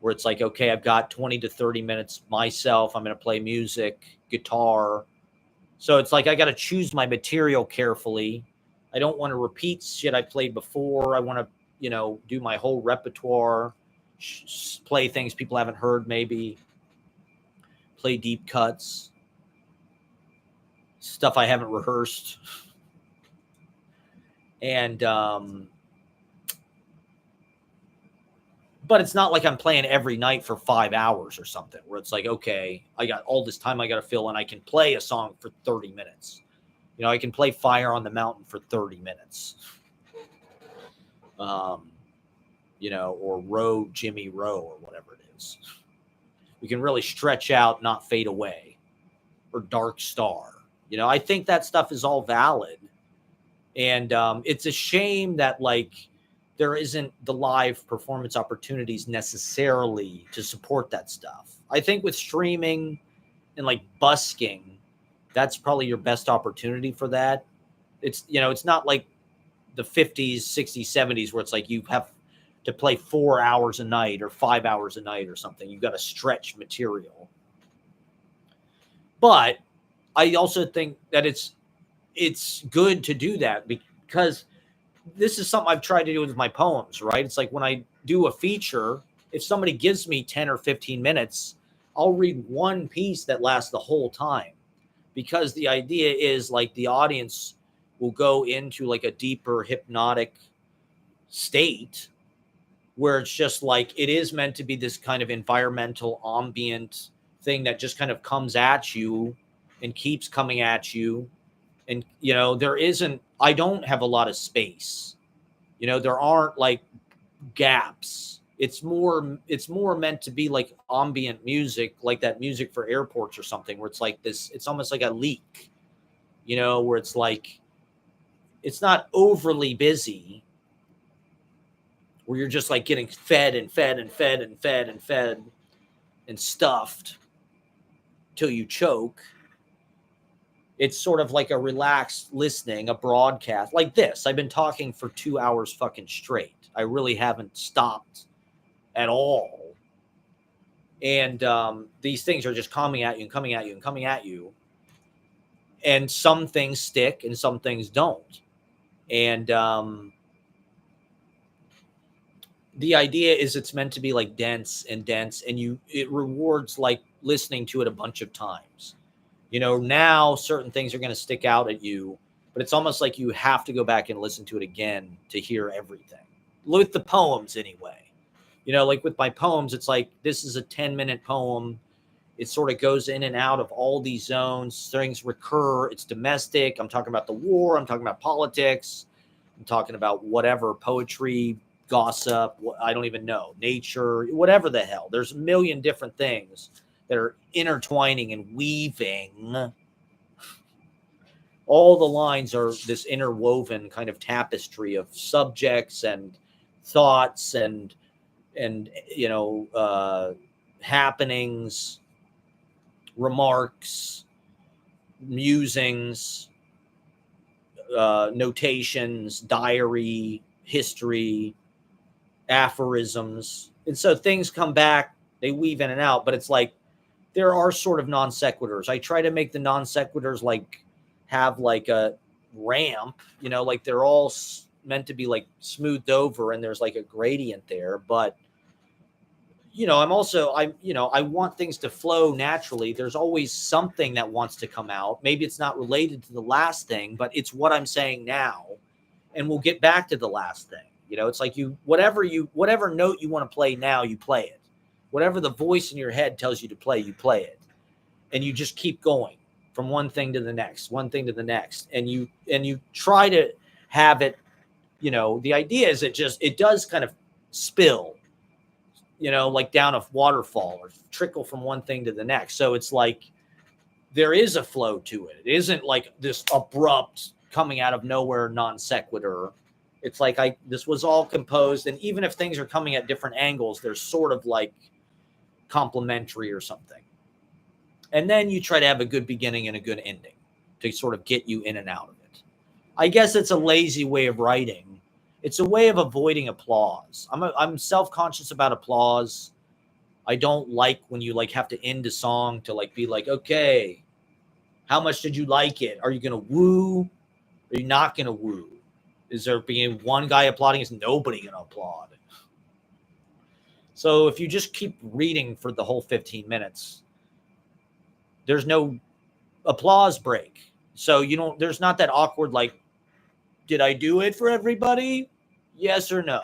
where it's like, okay, I've got 20 to 30 minutes myself. I'm going to play music, guitar. So it's like I got to choose my material carefully. I don't want to repeat shit I played before. I want to, you know, do my whole repertoire, play things people haven't heard, maybe play deep cuts, stuff I haven't rehearsed. And but it's not like I'm playing every night for 5 hours or something, where it's like, okay, I got all this time I got to fill, and I can play a song for 30 minutes. You know, I can play Fire on the Mountain for 30 minutes. You know, or Row, Jimmy Row, or whatever it is. We can really stretch out, not fade away, or Dark Star. You know, I think that stuff is all valid. And it's a shame that, like, there isn't the live performance opportunities necessarily to support that stuff. I think with streaming and like busking, that's probably your best opportunity for that. It's, you know, it's not like the 50s, 60s, 70s, where it's like you have to play 4 hours a night or 5 hours a night or something. You've got to stretch material. But I also think that it's good to do that, because this is something I've tried to do with my poems, right? It's like when I do a feature, if somebody gives me 10 or 15 minutes, I'll read one piece that lasts the whole time, because the idea is like the audience will go into like a deeper hypnotic state, where it's just like, it is meant to be this kind of environmental ambient thing that just kind of comes at you and keeps coming at you. And, you know, I don't have a lot of space. You know, there aren't like gaps. It's more meant to be like ambient music, like that music for airports or something, where it's like this, it's almost like a leak, you know, where it's like, it's not overly busy, where you're just like getting fed and fed and fed and fed and fed and stuffed till you choke. It's sort of like a relaxed listening, a broadcast like this. I've been talking for 2 hours fucking straight. I really haven't stopped at all. And these things are just coming at you and coming at you and coming at you. And some things stick and some things don't. And the idea is it's meant to be like dense, and it rewards like listening to it a bunch of times. You know, now certain things are going to stick out at you, but it's almost like you have to go back and listen to it again to hear everything. With the poems, anyway. You know, like with my poems, it's like, this is a 10-minute poem. It sort of goes in and out of all these zones. Things recur. It's domestic. I'm talking about the war. I'm talking about politics. I'm talking about whatever, poetry, gossip. I don't even know. Nature, whatever the hell. There's a million different things that are intertwining and weaving. All the lines are this interwoven kind of tapestry of subjects and thoughts and you know, happenings, remarks, musings, notations, diary, history, aphorisms. And so things come back, they weave in and out, but it's like there are sort of non sequiturs. I try to make the non sequiturs like have like a ramp, you know, like they're all meant to be like smoothed over and there's like a gradient there. But, you know, I want things to flow naturally. There's always something that wants to come out. Maybe it's not related to the last thing, but it's what I'm saying now. And we'll get back to the last thing. You know, it's like whatever note you want to play now, you play it. Whatever the voice in your head tells you to play, you play it. And you just keep going from one thing to the next, one thing to the next. And you try to have it, you know, the idea is it does kind of spill, you know, like down a waterfall, or trickle from one thing to the next. So it's like there is a flow to it. It isn't like this abrupt coming out of nowhere non sequitur. It's like this was all composed, and even if things are coming at different angles, they're sort of like complementary or something. And then you try to have a good beginning and a good ending to sort of get you in and out of it. I guess it's a lazy way of writing. It's a way of avoiding applause. I'm self-conscious about applause. I don't like when you like have to end a song to like be like, okay, how much did you like it? Are you gonna woo? Are you not gonna woo? Is there being one guy applauding? Is nobody gonna applaud? So if you just keep reading for the whole 15 minutes, there's no applause break. So you don't. There's not that awkward like, did I do it for everybody? Yes or no?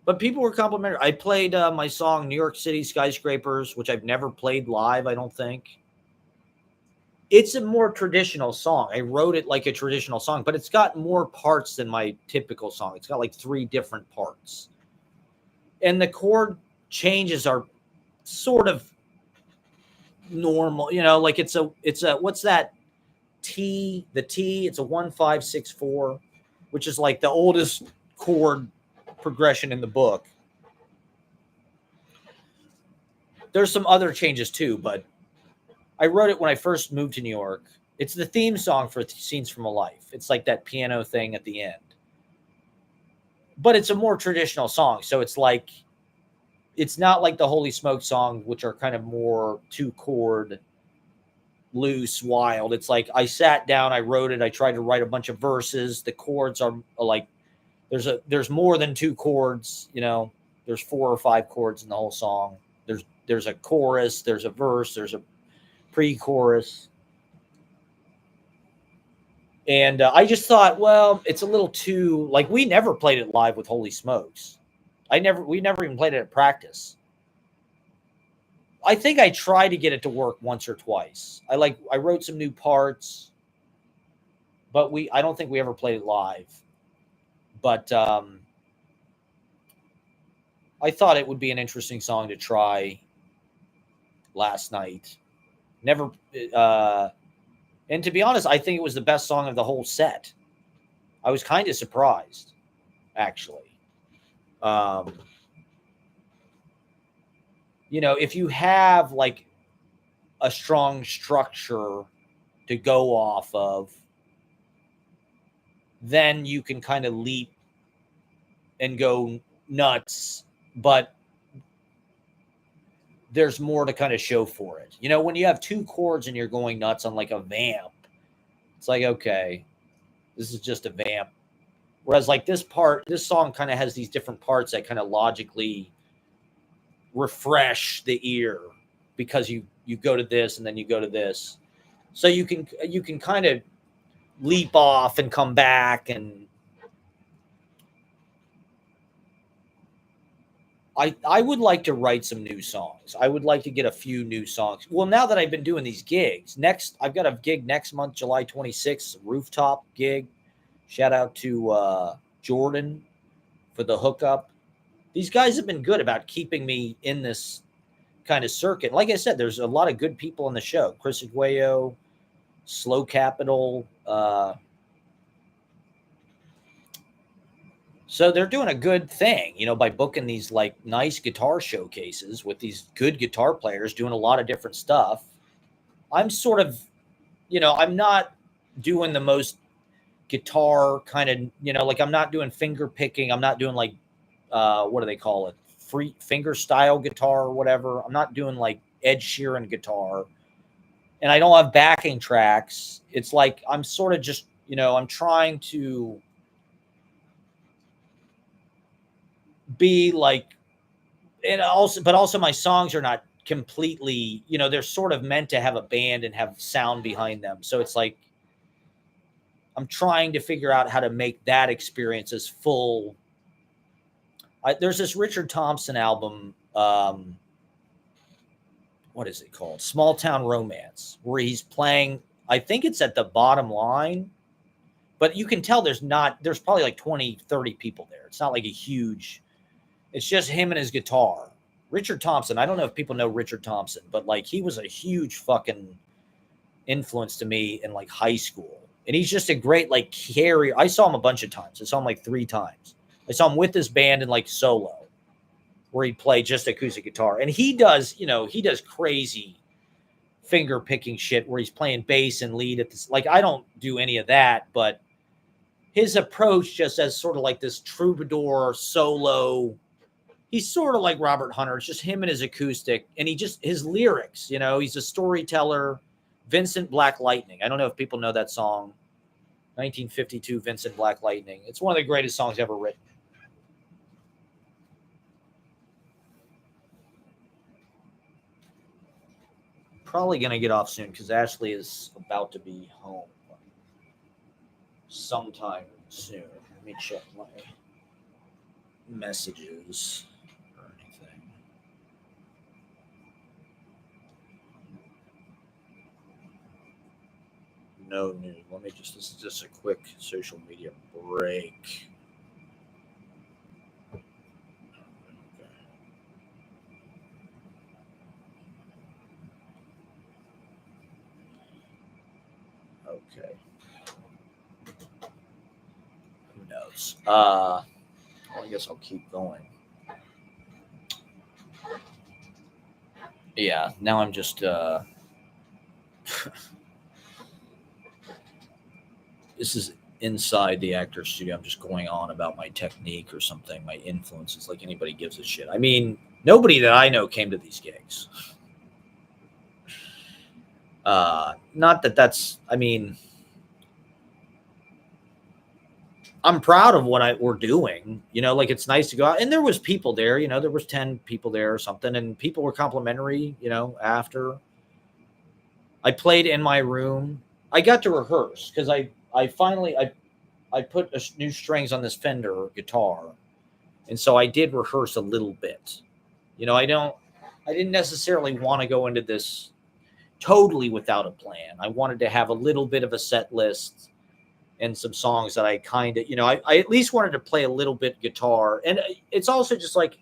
But people were complimentary. I played my song New York City Skyscrapers, which I've never played live, I don't think. It's a more traditional song. I wrote it like a traditional song, but it's got more parts than my typical song. It's got like 3 different parts. And the chord changes are sort of normal, like it's a what's that T, the T, it's a 1 5 6 4, which is like the oldest chord progression in the book. There's some other changes too, but I wrote it when I first moved to New York. It's the theme song for Scenes from a Life. It's like that piano thing at the end. But it's a more traditional song. So it's like, it's not like the Holy Smoke song, which are kind of more 2-chord, loose, wild. It's like I sat down, I wrote it, I tried to write a bunch of verses. The chords are like, there's more than 2 chords, there's 4 or 5 chords in the whole song. There's a chorus, there's a verse, there's a pre-chorus. And I just thought, well, it's a little too, like, we never played it live with Holy Smokes. We never even played it at practice. I think I tried to get it to work once or twice. I wrote some new parts, but I don't think we ever played it live. But I thought it would be an interesting song to try last night. Never, and to be honest, I think it was the best song of the whole set. I was kind of surprised, actually. If you have like a strong structure to go off of, then you can kind of leap and go nuts, but there's more to kind of show for it. When you have 2 chords and you're going nuts on like a vamp, it's like, okay, this is just a vamp. Whereas like this song kind of has these different parts that kind of logically refresh the ear, because you go to this and then you go to this. So you can kind of leap off and come back, and I would like to write some new songs. I would like to get a few new songs. Well, now that I've been doing these gigs, I've got a gig next month, July 26th, rooftop gig. Shout out to Jordan for the hookup. These guys have been good about keeping me in this kind of circuit. Like I said, there's a lot of good people on the show. Chris Aguayo, Slow Capital. So they're doing a good thing, by booking these like nice guitar showcases with these good guitar players doing a lot of different stuff. I'm sort of, I'm not doing the most guitar kind of, like I'm not doing finger picking. I'm not doing like, what do they call it? Free finger style guitar or whatever. I'm not doing like Ed Sheeran guitar, and I don't have backing tracks. It's like, I'm sort of just, I'm trying to be like, but also my songs are not completely, they're sort of meant to have a band and have sound behind them. So it's like, I'm trying to figure out how to make that experience as full. There's this Richard Thompson album. What is it called? Small Town Romance, where he's playing, I think it's at the Bottom Line, but you can tell there's probably like 20, 30 people there. It's not like it's just him and his guitar. Richard Thompson, I don't know if people know Richard Thompson, but like he was a huge fucking influence to me in like high school. And he's just a great like carrier. I saw him a bunch of times. I saw him like 3 times. I saw him with his band and like solo, where he'd play just acoustic guitar. And he does crazy finger picking shit where he's playing bass and lead at this. Like, I don't do any of that, but his approach just as sort of like this troubadour solo. He's sort of like Robert Hunter. It's just him and his acoustic, and his lyrics. He's a storyteller. Vincent Black Lightning. I don't know if people know that song. 1952 Vincent Black Lightning. It's one of the greatest songs ever written. Probably going to get off soon because Ashley is about to be home sometime soon. Let me check my messages or anything. No news. This is just a quick social media break. Okay. Who knows? Well, I guess I'll keep going. Yeah, now I'm just this is inside the actor's studio. I'm just going on about my technique or something, my influences, like anybody gives a shit. I mean, nobody that I know came to these gigs. Not that that's, I mean, I'm proud of what we're doing, like it's nice to go out, and there was people there, there was 10 people there or something, and people were complimentary, after I played in my room. I got to rehearse because I finally put new strings on this Fender guitar, and so I did rehearse a little bit. I didn't necessarily want to go into this totally without a plan. I wanted to have a little bit of a set list and some songs that I kind of, I at least wanted to play a little bit guitar. And it's also just like,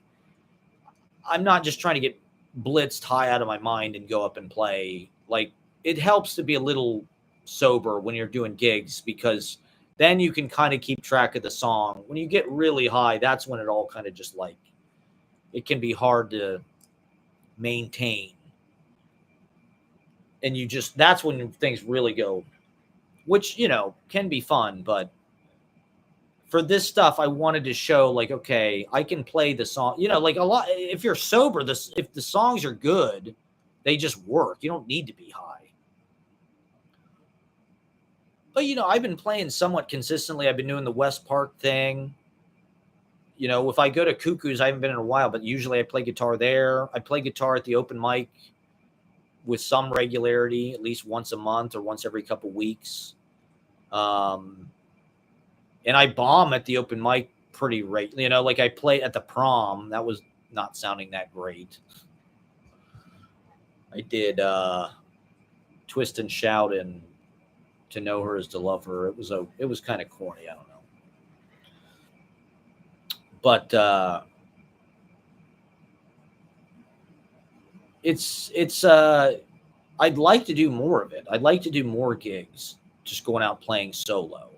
I'm not just trying to get blitzed high out of my mind and go up and play. Like, it helps to be a little sober when you're doing gigs, because then you can kind of keep track of the song. When you get really high, that's when it all kind of just like, it can be hard to maintain. And that's when things really go, which, can be fun. But for this stuff, I wanted to show like, okay, I can play the song, like a lot. If you're sober, if the songs are good, they just work. You don't need to be high. But, I've been playing somewhat consistently. I've been doing the West Park thing. If I go to Cuckoo's, I haven't been in a while, but usually I play guitar there. I play guitar at the open mic with some regularity, at least once a month or once every couple weeks. And I bomb at the open mic pretty regularly. Like I played at the Prom. That was not sounding that great. I did Twist and Shout and To Know Her Is to Love Her. It was kind of corny. I don't know. But it's I'd like to do more of it. I'd like to do more gigs, just going out playing solo.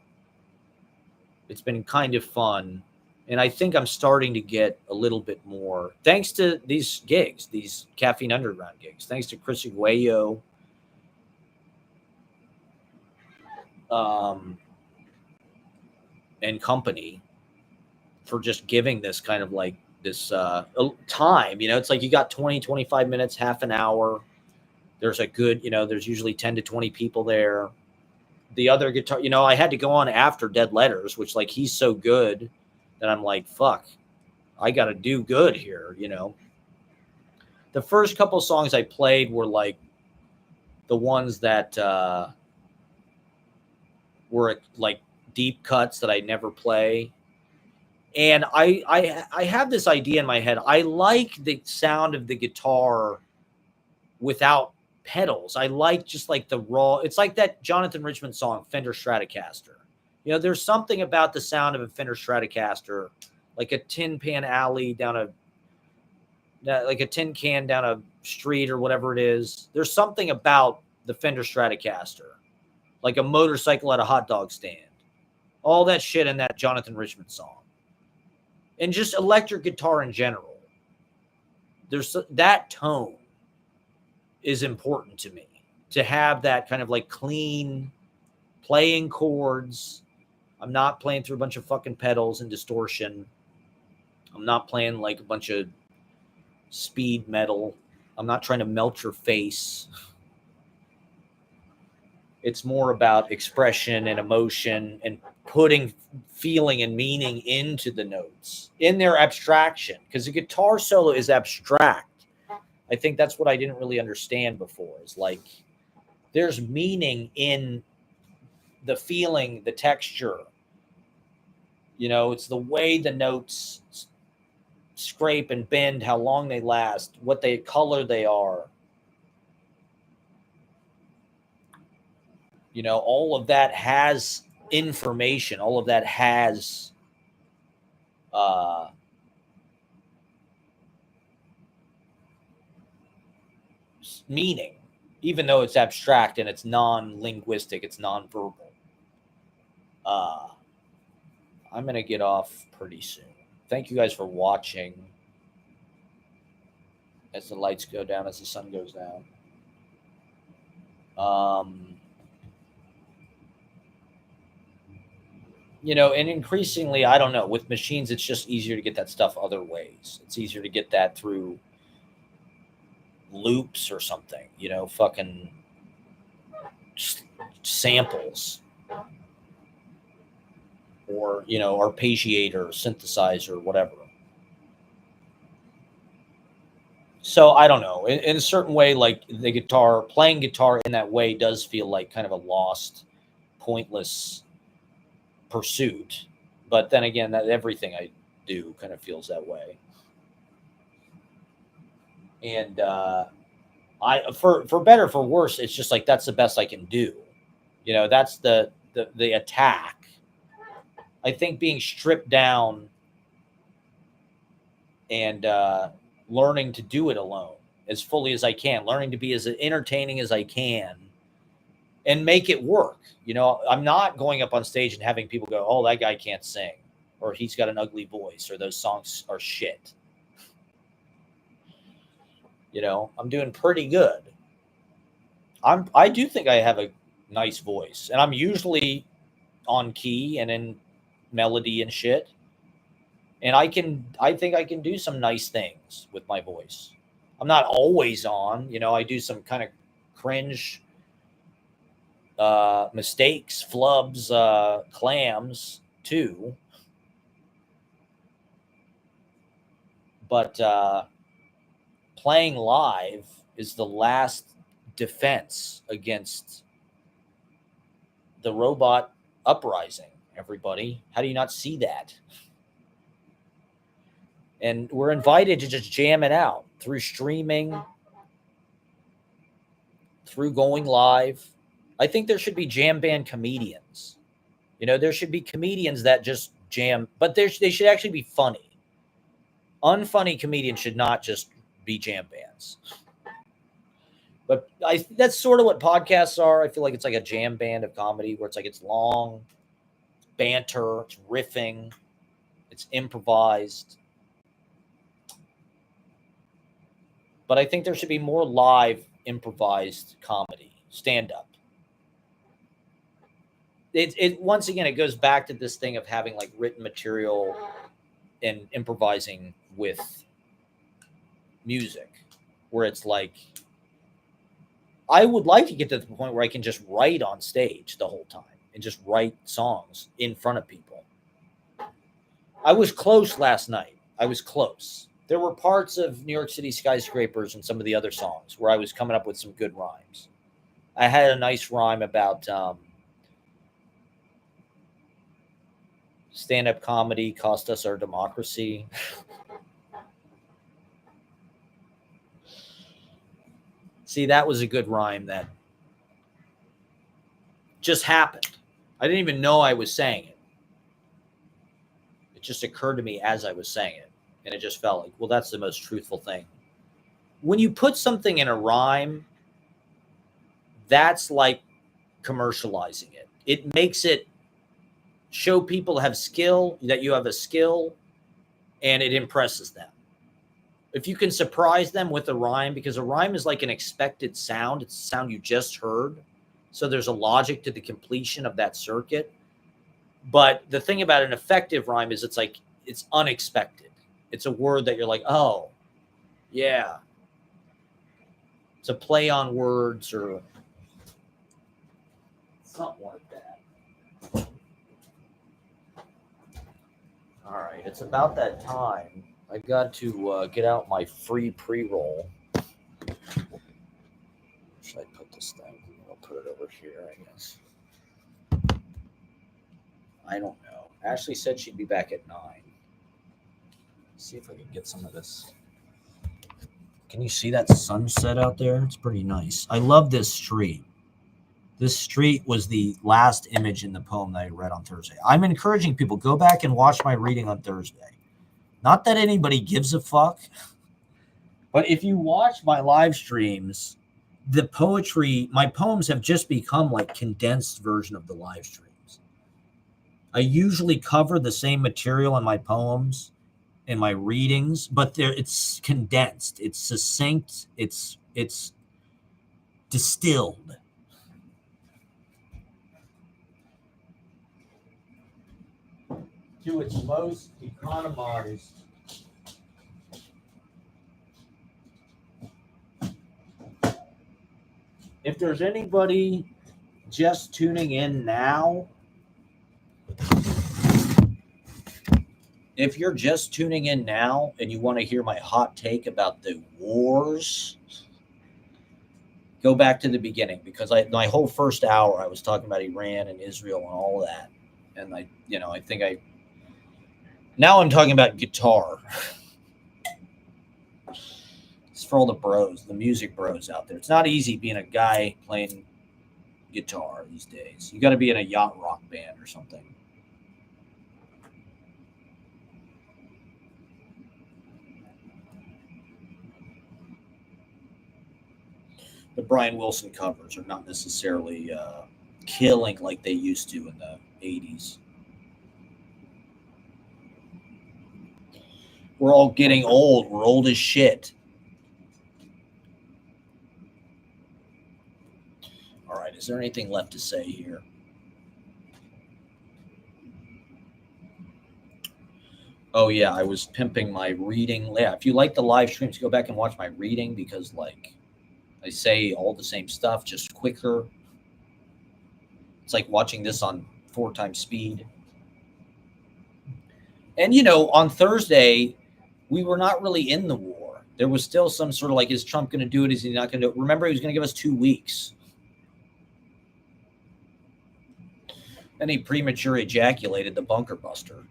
It's been kind of fun, and I think I'm starting to get a little bit more thanks to these gigs, these Caffeine Underground gigs. Thanks to Chris Aguayo, and company for just giving this kind of like this time. It's like you got 20, 25 minutes, half an hour. There's a good, there's usually 10 to 20 people there. The other guitar, I had to go on after Dead Letters, which like he's so good that I'm like, fuck, I got to do good here. The first couple songs I played were like the ones that were like deep cuts that I never play. And I have this idea in my head. I like the sound of the guitar without pedals. I like just like the raw. It's like that Jonathan Richman song, Fender Stratocaster. There's something about the sound of a Fender Stratocaster, like a Tin Pan Alley like a tin can down a street or whatever it is. There's something about the Fender Stratocaster, like a motorcycle at a hot dog stand. All that shit in that Jonathan Richman song. And just electric guitar in general. There's that tone is important to me. to have that kind of like clean playing chords. I'm not playing through a bunch of fucking pedals and distortion. I'm not playing like a bunch of speed metal. I'm not trying to melt your face. It's more about expression and emotion and putting feeling and meaning into the notes in their abstraction, because the guitar solo is abstract. I think that's what I didn't really understand before, is like there's meaning in the feeling, the texture. You know, it's the way the notes scrape and bend, how long they last, what they color they are. You know, all of that has information. All of that has meaning, even though it's abstract and it's non-linguistic, it's non-verbal. I'm going to get off pretty soon. Thank you guys for watching. As the lights go down, as the sun goes down. You know, and increasingly, I don't know, with machines, it's just easier to get that stuff other ways. It's easier to get that through loops or something, you know, fucking samples, or, you know, arpeggiator, synthesizer, whatever. So I don't know. In a certain way, like the guitar, playing guitar in that way does feel like kind of a lost, pointless pursuit. But then again, that everything I do kind of feels that way. And for better, for worse, it's just like that's the best I can do. You know, that's the attack. I think being stripped down and learning to do it alone as fully as I can, learning to be as entertaining as I can and make it work. You know, I'm not going up on stage and having people go, "Oh, that guy can't sing," or "He's got an ugly voice," or "Those songs are shit." You know, I'm doing pretty good. I do think I have a nice voice, and I'm usually on key and in melody and shit. And I think I can do some nice things with my voice. I'm not always on, you know, I do some kind of cringe mistakes, flubs, clams too. But playing live is the last defense against the robot uprising, everybody. How do you not see that? And we're invited to just jam it out through streaming, through going live. I think there should be jam band comedians. You know, there should be comedians that just jam, but they should actually be funny. Unfunny comedians should not just be jam bands. But that's sort of what podcasts are. I feel like it's like a jam band of comedy where it's like it's long, banter, it's riffing, it's improvised. But I think there should be more live improvised comedy, stand up. It once again, it goes back to this thing of having like written material and improvising with music, where it's like I would like to get to the point where I can just write on stage the whole time and just write songs in front of people. I was close last night. I was close. There were parts of New York City Skyscrapers and some of the other songs where I was coming up with some good rhymes. I had a nice rhyme about stand-up comedy cost us our democracy. See, that was a good rhyme that just happened. I didn't even know I was saying it. It just occurred to me as I was saying it. And it just felt like, well, that's the most truthful thing. When you put something in a rhyme, that's like commercializing it. It makes it show people have skill, that you have a skill, and it impresses them. if you can surprise them with a rhyme, because a rhyme is like an expected sound, it's a sound you just heard. So there's a logic to the completion of that circuit. But the thing about an effective rhyme is it's unexpected. It's a word that you're like, oh, yeah. It's a play on words or something like that. All right, it's about that time. I got to get out my free pre-roll. Should I put this thing? I'll put it over here, I guess. I don't know. Ashley said she'd be back at 9. See if I can get some of this. Can you see that sunset out there? It's pretty nice. I love this street. This street was the last image in the poem that I read on Thursday. I'm encouraging people, go back and watch my reading on Thursday. Not that anybody gives a fuck, but if you watch my live streams, the poetry, my poems have just become like condensed version of the live streams. I usually cover the same material in my poems, in my readings, but it's condensed, it's succinct, it's distilled. To its most economized. If there's anybody just tuning in now, if you're just tuning in now and you want to hear my hot take about the wars, go back to the beginning, because my whole first hour I was talking about Iran and Israel and all of that. And now I'm talking about guitar. It's for all the bros, the music bros out there. It's not easy being a guy playing guitar these days. You got to be in a yacht rock band or something. The Brian Wilson covers are not necessarily killing like they used to in the 80s. We're all getting old. We're old as shit. All right, is there anything left to say here? Oh yeah, I was pimping my reading. Yeah, if you like the live streams, go back and watch my reading, because like I say all the same stuff, just quicker. It's like watching this on 4 times speed. And on Thursday, we were not really in the war. There was still some sort of like, is Trump going to do it? Is he not going to do it? Remember, he was going to give us 2 weeks. Then he premature ejaculated the bunker buster.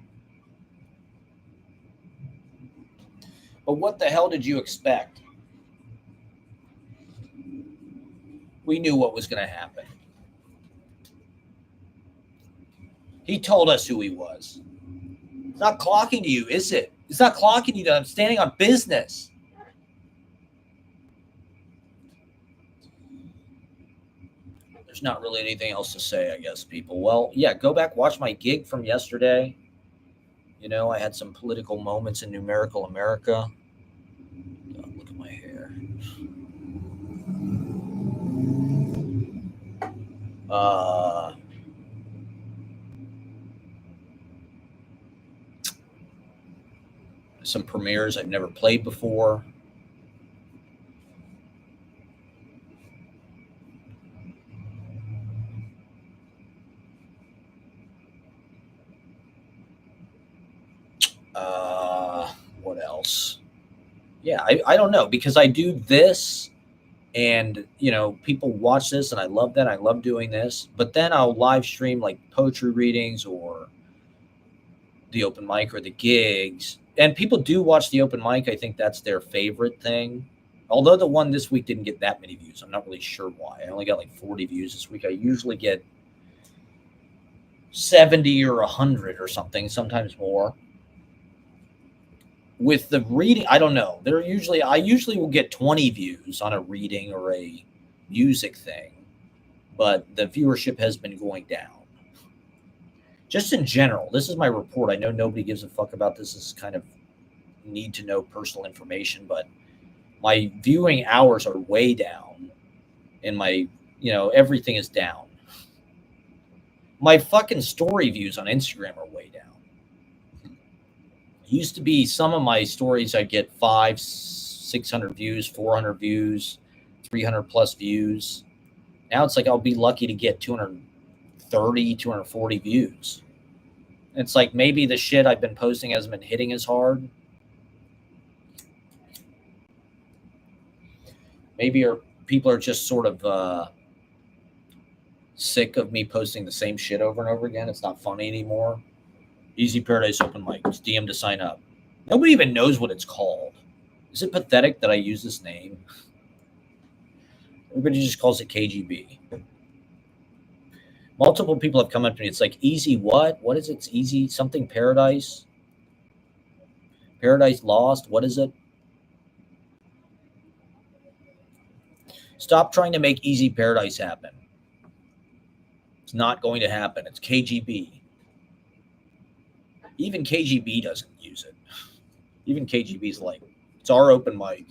But what the hell did you expect? We knew what was going to happen. He told us who he was. It's not clocking to you, is it? It's not clocking you. I'm standing on business. There's not really anything else to say, I guess, people. Well, yeah, go back, watch my gig from yesterday. I had some political moments in numerical America. Oh, look at my hair. Some premieres I've never played before. What else? Yeah, I don't know, because I do this and people watch this and I love that. I love doing this, but then I'll live stream like poetry readings or the open mic or the gigs, and people do watch the open mic. I think that's their favorite thing, although the one this week didn't get that many views. I'm not really sure why. I only got like 40 views this week. I usually get 70 or 100 or something, sometimes more. With the reading, I don't know. I usually will get 20 views on a reading or a music thing, but the viewership has been going down. Just in general, this is my report. I know nobody gives a fuck about this. This is kind of need to know personal information, but my viewing hours are way down, and my, everything is down. My fucking story views on Instagram are way down. It used to be some of my stories I'd get 600 views, 400 views, 300 plus views. Now it's like I'll be lucky to get 230, 240 views. It's like maybe the shit I've been posting hasn't been hitting as hard. Maybe people are just sort of sick of me posting the same shit over and over again. It's not funny anymore. Easy Paradise Open Mic. It's DM to sign up. Nobody even knows what it's called. Is it pathetic that I use this name? Everybody just calls it KGB. Multiple people have come up to me. It's like, easy what? What is it? It's easy something paradise? Paradise Lost? What is it? Stop trying to make Easy Paradise happen. It's not going to happen. It's KGB. Even KGB doesn't use it. Even KGB's like, it's our open mic.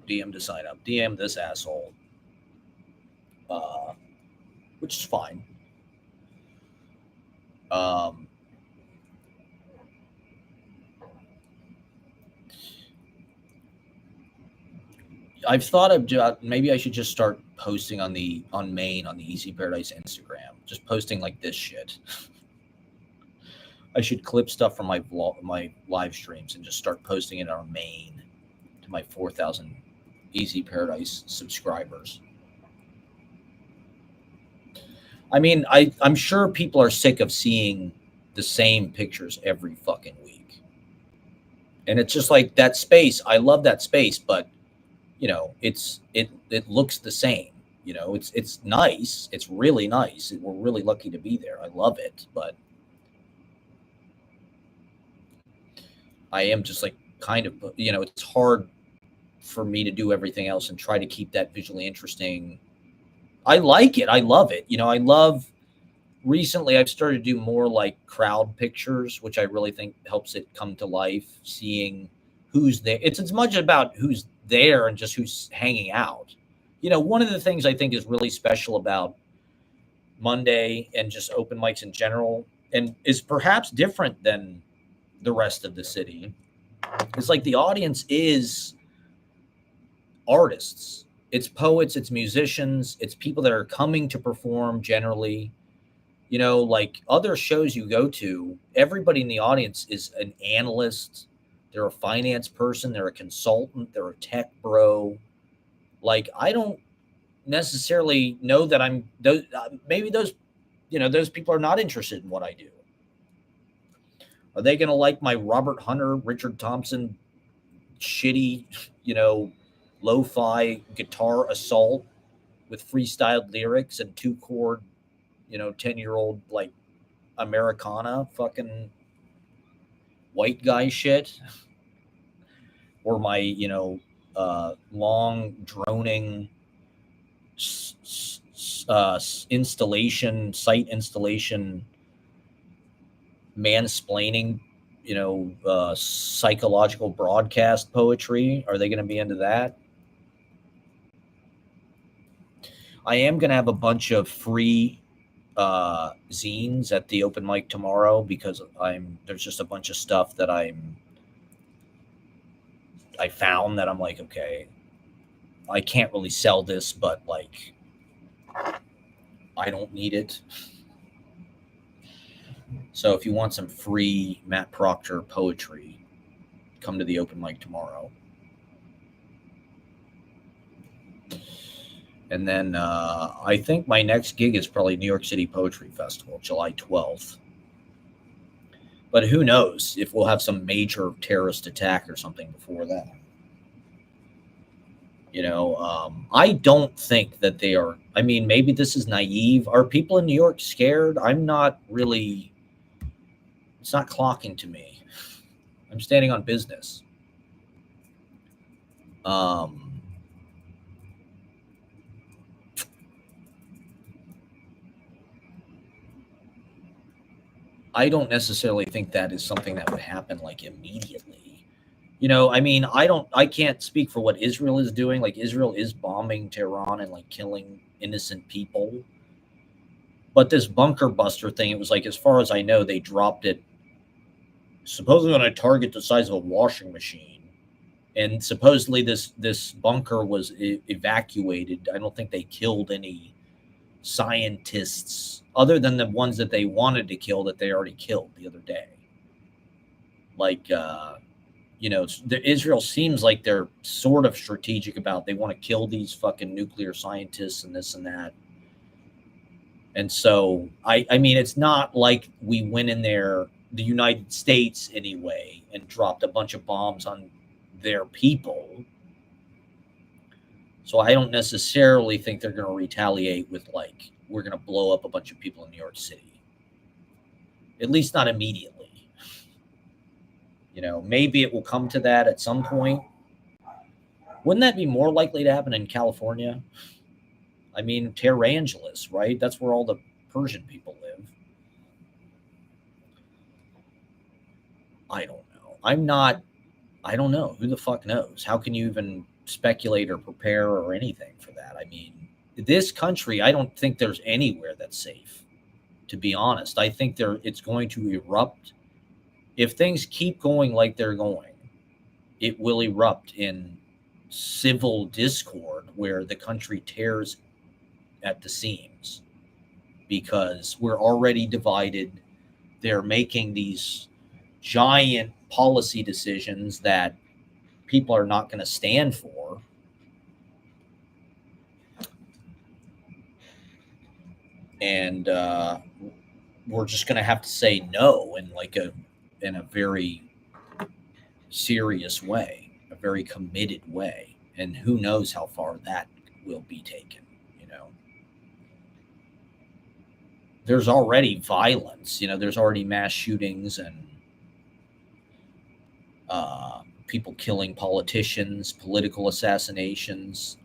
DM to sign up. DM this asshole. Which is fine. I've thought of maybe I should just start posting on the Easy Paradise Instagram. Just posting like this shit. I should clip stuff from my live streams and just start posting it on Maine to my 4,000 Easy Paradise subscribers. I mean, I'm sure people are sick of seeing the same pictures every fucking week. And it's just like that space. I love that space, but it looks the same. It's nice. It's really nice. We're really lucky to be there. I love it, but I am just like kind of, it's hard for me to do everything else and try to keep that visually interesting. I like it. I love it. Recently I've started to do more like crowd pictures, which I really think helps it come to life, seeing who's there. It's as much about who's there and just who's hanging out. One of the things I think is really special about Monday and just open mics in general, and is perhaps different than the rest of the city, is like the audience is artists. It's poets, it's musicians, it's people that are coming to perform generally. Like other shows you go to, everybody in the audience is an analyst. They're a finance person. They're a consultant. They're a tech bro. Like, I don't necessarily know that maybe those people are not interested in what I do. Are they going to like my Robert Hunter, Richard Thompson, shitty, lo-fi guitar assault with freestyled lyrics and 2-chord, 10-year-old like Americana fucking white guy shit? Or my, long droning site installation mansplaining, psychological broadcast poetry? Are they going to be into that? I am going to have a bunch of free zines at the open mic tomorrow, because there's just a bunch of stuff that I found that I'm like, okay, I can't really sell this, but like, I don't need it. So if you want some free Matt Proctor poetry, come to the open mic tomorrow. And then I think my next gig is probably New York City Poetry Festival, July 12th. But who knows if we'll have some major terrorist attack or something before that. I don't think that they are. I mean, maybe this is naive. Are people in New York scared? I'm not really. It's not clocking to me. I'm standing on business. I don't necessarily think that is something that would happen like immediately. I can't speak for what Israel is doing. Like, Israel is bombing Tehran and like killing innocent people. But this bunker buster thing, it was like, as far as I know, they dropped it supposedly on a target the size of a washing machine. And supposedly this bunker was evacuated. I don't think they killed any scientists other than the ones that they wanted to kill that they already killed the other day. Like, Israel seems like they're sort of strategic about they want to kill these fucking nuclear scientists and this and that. And so, I mean, it's not like we went in there, the United States anyway, and dropped a bunch of bombs on their people. So I don't necessarily think they're going to retaliate with, like, we're going to blow up a bunch of people in New York City. At least not immediately. Maybe it will come to that at some point. Wouldn't that be more likely to happen in California? I mean, Tehrangeles, right? That's where all the Persian people live. I don't know. I don't know. Who the fuck knows? How can you even speculate or prepare or anything for that? I mean, this country, I don't think there's anywhere that's safe, to be honest. I think it's going to erupt. If things keep going like they're going, it will erupt in civil discord where the country tears at the seams because we're already divided. They're making these giant policy decisions that people are not going to stand for. And we're just going to have to say no in a very serious way, a very committed way. And who knows how far that will be taken. There's already violence. There's already mass shootings and people killing politicians, political assassinations.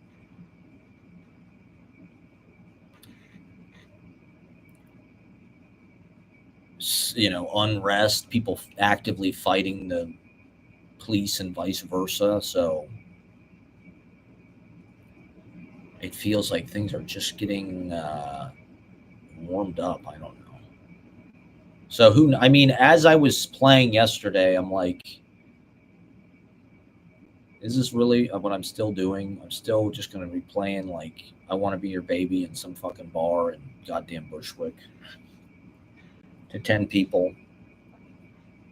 Unrest, people actively fighting the police and vice versa. So it feels like things are just getting warmed up. I don't know. So I mean, as I was playing yesterday, I'm like, is this really what I'm still doing? I'm still just going to be playing like I Want to Be Your Baby in some fucking bar in goddamn Bushwick to 10 people.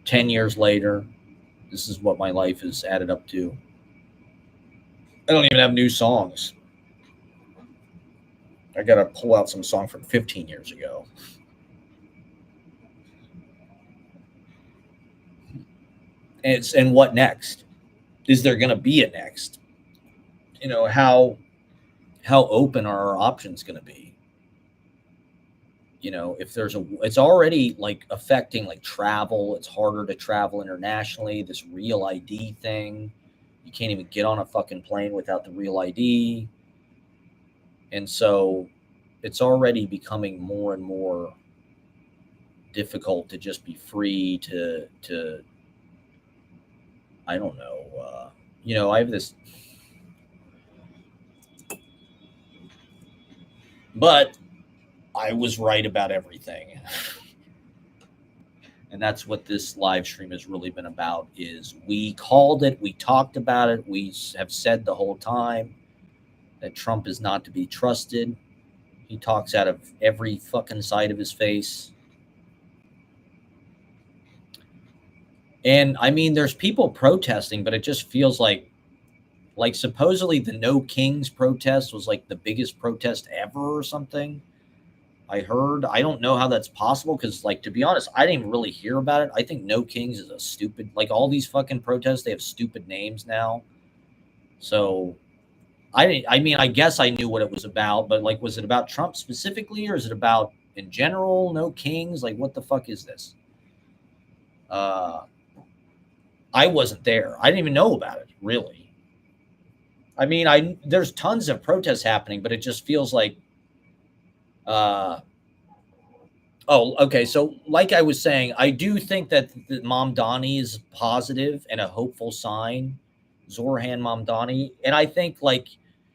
10 years later, this is what my life has added up to. I don't even have new songs. I got to pull out some song from 15 years ago. And what next? Is there going to be a next? How open are our options going to be? If it's already like affecting like travel. It's harder to travel internationally. This real ID thing, you can't even get on a fucking plane without the real ID. And so it's already becoming more and more difficult to just be free to I don't know. I have this, but I was right about everything. And that's what this live stream has really been about. Is we called it, we talked about it, we have said the whole time that Trump is not to be trusted. He talks out of every fucking side of his face. And I mean, there's people protesting, but it just feels like supposedly the No Kings protest was like the biggest protest ever or something. I heard. I don't know how that's possible because, like, to be honest, I didn't even really hear about it. I think No Kings is a stupid, like, all these fucking protests, they have stupid names now. So I mean, I guess I knew what it was about, but like, was it about Trump specifically or is it about in general? No Kings? Like, what the fuck is this? I wasn't there. I didn't even know about it, really. I mean, there's tons of protests happening, but it just feels like Oh, okay. So, like I was saying, I do think that the Mamdani is positive and a hopeful sign. Zorhan Mamdani. And I think, like,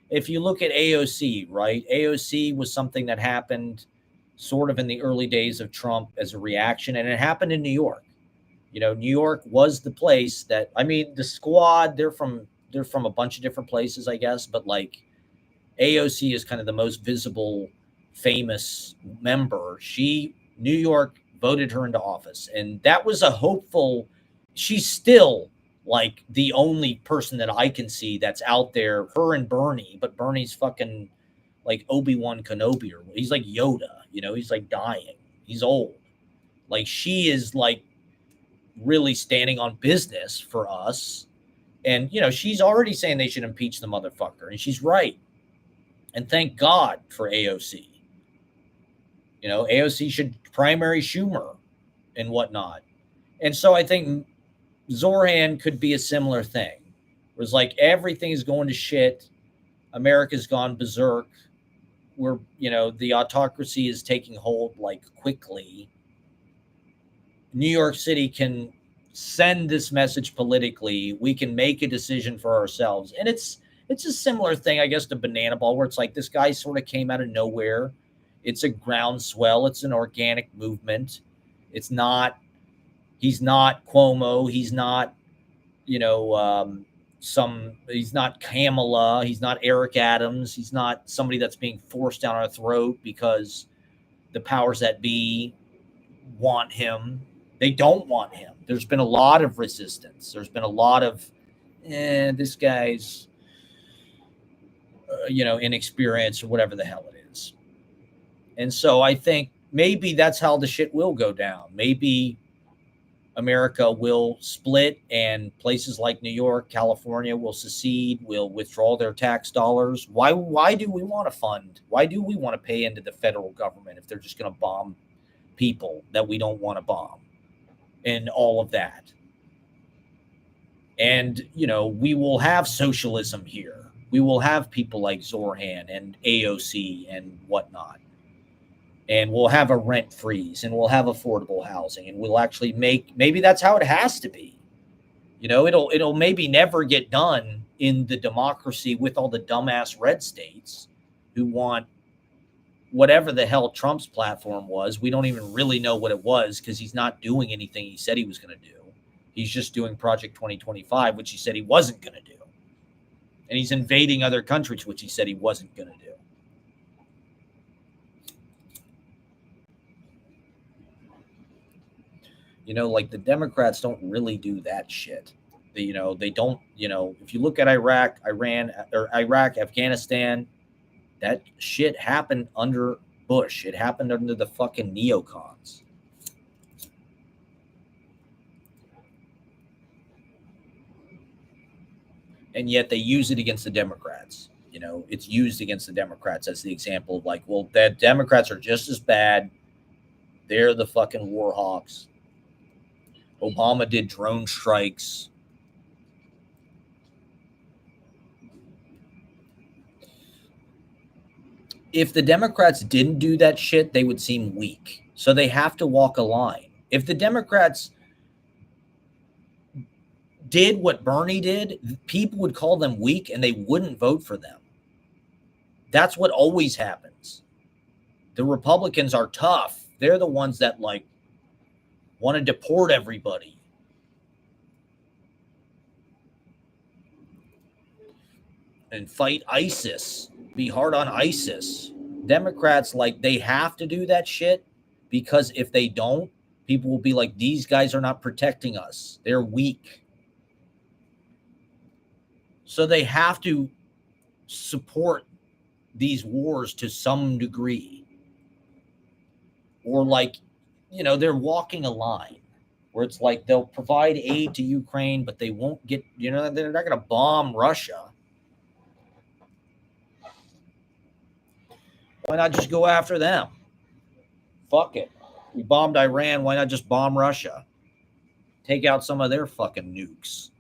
if you look at AOC, right? AOC was something that happened sort of in the early days of Trump as a reaction, and it happened in New York. You know, New York was the place that, I mean, the squad, they're from a bunch of different places, I guess, but like AOC is kind of the most visible, famous member. New York voted her into office, and that was a hopeful. She's still like the only person that I can see that's out there. Her and Bernie, but Bernie's fucking like Obi-Wan Kenobi, or he's like Yoda. You know, he's like dying. He's old. Like she is like really standing on business for us. And she's already saying they should impeach the motherfucker, and she's right. And thank God for AOC. AOC should primary Schumer and whatnot. And so I think Zorhan could be a similar thing. Where it's like everything is going to shit. America's gone berserk. The autocracy is taking hold like quickly. New York City can send this message politically. We can make a decision for ourselves. And it's a similar thing, I guess, to Banana Ball, where it's like this guy sort of came out of nowhere. It's a groundswell. It's an organic movement. It's not. He's not Cuomo. He's not. You know. He's not Kamala. He's not Eric Adams. He's not somebody that's being forced down our throat because the powers that be want him. They don't want him. There's been a lot of resistance. There's been a lot of, this guy's, inexperience or whatever the hell it is. And so I think maybe that's how the shit will go down. Maybe America will split and places like New York, California will secede, will withdraw their tax dollars. Why do we want to fund? Why do we want to pay into the federal government if they're just going to bomb people that we don't want to bomb and all of that? And, we will have socialism here. We will have people like Zorhan and AOC and whatnot. And we'll have a rent freeze and we'll have affordable housing and we'll actually maybe that's how it has to be. It'll maybe never get done in the democracy with all the dumbass red states who want whatever the hell Trump's platform was. We don't even really know what it was because he's not doing anything he said he was going to do. He's just doing Project 2025, which he said he wasn't going to do. And he's invading other countries, which he said he wasn't going to do. Like the Democrats don't really do that shit. They don't, if you look at Iraq, Afghanistan, that shit happened under Bush. It happened under the fucking neocons. And yet they use it against the Democrats. It's used against the Democrats as the example of like, well, the Democrats are just as bad. They're the fucking war hawks. Obama did drone strikes. If the Democrats didn't do that shit, they would seem weak. So they have to walk a line. If the Democrats did what Bernie did, people would call them weak and they wouldn't vote for them. That's what always happens. The Republicans are tough. They're the ones that like want to deport everybody. And fight ISIS. Be hard on ISIS. Democrats, like, they have to do that shit because if they don't, people will be like, these guys are not protecting us. They're weak. So they have to support these wars to some degree. Or like, they're walking a line where it's like they'll provide aid to Ukraine, but they won't get, they're not going to bomb Russia. Why not just go after them? Fuck it. We bombed Iran. Why not just bomb Russia? Take out some of their fucking nukes.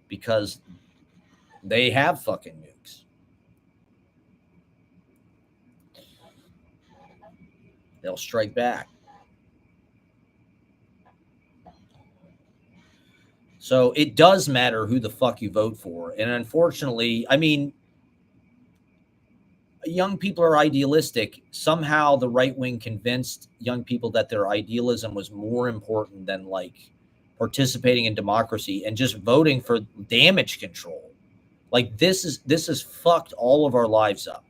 Because they have fucking nukes. They'll strike back. So it does matter who the fuck you vote for. And unfortunately, I mean, young people are idealistic. Somehow the right wing convinced young people that their idealism was more important than like participating in democracy and just voting for damage control. Like this is fucked all of our lives up.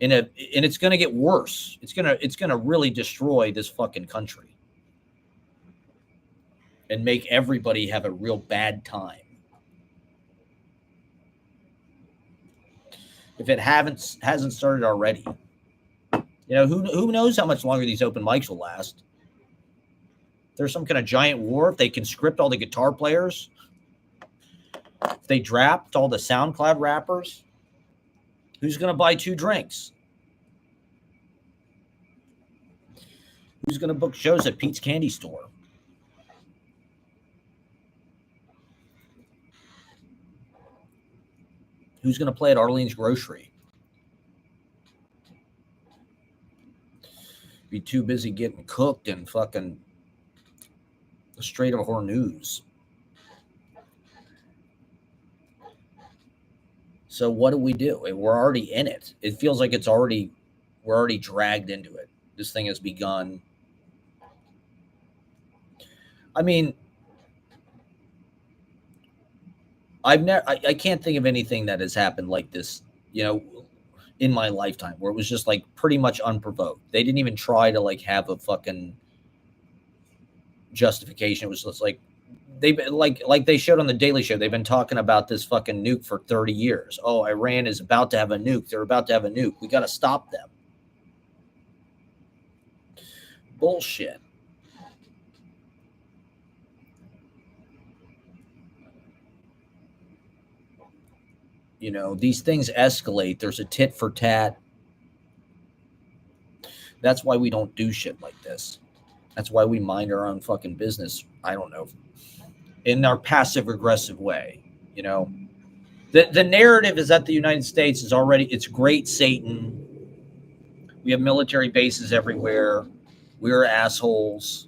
And it's going to get worse. It's going to really destroy this fucking country and make everybody have a real bad time. If it hasn't started already. You know, who knows how much longer these open mics will last? There's some kind of giant war. If they conscript all the guitar players, if they draft all the SoundCloud rappers, who's going to buy 2 drinks? Who's going to book shows at Pete's Candy Store? Who's going to play at Arlene's Grocery? Be too busy getting cooked and fucking the Strait of Hormuz. So what do? We're already in it. It feels like we're already dragged into it. This thing has begun. I mean, I can't think of anything that has happened like this, you know, in my lifetime where it was just like pretty much unprovoked. They didn't even try to like have a fucking justification. It was just like they like they showed on the Daily Show. They've been talking about this fucking nuke for 30 years. Oh, Iran is about to have a nuke. They're about to have a nuke. We got to stop them. Bullshit. You know, these things escalate. There's a tit for tat. That's why we don't do shit like this. That's why we mind our own fucking business. I don't know. In our passive aggressive way, you know. The narrative is that the United States is already, it's great Satan. We have military bases everywhere. We're assholes.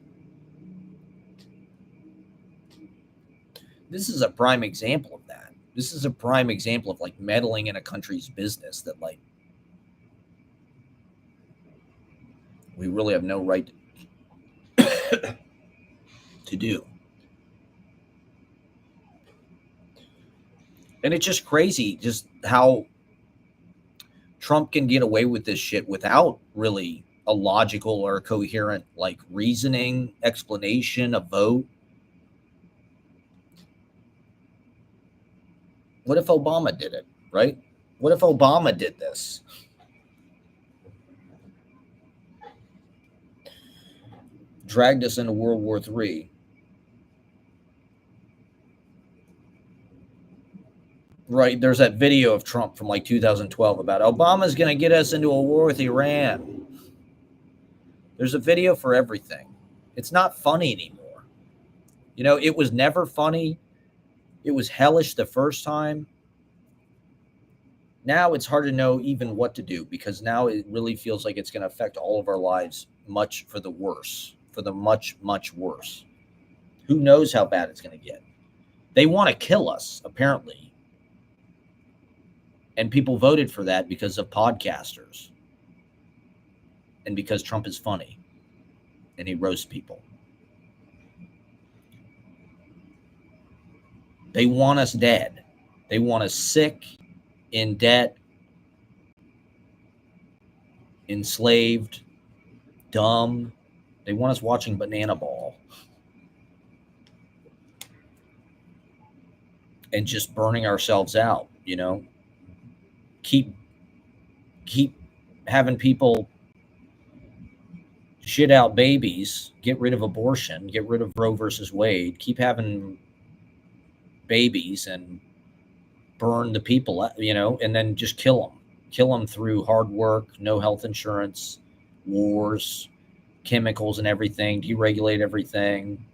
This is a prime example of that. This is a prime example of like meddling in a country's business that like we really have no right to do. And it's just crazy just how Trump can get away with this shit without really a logical or coherent like reasoning, explanation, a vote. What if Obama did it, right? What if Obama did this? Dragged us into World War III. Right, there's that video of Trump from like 2012 about Obama's going to get us into a war with Iran. There's a video for everything. It's not funny anymore. You know, it was never funny. It was hellish the first time. Now it's hard to know even what to do because now it really feels like it's going to affect all of our lives much for the worse, for the much, much worse. Who knows how bad it's going to get? They want to kill us, apparently. And people voted for that because of podcasters and because Trump is funny and he roasts people. They want us dead. They want us sick, in debt, enslaved, dumb. They want us watching Banana Ball and just burning ourselves out, you know? Keep having people shit out babies, get rid of abortion, get rid of Roe versus Wade, keep having babies and burn the people, you know, and then just kill them through hard work, no health insurance, wars, chemicals and everything, deregulate everything,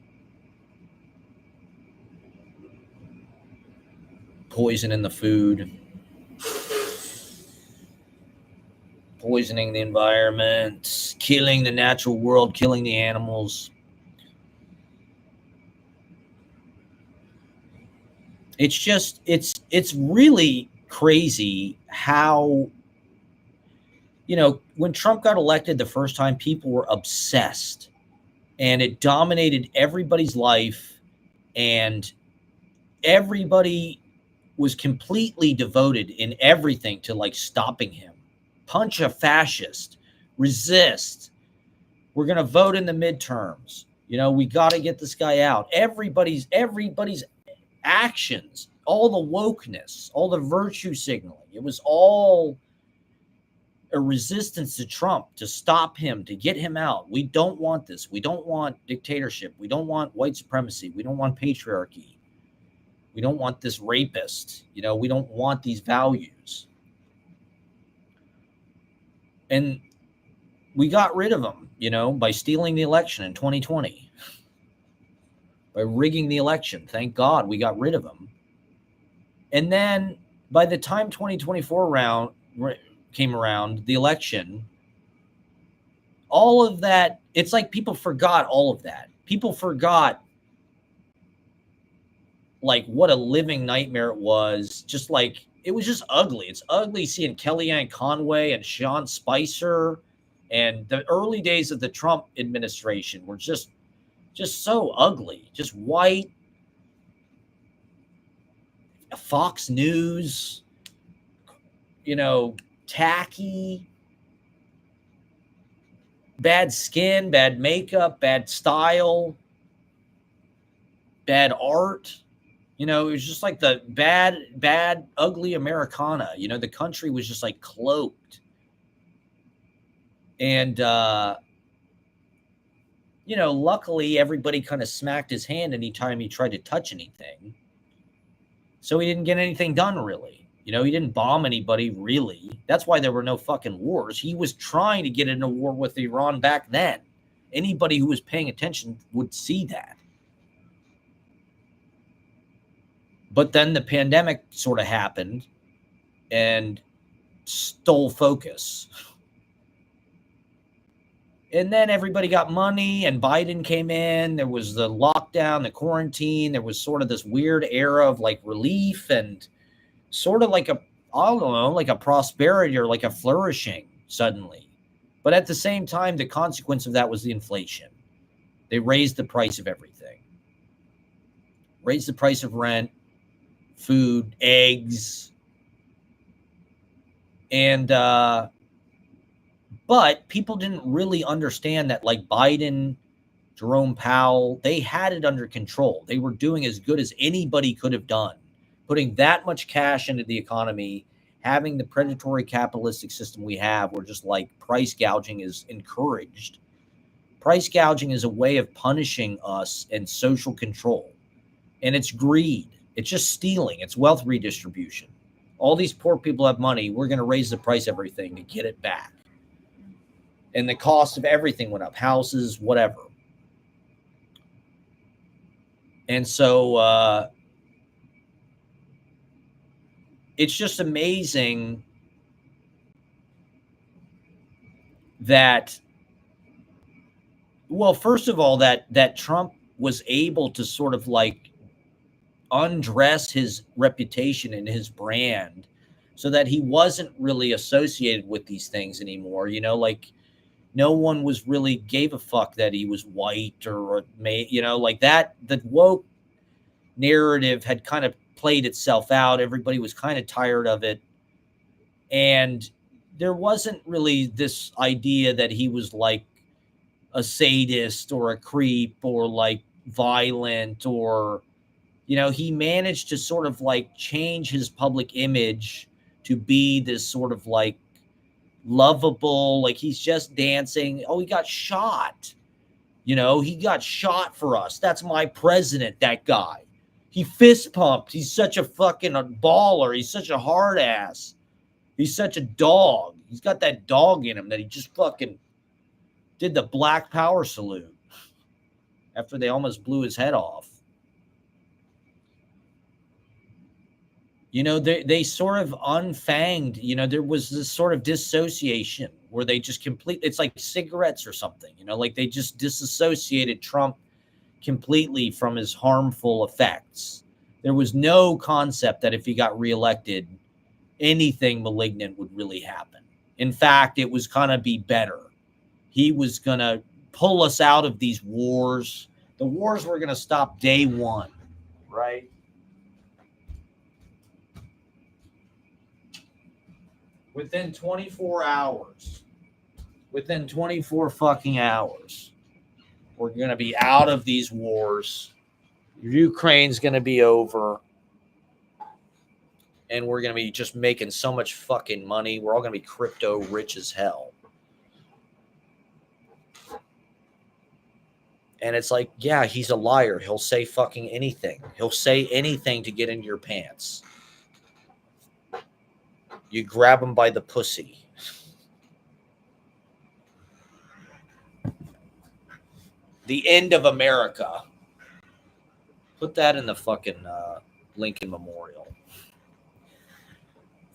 poison in the food. poisoning the environment, killing the natural world, killing the animals. It's really crazy how, when Trump got elected the first time, people were obsessed and it dominated everybody's life, and everybody was completely devoted in everything to like stopping him. Punch a fascist, resist. We're going to vote in the midterms. We got to get this guy out. Everybody's actions, all the wokeness, all the virtue signaling, it was all a resistance to Trump, to stop him, to get him out. We don't want this. We don't want dictatorship. We don't want white supremacy. We don't want patriarchy. We don't want this rapist. We don't want these values. And we got rid of them, by stealing the election in 2020, by rigging the election. Thank God we got rid of them. And then by the time 2024 came around, the election, all of that, it's like people forgot all of that. People forgot like what a living nightmare it was. Just like, it was just ugly. It's ugly seeing Kellyanne Conway and Sean Spicer, and the early days of the Trump administration were just so ugly. Just white. Fox News, tacky, bad skin, bad makeup, bad style, bad art. It was just like the bad, ugly Americana. The country was just like cloaked. And, luckily everybody kind of smacked his hand anytime he tried to touch anything. So he didn't get anything done, really. He didn't bomb anybody, really. That's why there were no fucking wars. He was trying to get in a war with Iran back then. Anybody who was paying attention would see that. But then the pandemic sort of happened and stole focus. And then everybody got money and Biden came in. There was the lockdown, the quarantine. There was sort of this weird era of like relief and sort of like like a prosperity or like a flourishing suddenly. But at the same time, the consequence of that was the inflation. They raised the price of everything. Raised the price of rent, food, eggs. And, but people didn't really understand that, like Biden, Jerome Powell, they had it under control. They were doing as good as anybody could have done, putting that much cash into the economy, having the predatory capitalistic system we have where just like price gouging is encouraged. Price gouging is a way of punishing us and social control. And it's greed. It's just stealing. It's wealth redistribution. All these poor people have money. We're going to raise the price of everything to get it back. And the cost of everything went up, houses, whatever. And so it's just amazing that, well, first of all, that Trump was able to sort of like undress his reputation and his brand so that he wasn't really associated with these things anymore. Like no one was really gave a fuck that he was white or like that. The woke narrative had kind of played itself out. Everybody was kind of tired of it. And there wasn't really this idea that he was like a sadist or a creep or like violent or, he managed to sort of like change his public image to be this sort of like lovable, like he's just dancing. Oh, he got shot. He got shot for us. That's my president, that guy. He fist pumped. He's such a fucking baller. He's such a hard ass. He's such a dog. He's got that dog in him that he just fucking did the Black Power salute after they almost blew his head off. You know, they sort of unfanged, you know, there was this sort of dissociation where they just it's like cigarettes or something, you know, like they just disassociated Trump completely from his harmful effects. There was no concept that if he got reelected, anything malignant would really happen. In fact, it was going to be better. He was going to pull us out of these wars. The wars were going to stop day one, right? Within 24 hours. Within 24 fucking hours, we're going to be out of these wars. Ukraine's going to be over. And we're going to be just making so much fucking money. We're all going to be crypto rich as hell. And it's like, yeah, he's a liar. He'll say fucking anything. He'll say anything to get into your pants. You grab him by the pussy. The end of America. Put that in the fucking Lincoln Memorial.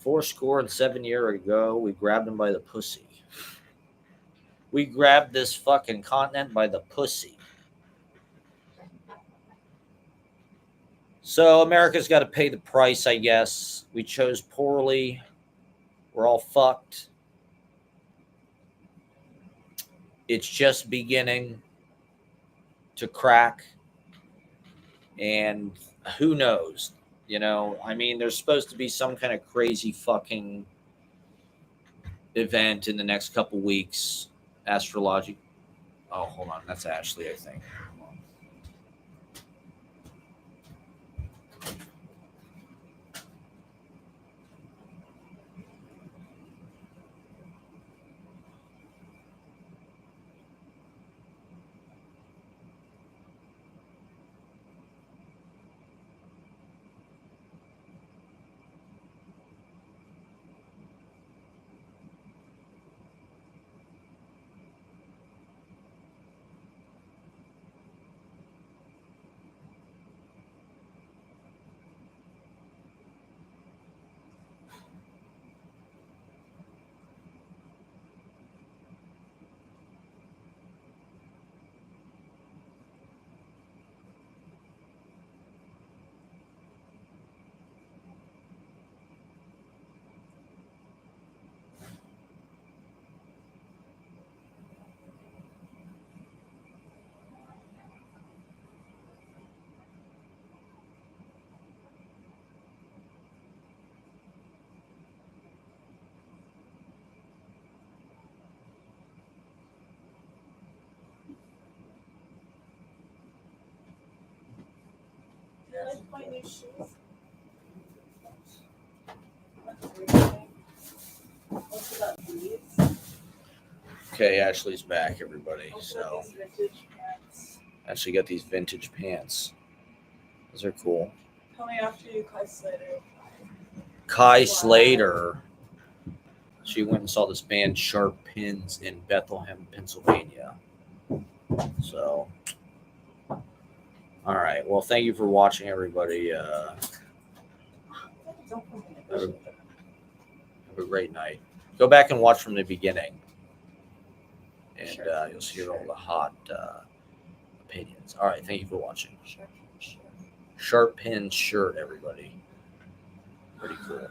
7 years ago, we grabbed him by the pussy. We grabbed this fucking continent by the pussy. So America's got to pay the price, I guess. We chose poorly. We're all fucked. It's just beginning to crack. And who knows? You know, I mean, there's supposed to be some kind of crazy fucking event in the next couple weeks. Astrology. Oh, hold on. That's Ashley, I think. My new shoes. Okay, Ashley's back, everybody. So Ashley got these vintage pants. Those are cool. Tell me after you, Kai Slater. Kai Slater. She went and saw this band Sharp Pins in Bethlehem, Pennsylvania. So, all right. Well, thank you for watching, everybody. Have a great night. Go back and watch from the beginning, and you'll see all the hot opinions. All right. Thank you for watching. Sharp Pin shirt, everybody. Pretty cool.